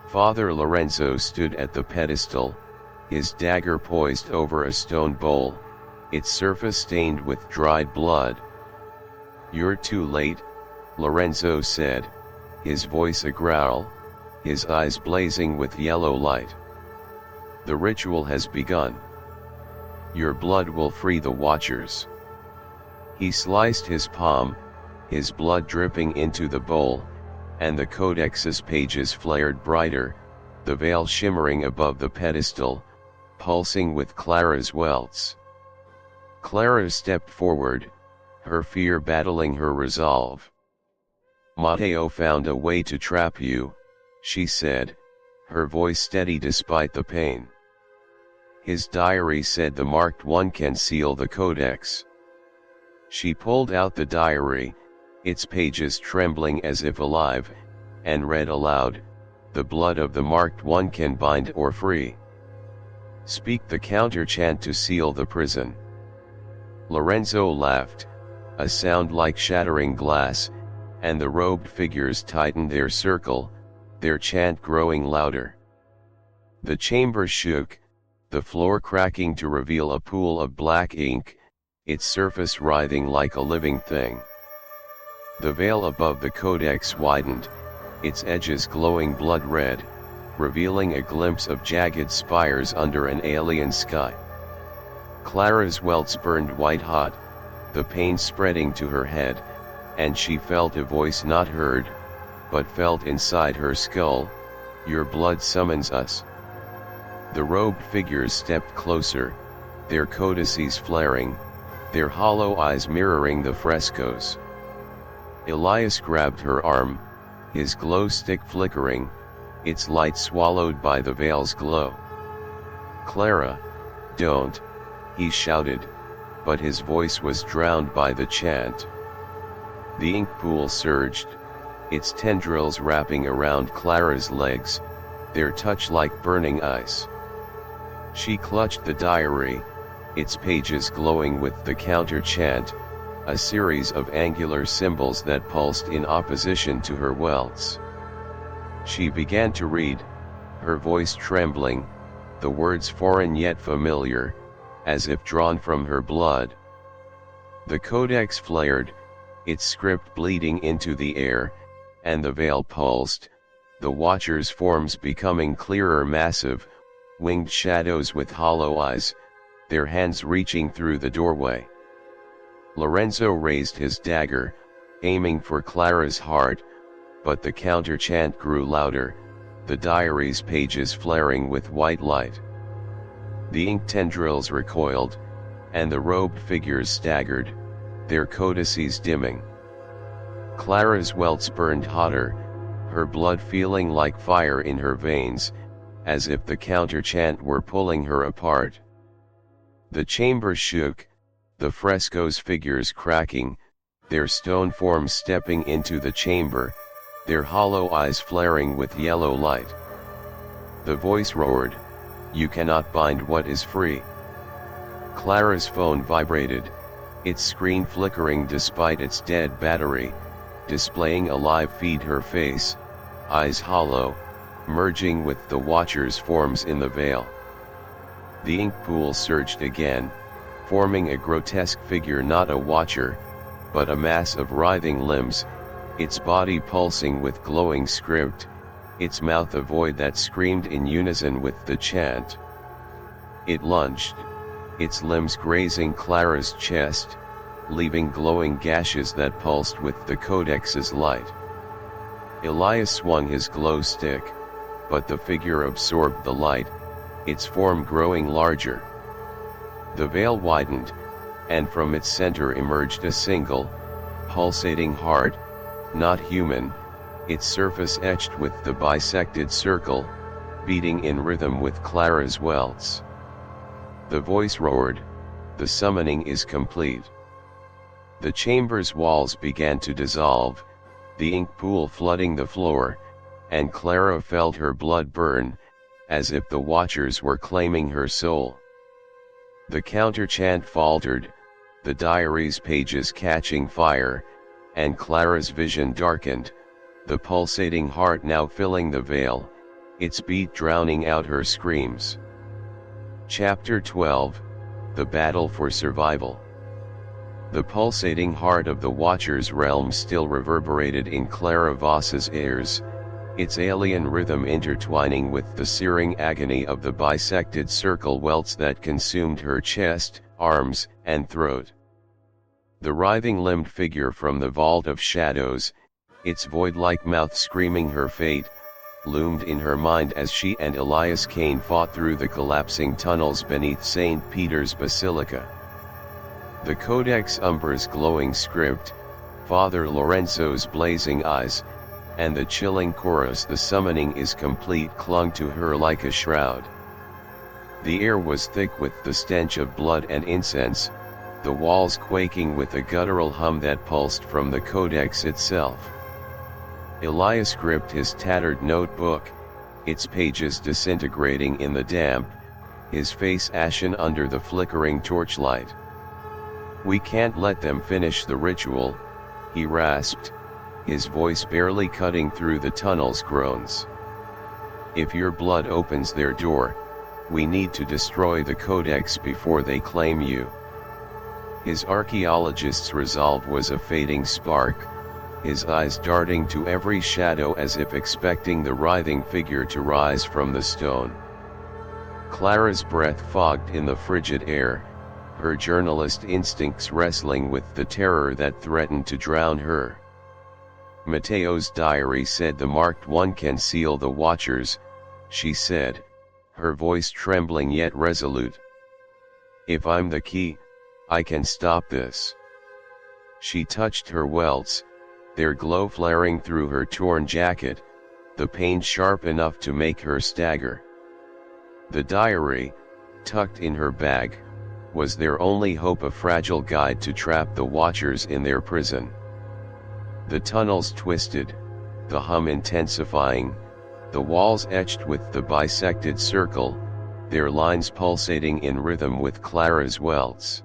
Father Lorenzo stood at the pedestal, his dagger poised over a stone bowl, its surface stained with dried blood. "You're too late," Lorenzo said, his voice a growl, his eyes blazing with yellow light. "The ritual has begun. Your blood will free the Watchers." He sliced his palm, his blood dripping into the bowl, and the Codex's pages flared brighter, the veil shimmering above the pedestal, pulsing with Clara's welts. Clara stepped forward, her fear battling her resolve. "Matteo found a way to trap you," she said, her voice steady despite the pain. "His diary said the marked one can seal the Codex." She pulled out the diary, its pages trembling as if alive, and read aloud, "The blood of the marked one can bind or free. Speak the counter chant to seal the prison." Lorenzo laughed, a sound like shattering glass, and the robed figures tightened their circle, their chant growing louder. The chamber shook, the floor cracking to reveal a pool of black ink, its surface writhing like a living thing. The veil above the Codex widened, its edges glowing blood red, revealing a glimpse of jagged spires under an alien sky. Clara's welts burned white hot, the pain spreading to her head, and she felt a voice not heard, but felt inside her skull, "Your blood summons us." The robed figures stepped closer, their codices flaring, their hollow eyes mirroring the frescoes. Elias grabbed her arm, his glow stick flickering, its light swallowed by the veil's glow. "Clara, don't," he shouted, but his voice was drowned by the chant. The ink pool surged, its tendrils wrapping around Clara's legs, their touch like burning ice. She clutched the diary, its pages glowing with the counter chant, a series of angular symbols that pulsed in opposition to her welts. She began to read, her voice trembling, the words foreign yet familiar, as if drawn from her blood. The Codex flared, its script bleeding into the air, and the veil pulsed, the Watchers' forms becoming clearer, massive, winged shadows with hollow eyes, their hands reaching through the doorway. Lorenzo raised his dagger, aiming for Clara's heart, but the counter chant grew louder, the diary's pages flaring with white light. The ink tendrils recoiled, and the robed figures staggered, their codices dimming. Clara's welts burned hotter, her blood feeling like fire in her veins, as if the counter chant were pulling her apart. The chamber shook, the frescoes' figures cracking, their stone forms stepping into the chamber, their hollow eyes flaring with yellow light. The voice roared, "You cannot bind what is free." Clara's phone vibrated, its screen flickering despite its dead battery, displaying a live feed, her face, eyes hollow, merging with the Watchers' forms in the veil. The ink pool surged again, forming a grotesque figure, not a Watcher, but a mass of writhing limbs, its body pulsing with glowing script, its mouth a void that screamed in unison with the chant. It lunged, its limbs grazing Clara's chest, leaving glowing gashes that pulsed with the Codex's light. Elias swung his glow stick, but the figure absorbed the light, its form growing larger. The veil widened, and from its center emerged a single, pulsating heart, not human, its surface etched with the bisected circle, beating in rhythm with Clara's welts. The voice roared, "The summoning is complete." The chamber's walls began to dissolve, the ink pool flooding the floor, and Clara felt her blood burn, as if the Watchers were claiming her soul. The counter chant faltered, the diary's pages catching fire, and Clara's vision darkened, the pulsating heart now filling the veil, its beat drowning out her screams. Chapter 12, The Battle for Survival. The pulsating heart of the Watcher's realm still reverberated in Clara Voss's ears, its alien rhythm intertwining with the searing agony of the bisected circle welts that consumed her chest, arms, and throat. The writhing-limbed figure from the vault of shadows, its void-like mouth screaming her fate, loomed in her mind as she and Elias Kane fought through the collapsing tunnels beneath St. Peter's Basilica. The Codex Umber's glowing script, Father Lorenzo's blazing eyes, and the chilling chorus "The summoning is complete" clung to her like a shroud. The air was thick with the stench of blood and incense, the walls quaking with a guttural hum that pulsed from the Codex itself. Elias gripped his tattered notebook, its pages disintegrating in the damp, his face ashen under the flickering torchlight. "We can't let them finish the ritual," he rasped, his voice barely cutting through the tunnel's groans. "If your blood opens their door, we need to destroy the Codex before they claim you." His archaeologist's resolve was a fading spark, his eyes darting to every shadow as if expecting the writhing figure to rise from the stone. Clara's breath fogged in the frigid air, her journalist instincts wrestling with the terror that threatened to drown her. "Matteo's diary said the marked one can seal the Watchers," she said, her voice trembling yet resolute. "If I'm the key, I can stop this." She touched her welts, their glow flaring through her torn jacket, the pain sharp enough to make her stagger. The diary, tucked in her bag, was their only hope, a fragile guide to trap the Watchers in their prison. The tunnels twisted, the hum intensifying, the walls etched with the bisected circle, their lines pulsating in rhythm with Clara's welts.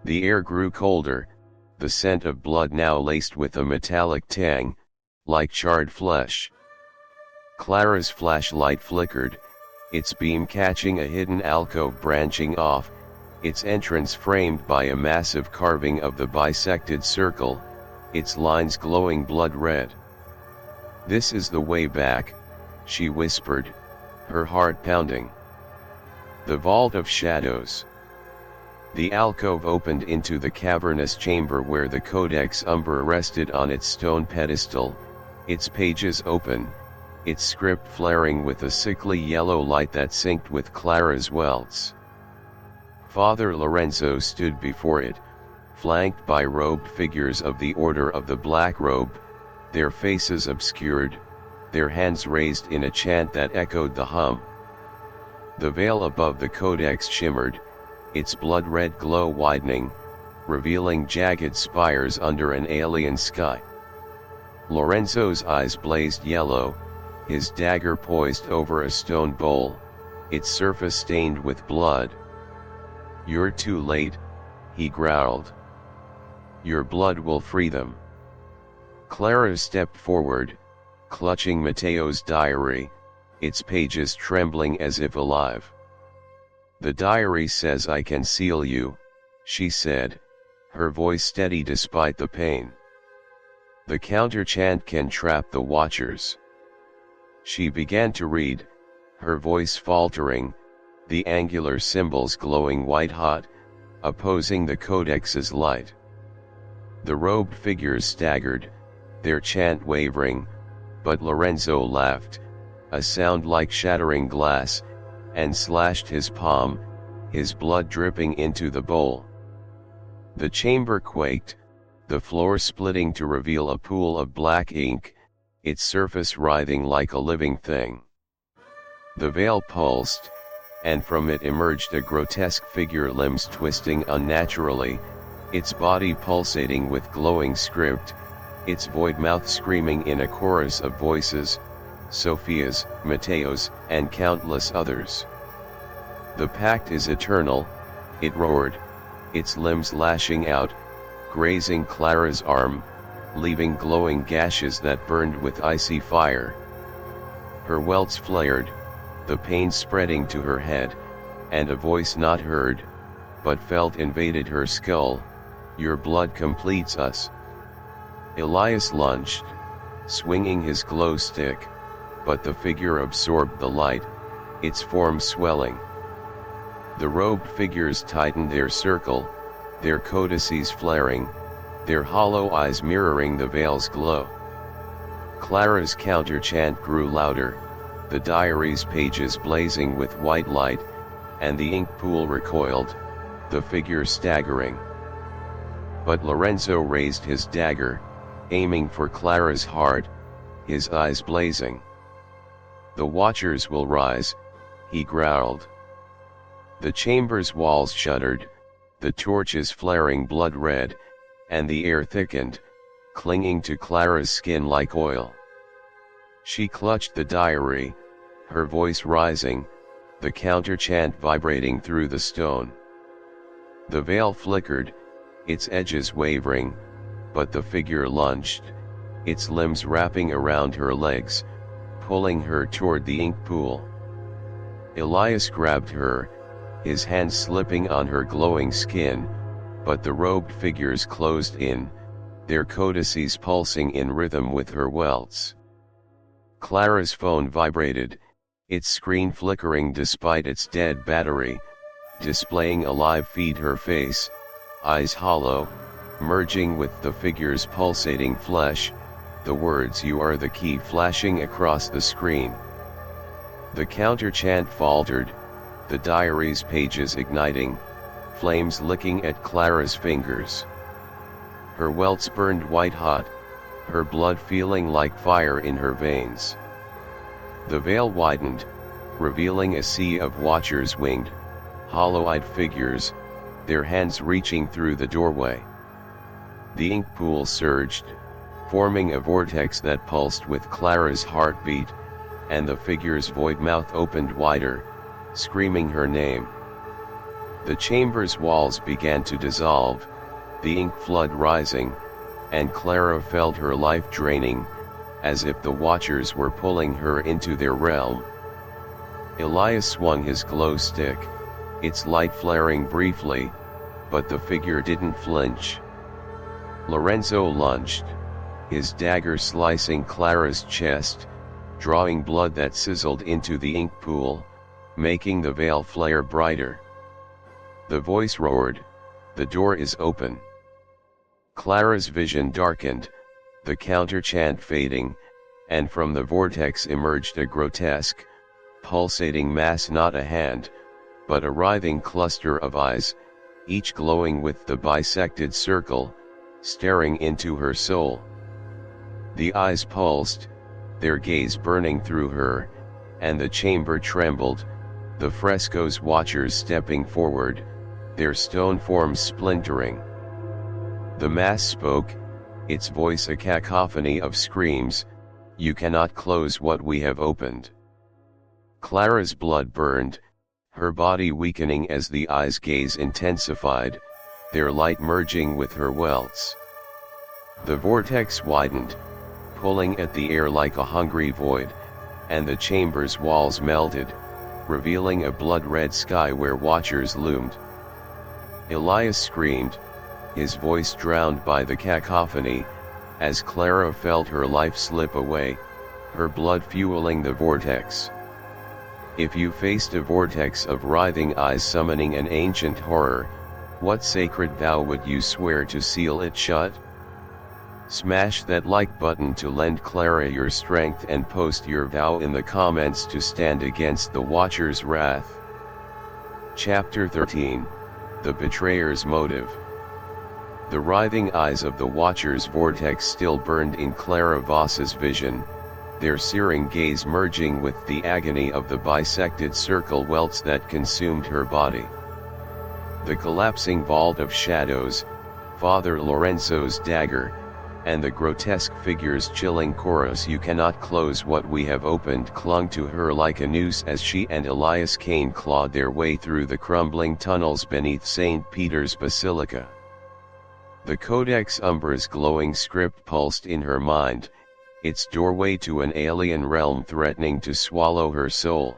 The air grew colder, the scent of blood now laced with a metallic tang, like charred flesh. Clara's flashlight flickered, its beam catching a hidden alcove branching off, its entrance framed by a massive carving of the bisected circle, its lines glowing blood red. "This is the way back," she whispered, her heart pounding. The vault of shadows. The alcove opened into the cavernous chamber where the Codex Umber rested on its stone pedestal, its pages open, its script flaring with a sickly yellow light that synced with Clara's welts. Father Lorenzo stood before it, flanked by robed figures of the Order of the Black Robe, their faces obscured, their hands raised in a chant that echoed the hum. The veil above the Codex shimmered, its blood-red glow widening, revealing jagged spires under an alien sky. Lorenzo's eyes blazed yellow, his dagger poised over a stone bowl, its surface stained with blood. "You're too late," he growled. "Your blood will free them." Clara stepped forward, clutching Matteo's diary, its pages trembling as if alive. "The diary says I can seal you," she said, her voice steady despite the pain. "The counter-chant can trap the Watchers." She began to read, her voice faltering, the angular symbols glowing white-hot, opposing the Codex's light. The robed figures staggered, their chant wavering, but Lorenzo laughed, a sound like shattering glass, and slashed his palm, his blood dripping into the bowl. The chamber quaked, the floor splitting to reveal a pool of black ink, its surface writhing like a living thing. The veil pulsed, and from it emerged a grotesque figure, limbs twisting unnaturally, its body pulsating with glowing script, its void mouth screaming in a chorus of voices, Sophia's, Matteo's, and countless others. "The pact is eternal," it roared, its limbs lashing out, grazing Clara's arm, leaving glowing gashes that burned with icy fire. Her welts flared, the pain spreading to her head, and a voice not heard, but felt invaded her skull, "Your blood completes us." Elias lunged, swinging his glow stick, but the figure absorbed the light, its form swelling. The robed figures tightened their circle, their codices flaring, their hollow eyes mirroring the veil's glow. Clara's counter-chant grew louder, the diary's pages blazing with white light, and the ink pool recoiled, the figure staggering. But Lorenzo raised his dagger, aiming for Clara's heart, his eyes blazing. "The Watchers will rise," he growled. The chamber's walls shuddered, the torches flaring blood red, and the air thickened, clinging to Clara's skin like oil. She clutched the diary, her voice rising, the counter-chant vibrating through the stone. The veil flickered, its edges wavering, but the figure lunged, its limbs wrapping around her legs, pulling her toward the ink pool. Elias grabbed her, his hands slipping on her glowing skin, but the robed figures closed in, their codices pulsing in rhythm with her welts. Clara's phone vibrated, its screen flickering despite its dead battery, displaying a live feed, her face, eyes hollow, merging with the figure's pulsating flesh, the words "You are the key" flashing across the screen. The counter-chant faltered, the diary's pages igniting, flames licking at Clara's fingers. Her welts burned white-hot, her blood feeling like fire in her veins. The veil widened, revealing a sea of Watchers' winged, hollow-eyed figures, their hands reaching through the doorway. The ink pool surged, forming a vortex that pulsed with Clara's heartbeat, and the figure's void mouth opened wider, screaming her name. The chamber's walls began to dissolve, the ink flood rising, and Clara felt her life draining, as if the Watchers were pulling her into their realm. Elias swung his glow stick, its light flaring briefly, but the figure didn't flinch. Lorenzo lunged, his dagger slicing Clara's chest, drawing blood that sizzled into the ink pool, making the veil flare brighter. The voice roared, "The door is open." Clara's vision darkened, the counter-chant fading, and from the vortex emerged a grotesque, pulsating mass, not a hand, but a writhing cluster of eyes, each glowing with the bisected circle, staring into her soul. The eyes pulsed, their gaze burning through her, and the chamber trembled, the frescoes Watchers stepping forward, their stone forms splintering. The mass spoke, its voice a cacophony of screams, "You cannot close what we have opened." Clara's blood burned, her body weakening as the eyes' gaze intensified, their light merging with her welts. The vortex widened, pulling at the air like a hungry void, and the chamber's walls melted, revealing a blood-red sky where Watchers loomed. Elias screamed, his voice drowned by the cacophony, as Clara felt her life slip away, her blood fueling the vortex. If you faced a vortex of writhing eyes summoning an ancient horror, what sacred vow would you swear to seal it shut? Smash that like button to lend Clara your strength, and post your vow in the comments to stand against the Watcher's wrath. Chapter 13, The Betrayer's Motive. The writhing eyes of the Watcher's vortex still burned in Clara Voss's vision, their searing gaze merging with the agony of the bisected circle welts that consumed her body. The collapsing vault of shadows, Father Lorenzo's dagger, and the grotesque figure's chilling chorus, "You cannot close what we have opened," clung to her like a noose as she and Elias Kane clawed their way through the crumbling tunnels beneath St. Peter's Basilica. The Codex Umbra's glowing script pulsed in her mind, its doorway to an alien realm threatening to swallow her soul.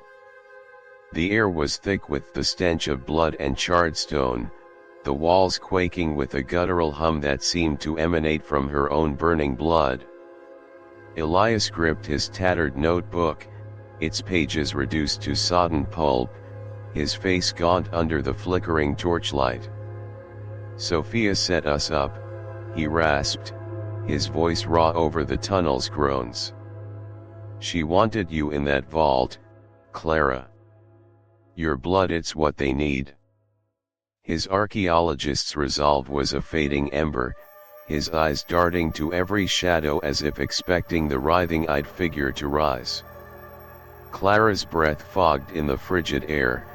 The air was thick with the stench of blood and charred stone, the walls quaking with a guttural hum that seemed to emanate from her own burning blood. Elias gripped his tattered notebook, its pages reduced to sodden pulp, his face gaunt under the flickering torchlight. "Sophia set us up," he rasped, his voice raw over the tunnel's groans. "She wanted you in that vault, Clara. Your blood, it's what they need." His archaeologist's resolve was a fading ember, his eyes darting to every shadow as if expecting the writhing-eyed figure to rise. Clara's breath fogged in the frigid air,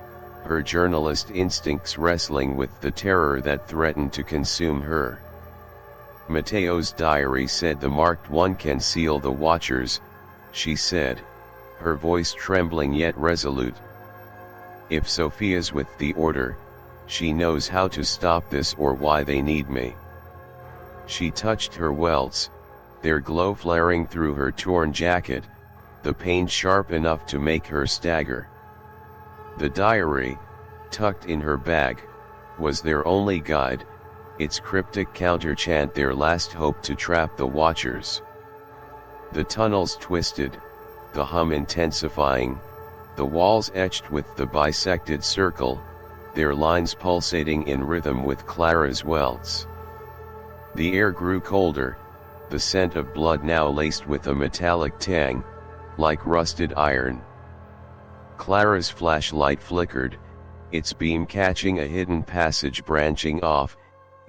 her journalist instincts wrestling with the terror that threatened to consume her. "Mateo's diary said the marked one can seal the watchers," she said, her voice trembling yet resolute. "If Sophia's with the order, she knows how to stop this or why they need me." She touched her welts, their glow flaring through her torn jacket, the pain sharp enough to make her stagger. The diary, tucked in her bag, was their only guide, its cryptic counterchant their last hope to trap the watchers. The tunnels twisted, the hum intensifying, the walls etched with the bisected circle, their lines pulsating in rhythm with Clara's welts. The air grew colder, the scent of blood now laced with a metallic tang, like rusted iron. Clara's flashlight flickered, its beam catching a hidden passage branching off,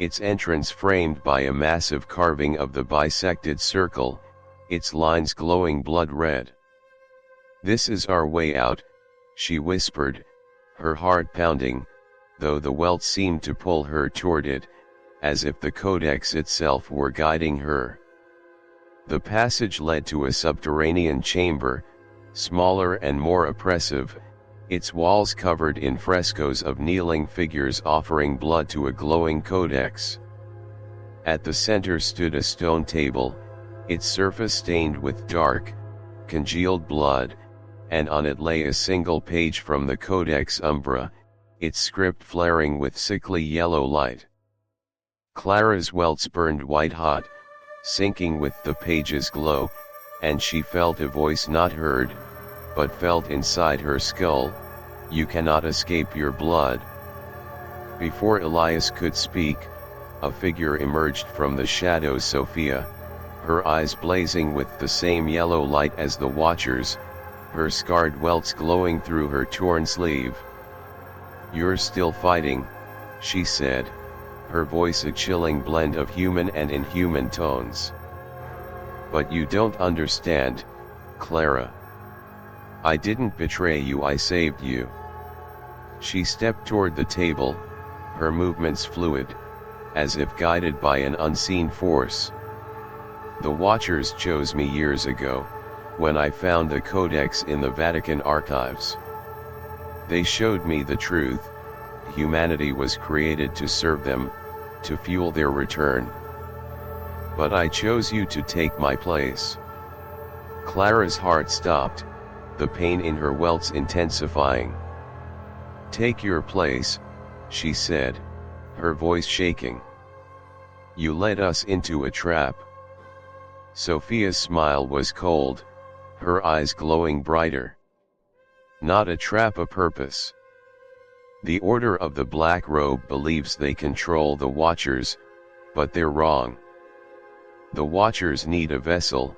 its entrance framed by a massive carving of the bisected circle, its lines glowing blood red. "This is our way out," she whispered, her heart pounding, though the welt seemed to pull her toward it, as if the Codex itself were guiding her. The passage led to a subterranean chamber, smaller and more oppressive, its walls covered in frescoes of kneeling figures offering blood to a glowing Codex. At the center stood a stone table, its surface stained with dark, congealed blood, and on it lay a single page from the Codex Umbra, its script flaring with sickly yellow light. Clara's welts burned white-hot, sinking with the page's glow, and she felt a voice not heard, but felt inside her skull, "You cannot escape your blood." Before Elias could speak, a figure emerged from the shadows. Sophia, her eyes blazing with the same yellow light as the watchers, her scarred welts glowing through her torn sleeve. "You're still fighting," she said, her voice a chilling blend of human and inhuman tones. "But you don't understand, Clara. I didn't betray you, I saved you." She stepped toward the table, her movements fluid, as if guided by an unseen force. "The Watchers chose me years ago, when I found the Codex in the Vatican archives. They showed me the truth: humanity was created to serve them, to fuel their return. But I chose you to take my place." Clara's heart stopped, the pain in her welts intensifying. "Take your place," she said, her voice shaking. "You led us into a trap." Sophia's smile was cold, her eyes glowing brighter. "Not a trap, a purpose. The Order of the Black Robe believes they control the Watchers, but they're wrong. The Watchers need a vessel,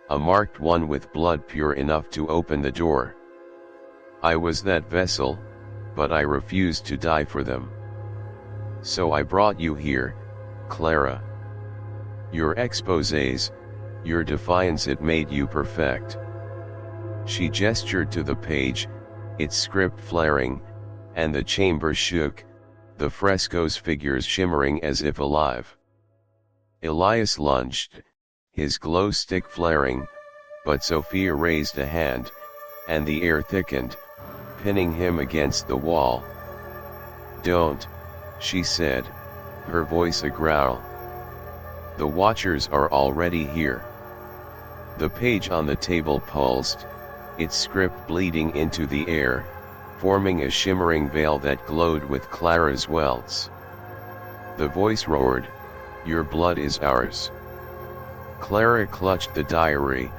a marked one with blood pure enough to open the door. I was that vessel, but I refused to die for them. So I brought you here, Clara. Your exposés, your defiance, it made you perfect." She gestured to the page, its script flaring, and the chamber shook, the frescoes' figures shimmering as if alive. Elias lunged, his glow stick flaring, but Sophia raised a hand, and the air thickened, pinning him against the wall. "Don't," she said, her voice a growl. "The Watchers are already here." The page on the table pulsed, its script bleeding into the air, forming a shimmering veil that glowed with Clara's welts. The voice roared, "Your blood is ours." Clara clutched the diary,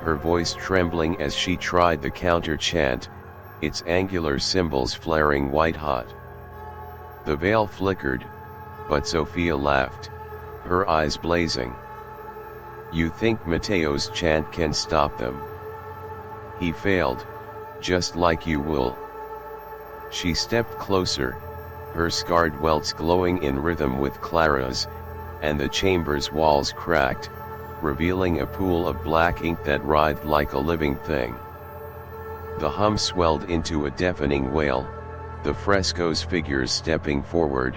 her voice trembling as she tried the counter-chant, its angular symbols flaring white-hot. The veil flickered, but Sophia laughed, her eyes blazing. "You think Matteo's chant can stop them? He failed, just like you will." She stepped closer, her scarred welts glowing in rhythm with Clara's, and the chamber's walls cracked, revealing a pool of black ink that writhed like a living thing. The hum swelled into a deafening wail, the frescoes' figures stepping forward,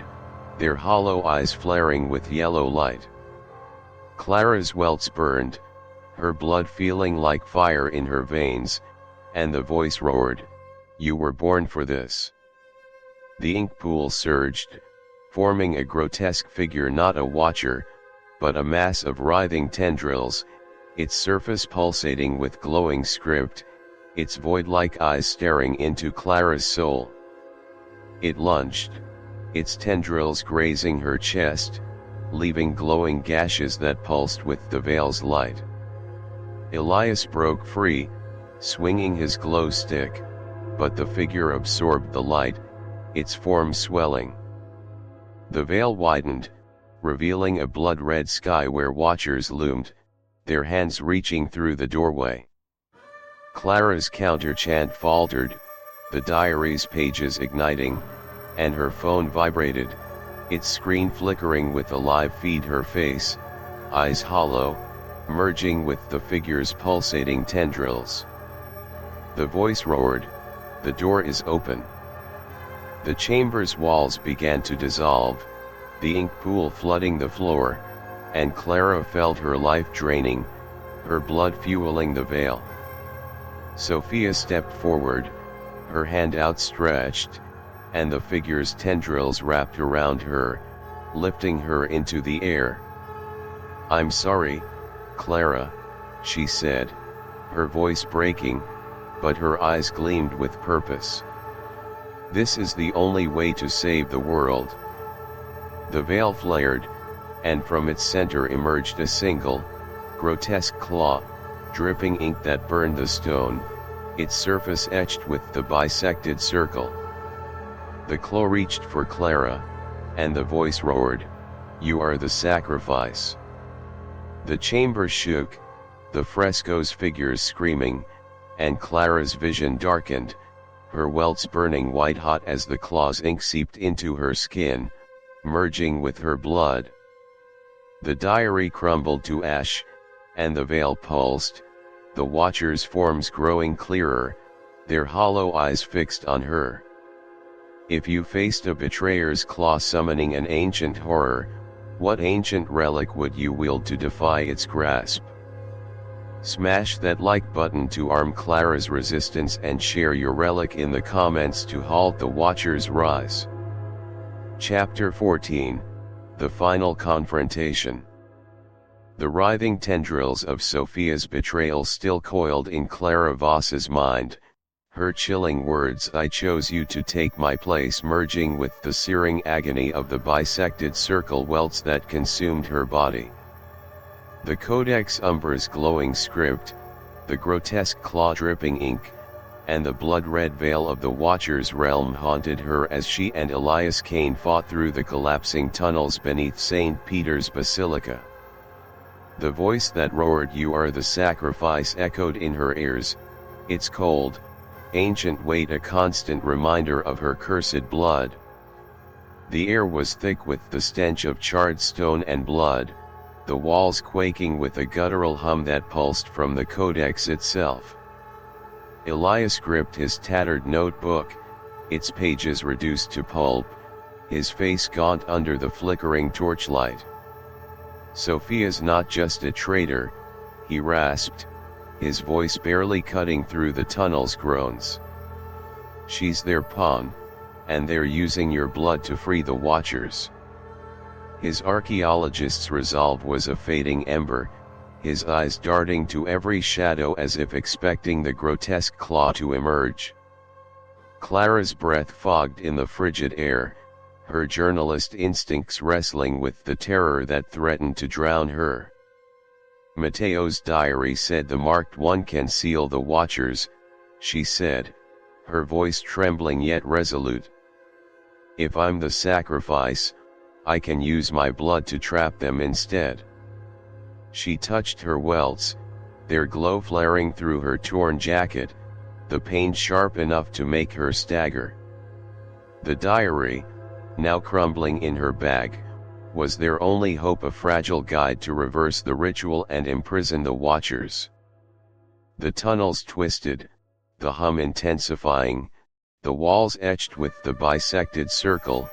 their hollow eyes flaring with yellow light. Clara's welts burned, her blood feeling like fire in her veins, and the voice roared, "You were born for this." The ink pool surged, forming a grotesque figure, not a watcher, but a mass of writhing tendrils, its surface pulsating with glowing script, its void-like eyes staring into Clara's soul. It lunged, its tendrils grazing her chest, leaving glowing gashes that pulsed with the veil's light. Elias broke free, swinging his glow stick, but the figure absorbed the light, its form swelling. The veil widened, revealing a blood-red sky where watchers loomed, their hands reaching through the doorway. Clara's counter-chant faltered, the diary's pages igniting, and her phone vibrated, its screen flickering with a live feed, her face, eyes hollow, merging with the figure's pulsating tendrils. The voice roared, "The door is open." The chamber's walls began to dissolve, the ink pool flooding the floor, and Clara felt her life draining, her blood fueling the veil. Sophia stepped forward, her hand outstretched, and the figure's tendrils wrapped around her, lifting her into the air. "I'm sorry, Clara," she said, her voice breaking, but her eyes gleamed with purpose. "This is the only way to save the world." The veil flared, and from its center emerged a single, grotesque claw, dripping ink that burned the stone, its surface etched with the bisected circle. The claw reached for Clara, and the voice roared, "You are the sacrifice." The chamber shook, the frescoes' figures screaming, and Clara's vision darkened, her welts burning white-hot as the claw's ink seeped into her skin, merging with her blood. The diary crumbled to ash, and the veil pulsed, the watchers' forms growing clearer, their hollow eyes fixed on her. If you faced a betrayer's claw summoning an ancient horror, what ancient relic would you wield to defy its grasp? Smash that like button to arm Clara's resistance and share your relic in the comments to halt the Watcher's rise. Chapter 14, The Final Confrontation. The writhing tendrils of Sophia's betrayal still coiled in Clara Voss's mind, her chilling words, "I chose you to take my place," merging with the searing agony of the bisected circle welts that consumed her body. The Codex Umber's glowing script, the grotesque claw-dripping ink, and the blood-red veil of the Watcher's realm haunted her as she and Elias Kane fought through the collapsing tunnels beneath St. Peter's Basilica. The voice that roared, "You are the sacrifice," echoed in her ears, its cold, ancient weight a constant reminder of her cursed blood. The air was thick with the stench of charred stone and blood, the walls quaking with a guttural hum that pulsed from the Codex itself. Elias gripped his tattered notebook, its pages reduced to pulp, his face gaunt under the flickering torchlight. "Sophia's not just a traitor," he rasped, his voice barely cutting through the tunnel's groans. "She's their pawn, and they're using your blood to free the Watchers." His archaeologist's resolve was a fading ember, his eyes darting to every shadow as if expecting the grotesque claw to emerge. Clara's breath fogged in the frigid air, her journalist instincts wrestling with the terror that threatened to drown her. Matteo's diary said the marked one can seal the watchers, she said, her voice trembling yet resolute. If I'm the sacrifice, I can use my blood to trap them instead. She touched her welts, their glow flaring through her torn jacket, the pain sharp enough to make her stagger. The diary, now crumbling in her bag, was their only hope, a fragile guide to reverse the ritual and imprison the watchers. The tunnels twisted, the hum intensifying, the walls etched with the bisected circle,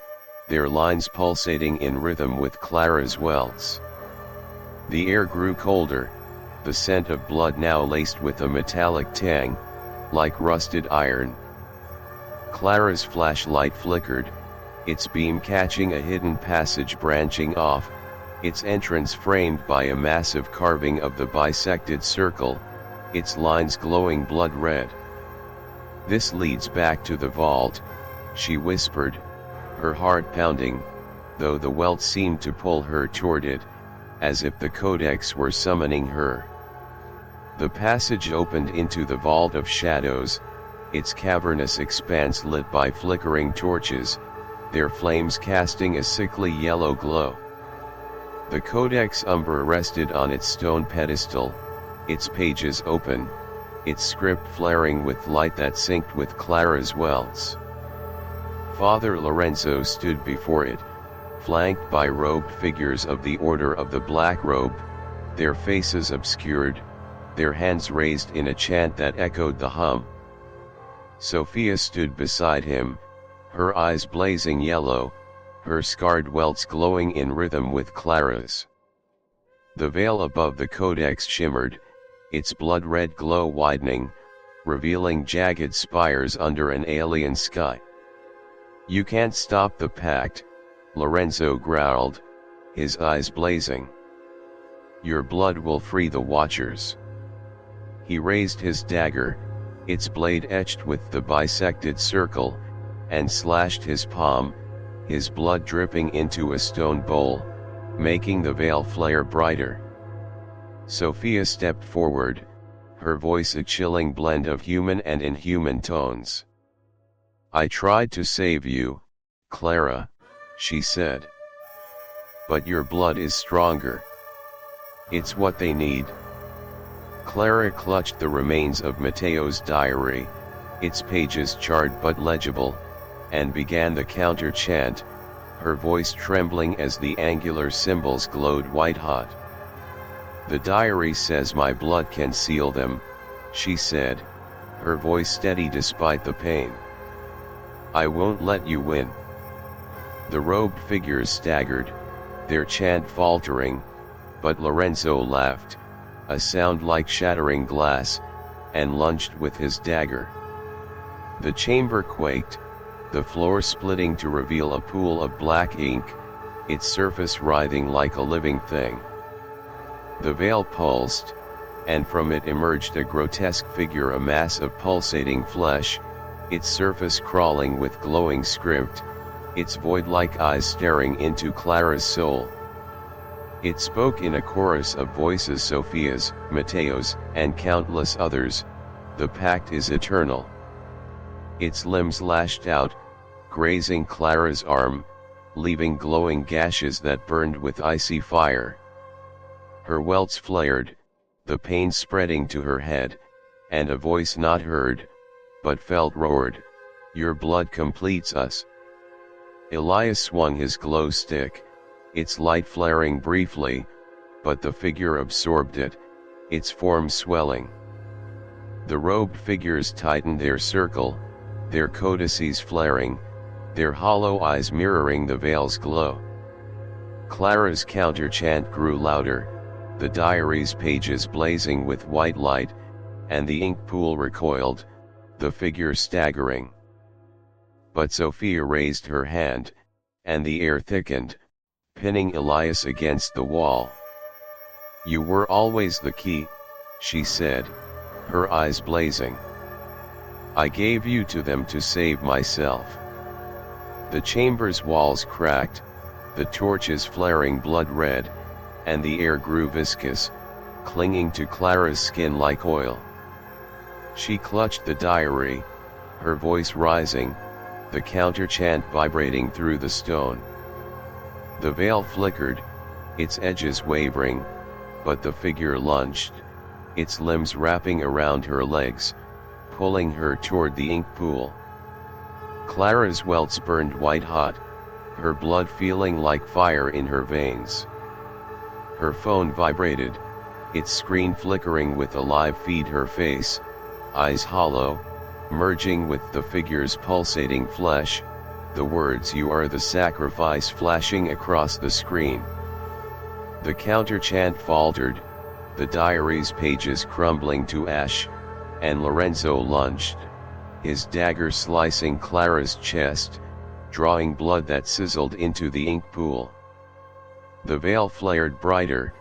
their lines pulsating in rhythm with Clara's welts. The air grew colder, the scent of blood now laced with a metallic tang, like rusted iron. Clara's flashlight flickered, its beam catching a hidden passage branching off, its entrance framed by a massive carving of the bisected circle, its lines glowing blood red. "This leads back to the vault," she whispered, her heart pounding, though the welt seemed to pull her toward it, as if the Codex were summoning her. The passage opened into the vault of shadows, its cavernous expanse lit by flickering torches, their flames casting a sickly yellow glow. The Codex umber rested on its stone pedestal, its pages open, its script flaring with light that synced with Clara's welts. Father Lorenzo stood before it, flanked by robed figures of the Order of the Black Robe, their faces obscured, their hands raised in a chant that echoed the hum. Sophia stood beside him, her eyes blazing yellow, her scarred welts glowing in rhythm with Clara's. The veil above the Codex shimmered, its blood-red glow widening, revealing jagged spires under an alien sky. "You can't stop the pact," Lorenzo growled, his eyes blazing. "Your blood will free the Watchers." He raised his dagger, its blade etched with the bisected circle, and slashed his palm, his blood dripping into a stone bowl, making the veil flare brighter. Sophia stepped forward, her voice a chilling blend of human and inhuman tones. "I tried to save you, Clara," she said. "But your blood is stronger. It's what they need." Clara clutched the remains of Matteo's diary, its pages charred but legible, and began the counter-chant, her voice trembling as the angular symbols glowed white-hot. "The diary says my blood can seal them," she said, her voice steady despite the pain. "I won't let you win." The robed figures staggered, their chant faltering, but Lorenzo laughed, a sound like shattering glass, and lunged with his dagger. The chamber quaked, the floor splitting to reveal a pool of black ink, its surface writhing like a living thing. The veil pulsed, and from it emerged a grotesque figure, a mass of pulsating flesh, its surface crawling with glowing script, its void-like eyes staring into Clara's soul. It spoke in a chorus of voices, Sophia's, Matteo's, and countless others, "The pact is eternal." Its limbs lashed out, grazing Clara's arm, leaving glowing gashes that burned with icy fire. Her welts flared, the pain spreading to her head, and a voice not heard, but felt roared, "Your blood completes us." Elias swung his glow stick, its light flaring briefly, but the figure absorbed it, its form swelling. The robed figures tightened their circle, their codices flaring, their hollow eyes mirroring the veil's glow. Clara's counter-chant grew louder, the diary's pages blazing with white light, and the ink pool recoiled, the figure staggering. But Sophia raised her hand, and the air thickened, pinning Elias against the wall. "You were always the key," she said, her eyes blazing. I gave you to them to save myself. The chamber's walls cracked, the torches flaring blood red, and the air grew viscous, clinging to Clara's skin like oil. She clutched the diary, her voice rising, the counter-chant vibrating through the stone. The veil flickered, its edges wavering, but the figure lunged, its limbs wrapping around her legs, pulling her toward the ink pool. Clara's welts burned white-hot, her blood feeling like fire in her veins. Her phone vibrated, its screen flickering with a live feed, her face, eyes hollow, merging with the figure's pulsating flesh, the words "You are the sacrifice" flashing across the screen. The counter-chant faltered, the diary's pages crumbling to ash, and Lorenzo lunged, his dagger slicing Clara's chest, drawing blood that sizzled into the ink pool. The veil flared brighter,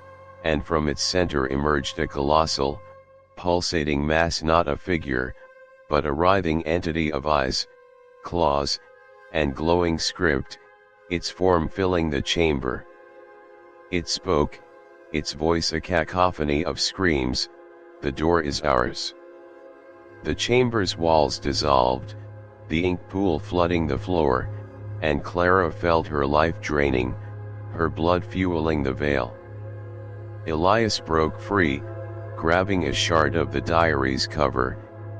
and from its center emerged a colossal, pulsating mass, not a figure, but a writhing entity of eyes, claws, and glowing script, its form filling the chamber. It spoke, its voice a cacophony of screams, "The door is ours." The chamber's walls dissolved, the ink pool flooding the floor, and Clara felt her life draining, her blood fueling the veil. Elias broke free, grabbing a shard of the diary's cover,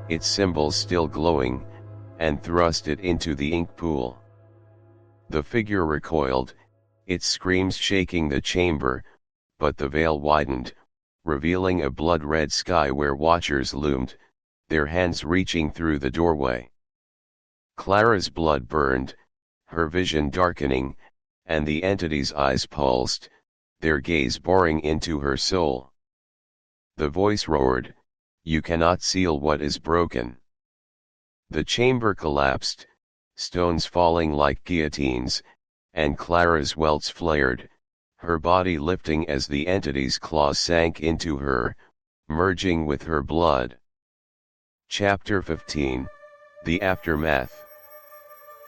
its symbols still glowing, and thrust it into the ink pool. The figure recoiled, its screams shaking the chamber, but the veil widened, revealing a blood-red sky where watchers loomed, their hands reaching through the doorway. Clara's blood burned, her vision darkening, and the entity's eyes pulsed, their gaze boring into her soul. The voice roared, "You cannot seal what is broken." The chamber collapsed, stones falling like guillotines, and Clara's welts flared, her body lifting as the entity's claws sank into her, merging with her blood. Chapter 15, The Aftermath.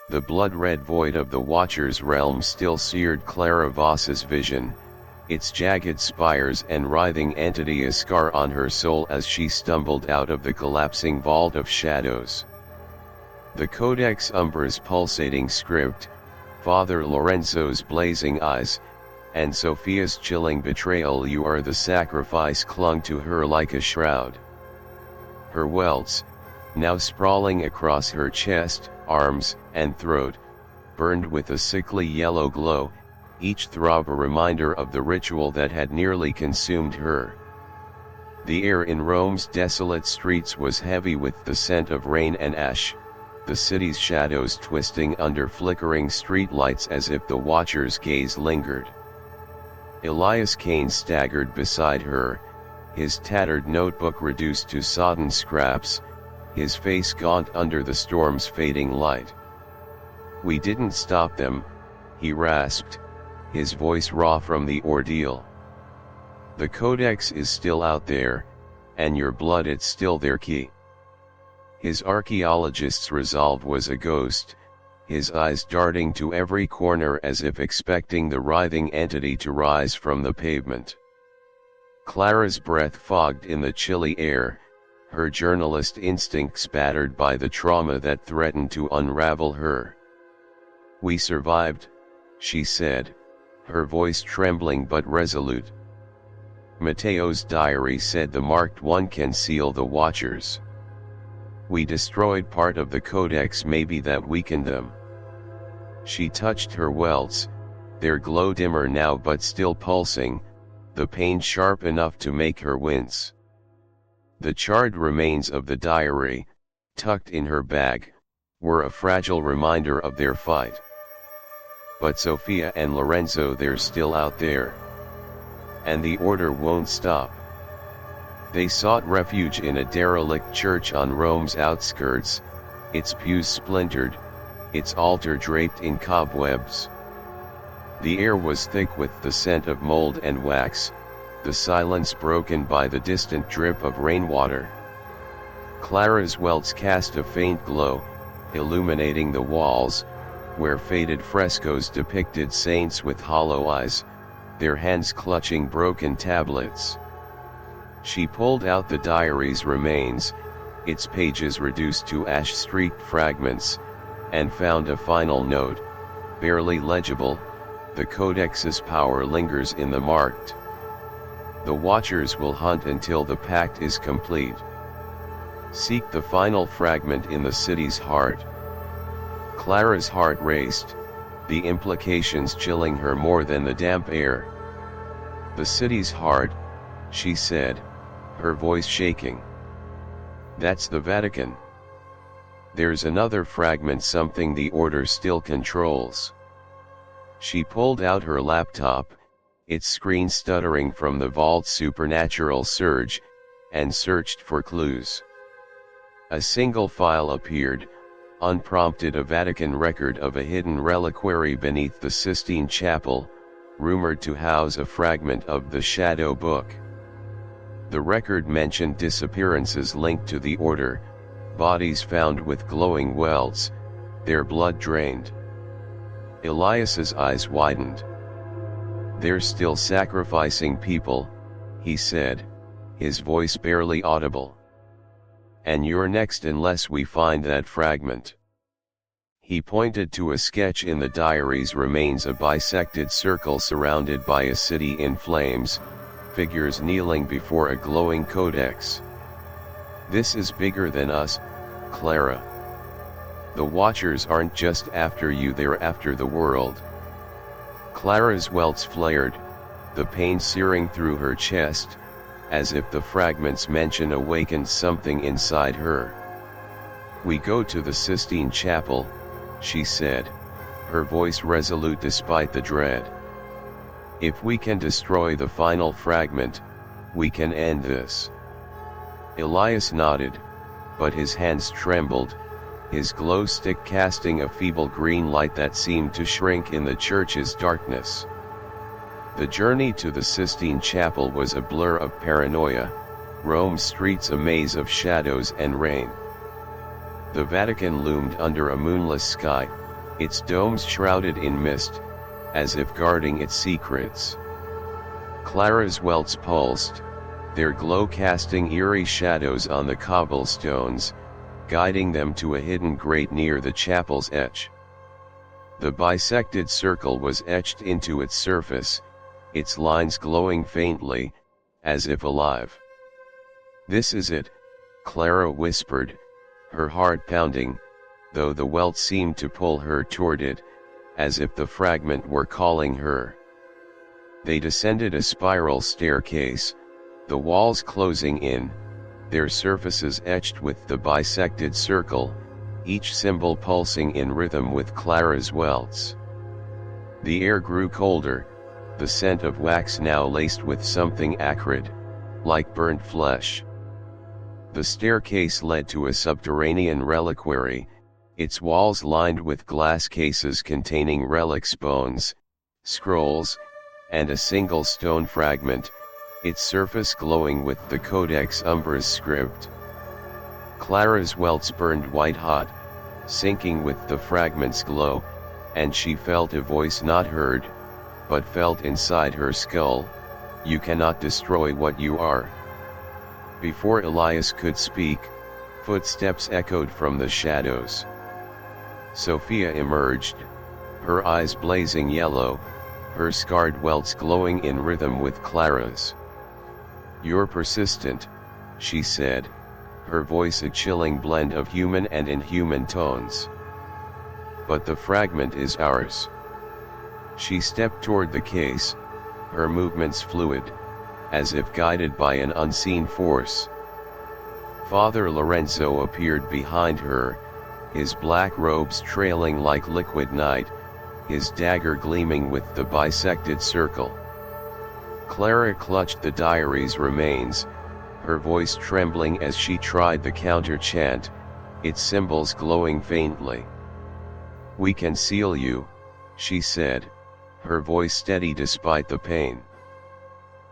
The blood-red void of the Watcher's realm still seared Clara Voss's vision, its jagged spires and writhing entity a scar on her soul as she stumbled out of the collapsing vault of shadows. The Codex Umbra's pulsating script, Father Lorenzo's blazing eyes, and Sophia's chilling betrayal, "You are the sacrifice," clung to her like a shroud. Her welts, now sprawling across her chest, arms, and throat, burned with a sickly yellow glow, each throb a reminder of the ritual that had nearly consumed her. The air in Rome's desolate streets was heavy with the scent of rain and ash, the city's shadows twisting under flickering street lights as if the Watcher's gaze lingered. Elias Kane staggered beside her, his tattered notebook reduced to sodden scraps, his face gaunt under the storm's fading light. "We didn't stop them," he rasped, his voice raw from the ordeal. "The Codex is still out there, and your blood, it's still their key." His archaeologist's resolve was a ghost, his eyes darting to every corner as if expecting the writhing entity to rise from the pavement. Clara's breath fogged in the chilly air, her journalist instincts battered by the trauma that threatened to unravel her. "We survived," she said, her voice trembling but resolute. "Matteo's diary said the marked one can seal the Watchers. We destroyed part of the Codex, maybe that weakened them." She touched her welts, their glow dimmer now but still pulsing, the pain sharp enough to make her wince. The charred remains of the diary, tucked in her bag, were a fragile reminder of their fight. "But Sophia and Lorenzo, they're still out there. And the order won't stop." They sought refuge in a derelict church on Rome's outskirts, its pews splintered, its altar draped in cobwebs. The air was thick with the scent of mold and wax, the silence broken by the distant drip of rainwater. Clara's welts cast a faint glow, illuminating the walls, where faded frescoes depicted saints with hollow eyes, their hands clutching broken tablets. She pulled out the diary's remains, its pages reduced to ash-streaked fragments, and found a final note, barely legible: the Codex's power lingers in the marked. The Watchers will hunt until the pact is complete. Seek the final fragment in the city's heart. Clara's heart raced, the implications chilling her more than the damp air. The city's heart, she said, her voice shaking. That's the Vatican. There's another fragment, something the Order still controls. She pulled out her laptop, its screen stuttering from the vault's supernatural surge, and searched for clues. A single file appeared, unprompted: a Vatican record of a hidden reliquary beneath the Sistine Chapel, rumored to house a fragment of the Shadow Book. The record mentioned disappearances linked to the Order, bodies found with glowing welts, their blood drained. Elias's eyes widened. They're still sacrificing people, he said, his voice barely audible. And you're next unless we find that fragment. He pointed to a sketch in the diary's remains: a bisected circle surrounded by a city in flames, figures kneeling before a glowing codex. This is bigger than us, Clara. The Watchers aren't just after you, they're after the world. Clara's welts flared, the pain searing through her chest, as if the fragment's mention awakened something inside her. We go to the Sistine Chapel, she said, her voice resolute despite the dread. If we can destroy the final fragment, we can end this. Elias nodded, but his hands trembled, his glow stick casting a feeble green light that seemed to shrink in the church's darkness. The journey to the Sistine Chapel was a blur of paranoia, Rome's streets a maze of shadows and rain. The Vatican loomed under a moonless sky, its domes shrouded in mist, as if guarding its secrets. Clara's welts pulsed, their glow casting eerie shadows on the cobblestones, guiding them to a hidden grate near the chapel's edge. The bisected circle was etched into its surface, its lines glowing faintly, as if alive. This is it, Clara whispered, her heart pounding, though the welt seemed to pull her toward it, as if the fragment were calling her. They descended a spiral staircase, the walls closing in, their surfaces etched with the bisected circle, each symbol pulsing in rhythm with Clara's welts. The air grew colder, the scent of wax now laced with something acrid, like burnt flesh. The staircase led to a subterranean reliquary, its walls lined with glass cases containing relics, bones, scrolls, and a single stone fragment, its surface glowing with the Codex Umbra's script. Clara's welts burned white-hot, sinking with the fragment's glow, and she felt a voice not heard, but felt inside her skull: you cannot destroy what you are. Before Elias could speak, footsteps echoed from the shadows. Sophia emerged, her eyes blazing yellow, her scarred welts glowing in rhythm with Clara's. You're persistent, she said, her voice a chilling blend of human and inhuman tones. But the fragment is ours. She stepped toward the case, her movements fluid, as if guided by an unseen force. Father Lorenzo appeared behind her, his black robes trailing like liquid night, his dagger gleaming with the bisected circle. Clara clutched the diary's remains, her voice trembling as she tried the counter-chant, its symbols glowing faintly. We can seal you, she said, her voice steady despite the pain.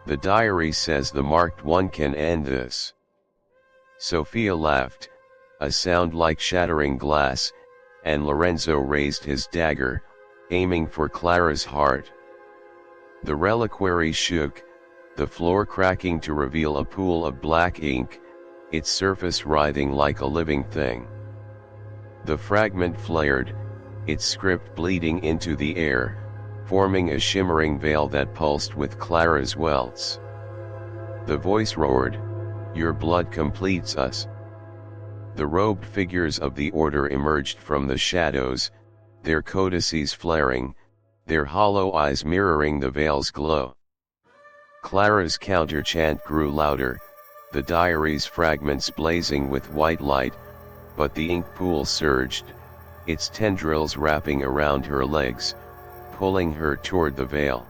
The diary says the marked one can end this. Sophia laughed, a sound like shattering glass, and Lorenzo raised his dagger, aiming for Clara's heart. The reliquary shook, the floor cracking to reveal a pool of black ink, its surface writhing like a living thing. The fragment flared, its script bleeding into the air, forming a shimmering veil that pulsed with Clara's welts. The voice roared, "Your blood completes us." The robed figures of the order emerged from the shadows, their codices flaring, their hollow eyes mirroring the veil's glow. Clara's counter-chant grew louder, the diary's fragments blazing with white light, but the ink pool surged, its tendrils wrapping around her legs, pulling her toward the veil.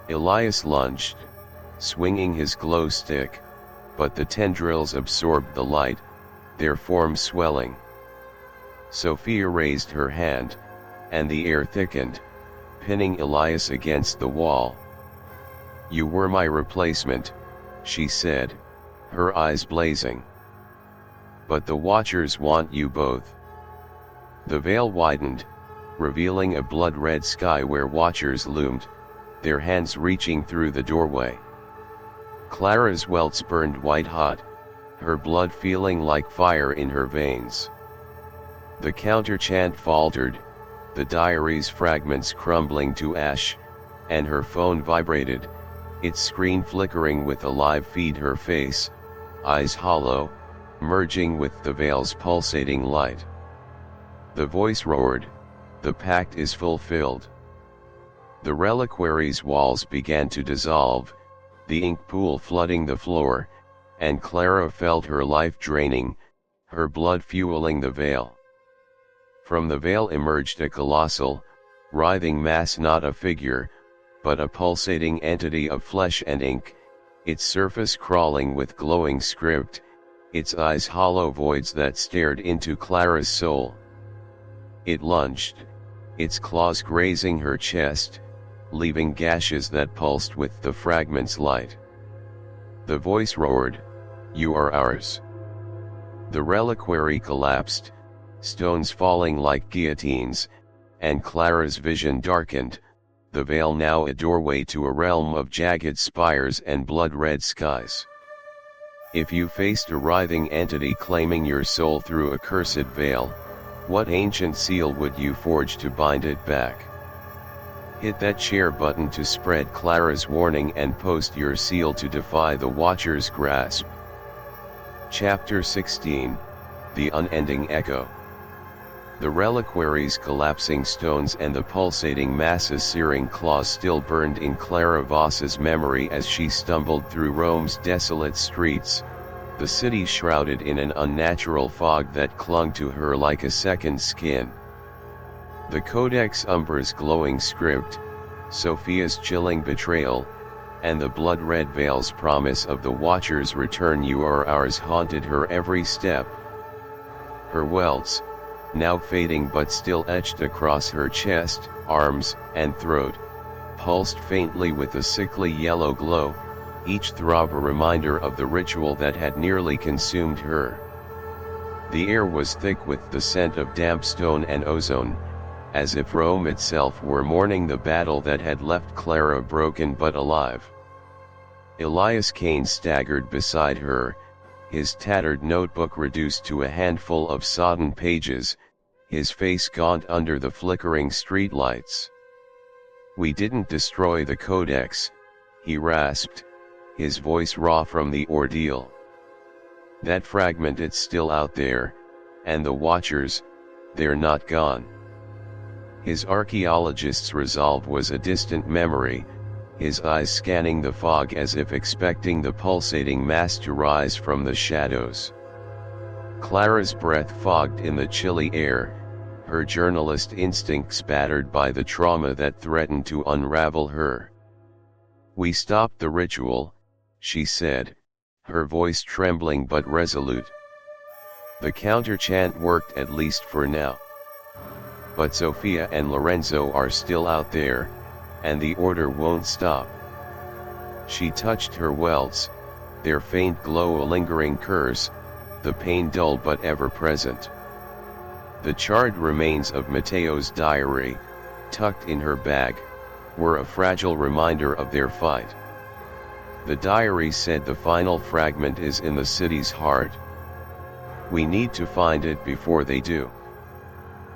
Elias lunged, swinging his glow stick, but the tendrils absorbed the light, their forms swelling. Sophia raised her hand, and the air thickened, pinning Elias against the wall. "You were my replacement," she said, her eyes blazing. "But the Watchers want you both." The veil widened, revealing a blood-red sky where Watchers loomed, their hands reaching through the doorway. Clara's welts burned white-hot, her blood feeling like fire in her veins. The counter-chant faltered, the diary's fragments crumbling to ash, and her phone vibrated, its screen flickering with a live feed, her face, eyes hollow, merging with the veil's pulsating light. The voice roared, "The pact is fulfilled." The reliquary's walls began to dissolve, the ink pool flooding the floor, and Clara felt her life draining, her blood fueling the veil. From the veil emerged a colossal, writhing mass, not a figure, but a pulsating entity of flesh and ink, its surface crawling with glowing script, its eyes hollow voids that stared into Clara's soul. It lunged, its claws grazing her chest, leaving gashes that pulsed with the fragment's light. The voice roared, "You are ours." The reliquary collapsed, stones falling like guillotines, and Clara's vision darkened, the veil now a doorway to a realm of jagged spires and blood-red skies. If you faced a writhing entity claiming your soul through a cursed veil, what ancient seal would you forge to bind it back? Hit that share button to spread Clara's warning and post your seal to defy the Watcher's grasp. Chapter 16, The Unending Echo. The reliquary's collapsing stones and the pulsating mass's searing claws still burned in Clara Voss's memory as she stumbled through Rome's desolate streets, the city shrouded in an unnatural fog that clung to her like a second skin. The Codex Umber's glowing script, Sophia's chilling betrayal, and the blood-red veil's promise of the Watcher's return, "You are ours," haunted her every step. Her welts, now fading but still etched across her chest, arms, and throat, pulsed faintly with a sickly yellow glow, each throb a reminder of the ritual that had nearly consumed her. The air was thick with the scent of damp stone and ozone, as if Rome itself were mourning the battle that had left Clara broken but alive. Elias Kane staggered beside her, his tattered notebook reduced to a handful of sodden pages, his face gaunt under the flickering streetlights. "We didn't destroy the Codex," he rasped, his voice raw from the ordeal. "That fragment, it's still out there, and the Watchers, they're not gone." His archaeologist's resolve was a distant memory, his eyes scanning the fog as if expecting the pulsating mass to rise from the shadows. Clara's breath fogged in the chilly air, her journalist instincts battered by the trauma that threatened to unravel her. "We stopped the ritual," she said, her voice trembling but resolute. "The counter-chant worked, at least for now. But Sophia and Lorenzo are still out there, and the order won't stop." She touched her welts, their faint glow a lingering curse, the pain dull but ever present. The charred remains of Matteo's diary, tucked in her bag, were a fragile reminder of their fight. The diary said the final fragment is in the city's heart. We need to find it before they do.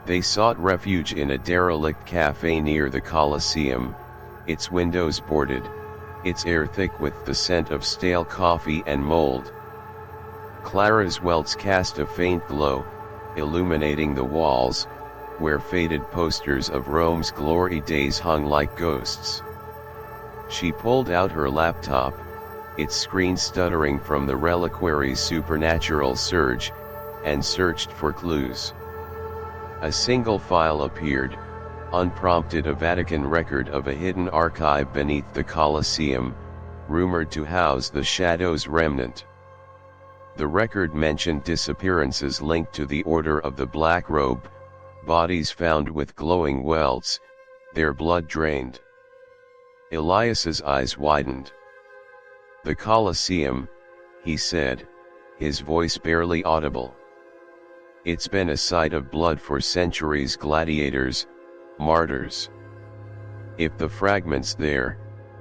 They sought refuge in a derelict cafe near the Colosseum, its windows boarded, its air thick with the scent of stale coffee and mold. Clara's welts cast a faint glow, illuminating the walls, where faded posters of Rome's glory days hung like ghosts. She pulled out her laptop, its screen stuttering from the reliquary's supernatural surge, and searched for clues. A single file appeared, unprompted, a Vatican record of a hidden archive beneath the Colosseum, rumored to house the Shadow's remnant. The record mentioned disappearances linked to the Order of the Black Robe, bodies found with glowing welts, their blood drained. Elias's eyes widened. "The Colosseum," he said, his voice barely audible. "It's been a site of blood for centuries, gladiators, martyrs. If the fragment's there,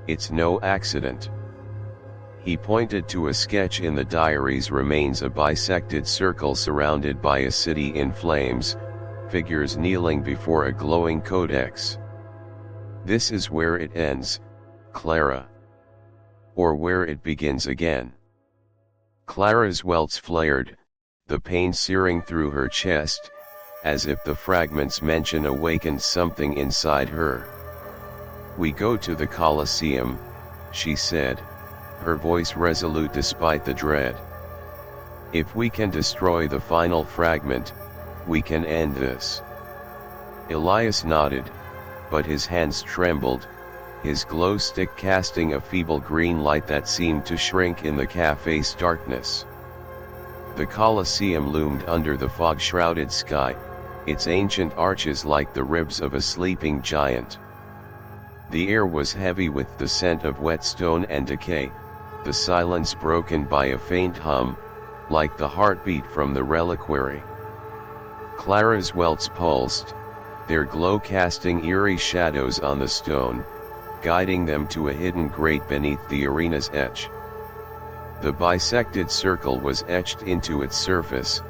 it's no accident." He pointed to a sketch in the diary's remains, a bisected circle surrounded by a city in flames, figures kneeling before a glowing codex. "This is where it ends, Clara. Or where it begins again." Clara's welts flared, the pain searing through her chest, as if the fragment's mention awakened something inside her. "We go to the Colosseum," she said, her voice resolute despite the dread. "If we can destroy the final fragment, we can end this." Elias nodded, but his hands trembled, his glow stick casting a feeble green light that seemed to shrink in the cafe's darkness. The Colosseum loomed under the fog-shrouded sky, its ancient arches like the ribs of a sleeping giant. The air was heavy with the scent of wet stone and decay, the silence broken by a faint hum, like the heartbeat from the reliquary. Clara's welts pulsed, their glow casting eerie shadows on the stone, guiding them to a hidden grate beneath the arena's edge. The bisected circle was etched into its surface,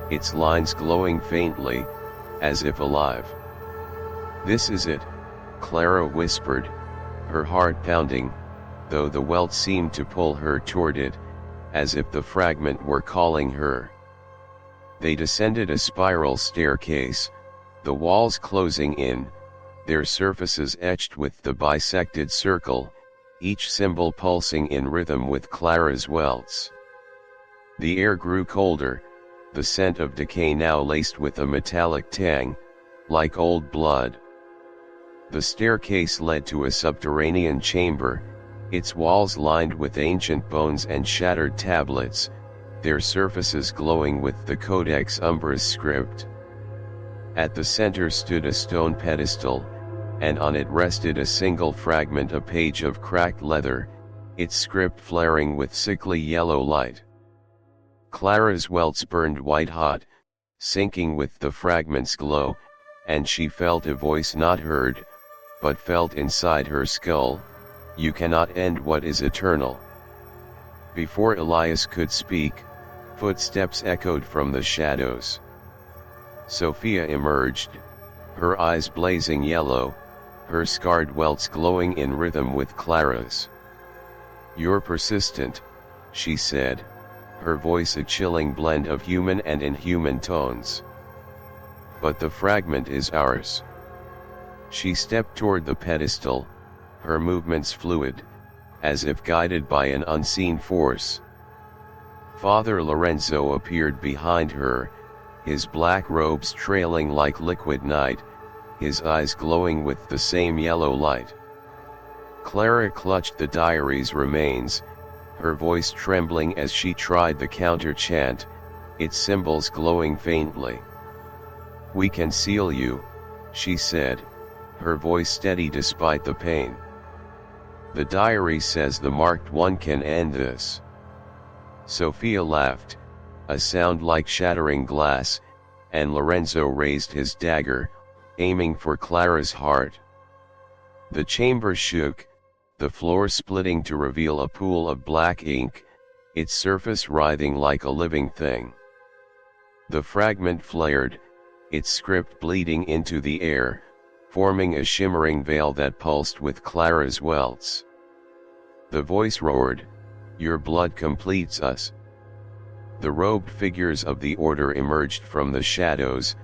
its lines glowing faintly, as if alive. "This is it," Clara whispered, her heart pounding, though the welt seemed to pull her toward it, as if the fragment were calling her. They descended a spiral staircase, the walls closing in, their surfaces etched with the bisected circle, each symbol pulsing in rhythm with Clara's welts. The air grew colder, the scent of decay now laced with a metallic tang, like old blood. The staircase led to a subterranean chamber, its walls lined with ancient bones and shattered tablets, their surfaces glowing with the Codex Umbra's script. At the center stood a stone pedestal, and on it rested a single fragment, a page of cracked leather, its script flaring with sickly yellow light. Clara's welts burned white-hot, sinking with the fragment's glow, and she felt a voice not heard, but felt inside her skull, "You cannot end what is eternal." Before Elias could speak, footsteps echoed from the shadows. Sophia emerged, her eyes blazing yellow, her scarred welts glowing in rhythm with Clara's. "You're persistent," she said, her voice a chilling blend of human and inhuman tones. "But the fragment is ours." She stepped toward the pedestal, her movements fluid, as if guided by an unseen force. Father Lorenzo appeared behind her, his black robes trailing like liquid night, his eyes glowing with the same yellow light. Clara clutched the diary's remains, her voice trembling as she tried the counter-chant, its symbols glowing faintly. "We can seal you," she said, her voice steady despite the pain. "The diary says the marked one can end this." Sophia laughed, a sound like shattering glass, and Lorenzo raised his dagger, aiming for Clara's heart. The chamber shook, the floor splitting to reveal a pool of black ink, its surface writhing like a living thing. The fragment flared, its script bleeding into the air, forming a shimmering veil that pulsed with Clara's welts. The voice roared, "Your blood completes us." The robed figures of the order emerged from the shadows,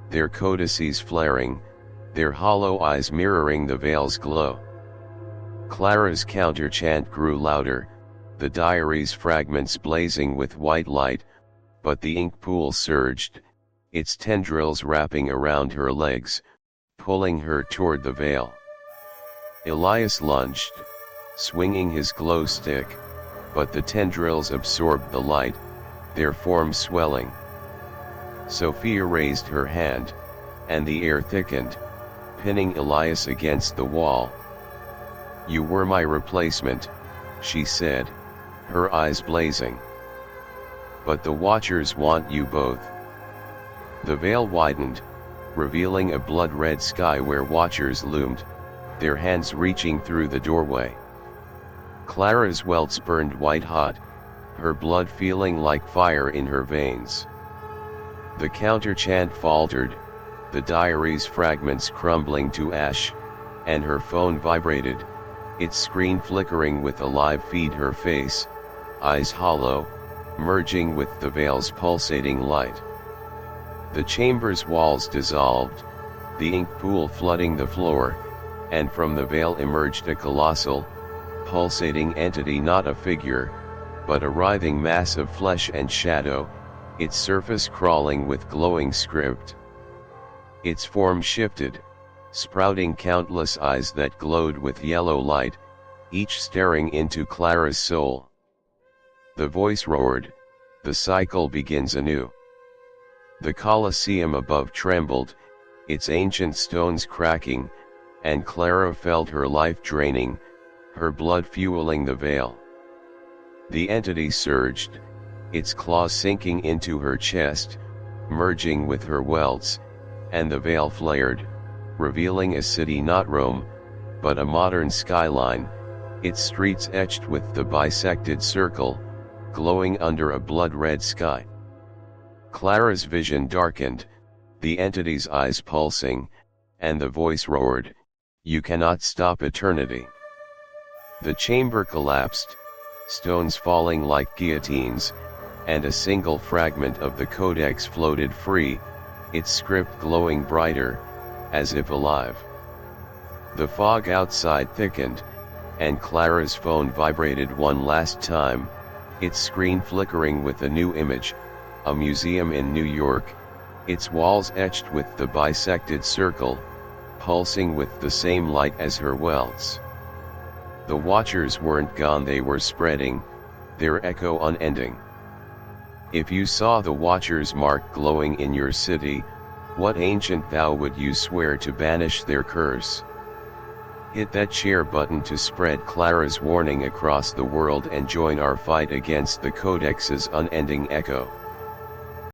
their codices flaring, their hollow eyes mirroring the veil's glow. Clara's counter-chant grew louder, the diary's fragments blazing with white light, but the ink pool surged, its tendrils wrapping around her legs, pulling her toward the veil. Elias lunged, swinging his glow stick, but the tendrils absorbed the light, their forms swelling. Sophia raised her hand, and the air thickened, pinning Elias against the wall. "You were my replacement," she said, her eyes blazing. "But the Watchers want you both." The veil widened, revealing a blood-red sky where Watchers loomed, their hands reaching through the doorway. Clara's welts burned white-hot, her blood feeling like fire in her veins. The counter-chant faltered, the diary's fragments crumbling to ash, and her phone vibrated, its screen flickering with a live feed, her face, eyes hollow, merging with the veil's pulsating light. The chamber's walls dissolved, the ink pool flooding the floor, and from the veil emerged a colossal, pulsating entity, not a figure, but a writhing mass of flesh and shadow, its surface crawling with glowing script. Its form shifted, sprouting countless eyes that glowed with yellow light, each staring into Clara's soul. The voice roared, "The cycle begins anew." The Colosseum above trembled, its ancient stones cracking, and Clara felt her life draining, her blood fueling the veil. The entity surged, its claws sinking into her chest, merging with her welts, and the veil flared, revealing a city not Rome, but a modern skyline, its streets etched with the bisected circle, glowing under a blood-red sky. Clara's vision darkened, the entity's eyes pulsing, and the voice roared, "You cannot stop eternity." The chamber collapsed, stones falling like guillotines, and a single fragment of the Codex floated free, its script glowing brighter, as if alive. The fog outside thickened, and Clara's phone vibrated one last time, its screen flickering with a new image, a museum in New York, its walls etched with the bisected circle, pulsing with the same light as her welts. The Watchers weren't gone, they were spreading, their echo unending. If you saw the Watchers' mark glowing in your city, what ancient vow would you swear to banish their curse? Hit that share button to spread Clara's warning across the world and join our fight against the Codex's unending echo.